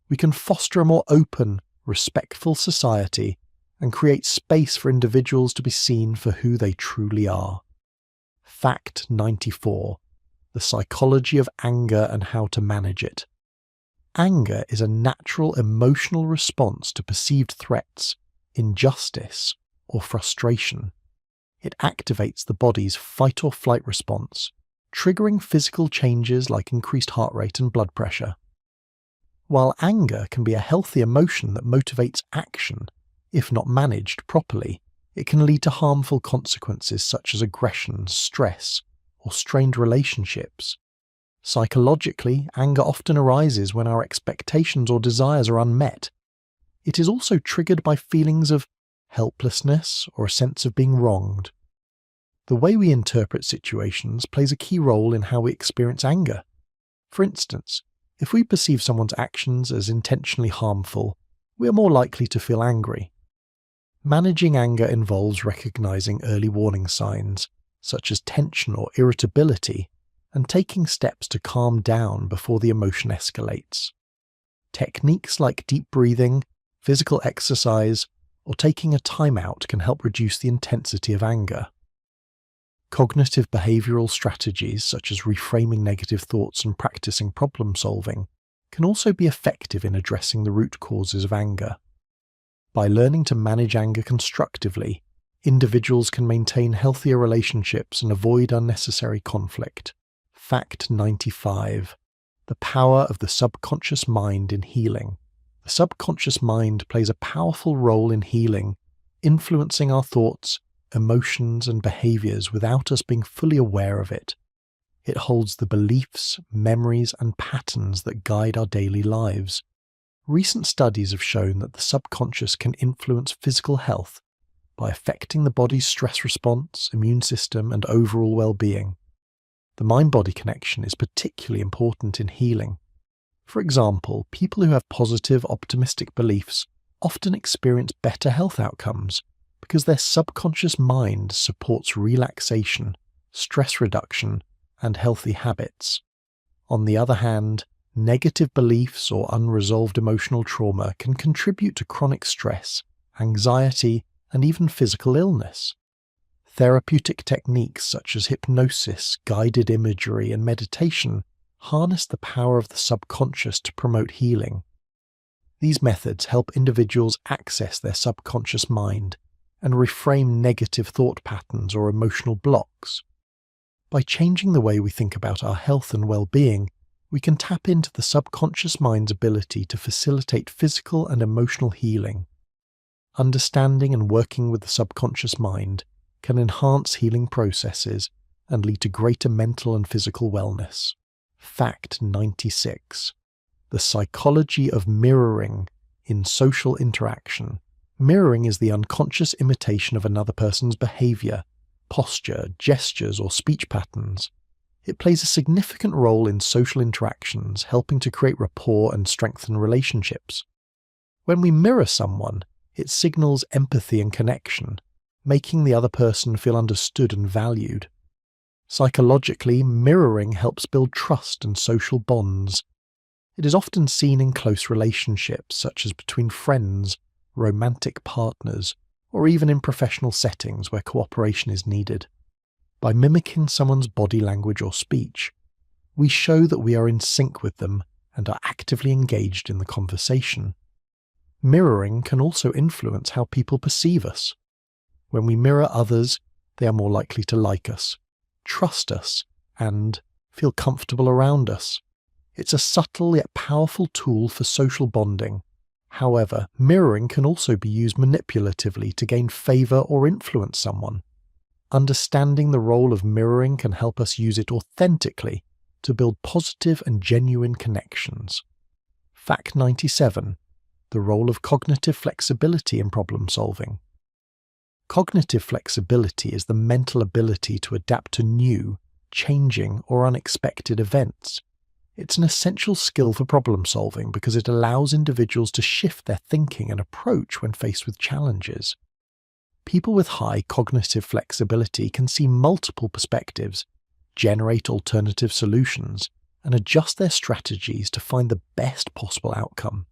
we can foster a more open, respectful society and create space for individuals to be seen for who they truly are. Fact 94. The psychology of anger and how to manage it. Anger is a natural emotional response to perceived threats, injustice, or frustration. It activates the body's fight or flight response, triggering physical changes like increased heart rate and blood pressure. While anger can be a healthy emotion that motivates action, if not managed properly, it can lead to harmful consequences such as aggression, stress, or strained relationships. Psychologically, anger often arises when our expectations or desires are unmet. It is also triggered by feelings of helplessness or a sense of being wronged. The way we interpret situations plays a key role in how we experience anger. For instance, if we perceive someone's actions as intentionally harmful, we are more likely to feel angry. Managing anger involves recognizing early warning signs, such as tension or irritability, and taking steps to calm down before the emotion escalates. Techniques like deep breathing, physical exercise, or taking a time out can help reduce the intensity of anger. Cognitive behavioral strategies such as reframing negative thoughts and practicing problem solving can also be effective in addressing the root causes of anger. By learning to manage anger constructively, individuals can maintain healthier relationships and avoid unnecessary conflict. Fact 95. The power of the subconscious mind in healing. The subconscious mind plays a powerful role in healing, influencing our thoughts, emotions, and behaviors without us being fully aware of it. It holds the beliefs, memories, and patterns that guide our daily lives. Recent studies have shown that the subconscious can influence physical health by affecting the body's stress response, immune system, and overall well-being. The mind-body connection is particularly important in healing. For example, people who have positive, optimistic beliefs often experience better health outcomes because their subconscious mind supports relaxation, stress reduction, and healthy habits. On the other hand, negative beliefs or unresolved emotional trauma can contribute to chronic stress, anxiety, and even physical illness. Therapeutic techniques such as hypnosis, guided imagery, and meditation harness the power of the subconscious to promote healing. These methods help individuals access their subconscious mind and reframe negative thought patterns or emotional blocks. By changing the way we think about our health and well-being, we can tap into the subconscious mind's ability to facilitate physical and emotional healing. Understanding and working with the subconscious mind can enhance healing processes and lead to greater mental and physical wellness. Fact 96. The psychology of mirroring in social interaction. Mirroring is the unconscious imitation of another person's behavior, posture, gestures, or speech patterns. It plays a significant role in social interactions, helping to create rapport and strengthen relationships. When we mirror someone, it signals empathy and connection, making the other person feel understood and valued. Psychologically, mirroring helps build trust and social bonds. It is often seen in close relationships, such as between friends, romantic partners, or even in professional settings where cooperation is needed. By mimicking someone's body language or speech, we show that we are in sync with them and are actively engaged in the conversation. Mirroring can also influence how people perceive us. When we mirror others, they are more likely to like us, trust us, and feel comfortable around us. It's a subtle yet powerful tool for social bonding. However, mirroring can also be used manipulatively to gain favour or influence someone. Understanding the role of mirroring can help us use it authentically to build positive and genuine connections. Fact 97. The role of cognitive flexibility in problem solving. Cognitive flexibility is the mental ability to adapt to new, changing, or unexpected events. It's an essential skill for problem solving because it allows individuals to shift their thinking and approach when faced with challenges. People with high cognitive flexibility can see multiple perspectives, generate alternative solutions, and adjust their strategies to find the best possible outcome.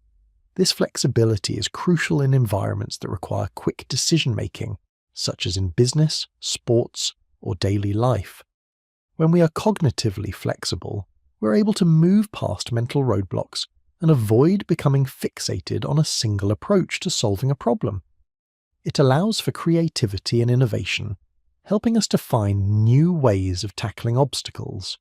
This flexibility is crucial in environments that require quick decision-making, such as in business, sports, or daily life. When we are cognitively flexible, we're able to move past mental roadblocks and avoid becoming fixated on a single approach to solving a problem. It allows for creativity and innovation, helping us to find new ways of tackling obstacles.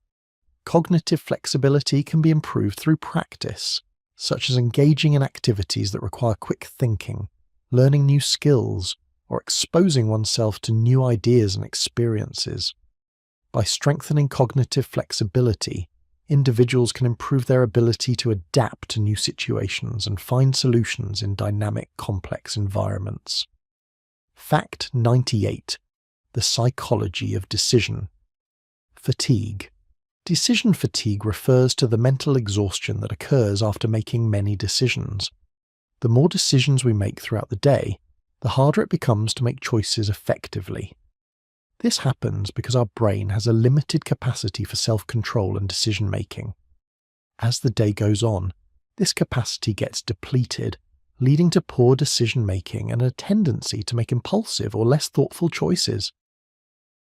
Cognitive flexibility can be improved through practice, such as engaging in activities that require quick thinking, learning new skills, or exposing oneself to new ideas and experiences. By strengthening cognitive flexibility, individuals can improve their ability to adapt to new situations and find solutions in dynamic, complex environments. Fact 98. The psychology of decision. Fatigue. Decision fatigue refers to the mental exhaustion that occurs after making many decisions. The more decisions we make throughout the day, the harder it becomes to make choices effectively. This happens because our brain has a limited capacity for self-control and decision-making. As the day goes on, this capacity gets depleted, leading to poor decision-making and a tendency to make impulsive or less thoughtful choices.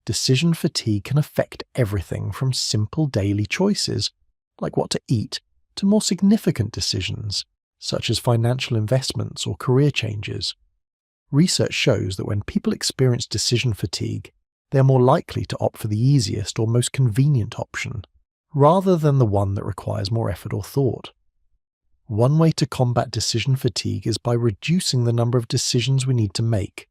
Decision fatigue can affect everything from simple daily choices, like what to eat, to more significant decisions, such as financial investments or career changes. Research shows that when people experience decision fatigue, they are more likely to opt for the easiest or most convenient option, rather than the one that requires more effort or thought. One way to combat decision fatigue is by reducing the number of decisions we need to make.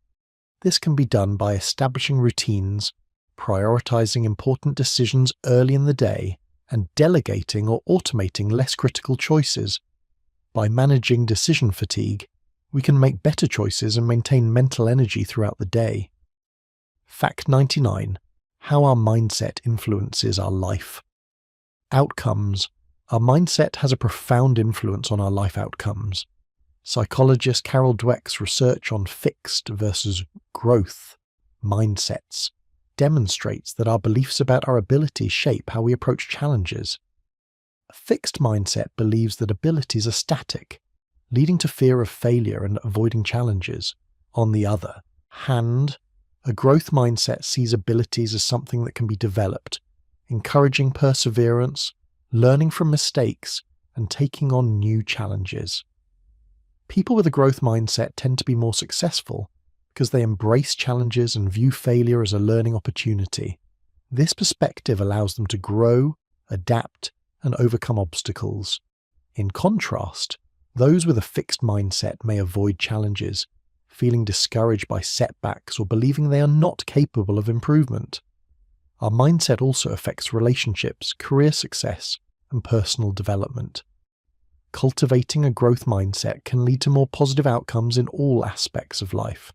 This can be done by establishing routines, prioritizing important decisions early in the day, and delegating or automating less critical choices. By managing decision fatigue, we can make better choices and maintain mental energy throughout the day. Fact 99. How our mindset influences our life. Outcomes. Our mindset has a profound influence on our life outcomes. Psychologist Carol Dweck's research on fixed versus growth mindsets demonstrates that our beliefs about our abilities shape how we approach challenges. A fixed mindset believes that abilities are static, leading to fear of failure and avoiding challenges. On the other hand, a growth mindset sees abilities as something that can be developed, encouraging perseverance, learning from mistakes, and taking on new challenges. People with a growth mindset tend to be more successful because they embrace challenges and view failure as a learning opportunity. This perspective allows them to grow, adapt, and overcome obstacles. In contrast, those with a fixed mindset may avoid challenges, feeling discouraged by setbacks or believing they are not capable of improvement. Our mindset also affects relationships, career success, and personal development. Cultivating a growth mindset can lead to more positive outcomes in all aspects of life.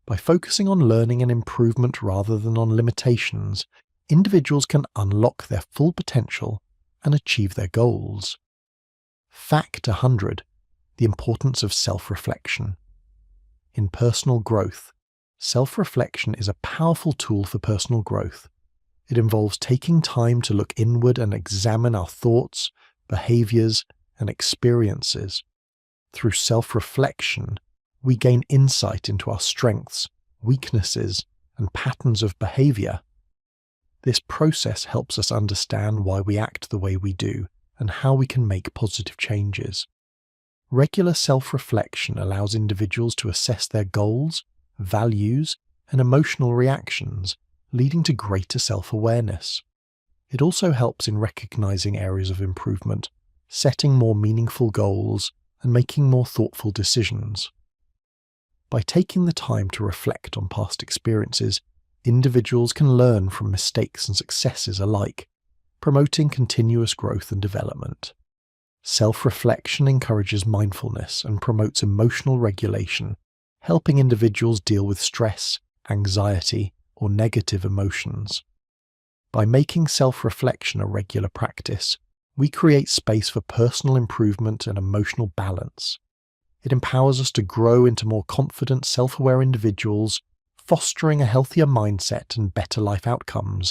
By focusing on learning and improvement rather than on limitations, individuals can unlock their full potential and achieve their goals. Fact 100. The importance of self-reflection. In personal growth, self-reflection is a powerful tool for personal growth. It involves taking time to look inward and examine our thoughts, behaviors, and experiences. Through self-reflection, we gain insight into our strengths, weaknesses, and patterns of behavior. This process helps us understand why we act the way we do and how we can make positive changes. Regular self-reflection allows individuals to assess their goals, values, and emotional reactions, leading to greater self-awareness. It also helps in recognizing areas of improvement, setting more meaningful goals, and making more thoughtful decisions. By taking the time to reflect on past experiences, individuals can learn from mistakes and successes alike, promoting continuous growth and development. Self-reflection encourages mindfulness and promotes emotional regulation, helping individuals deal with stress, anxiety, or negative emotions. By making self-reflection a regular practice, we create space for personal improvement and emotional balance. It empowers us to grow into more confident, self-aware individuals, fostering a healthier mindset and better life outcomes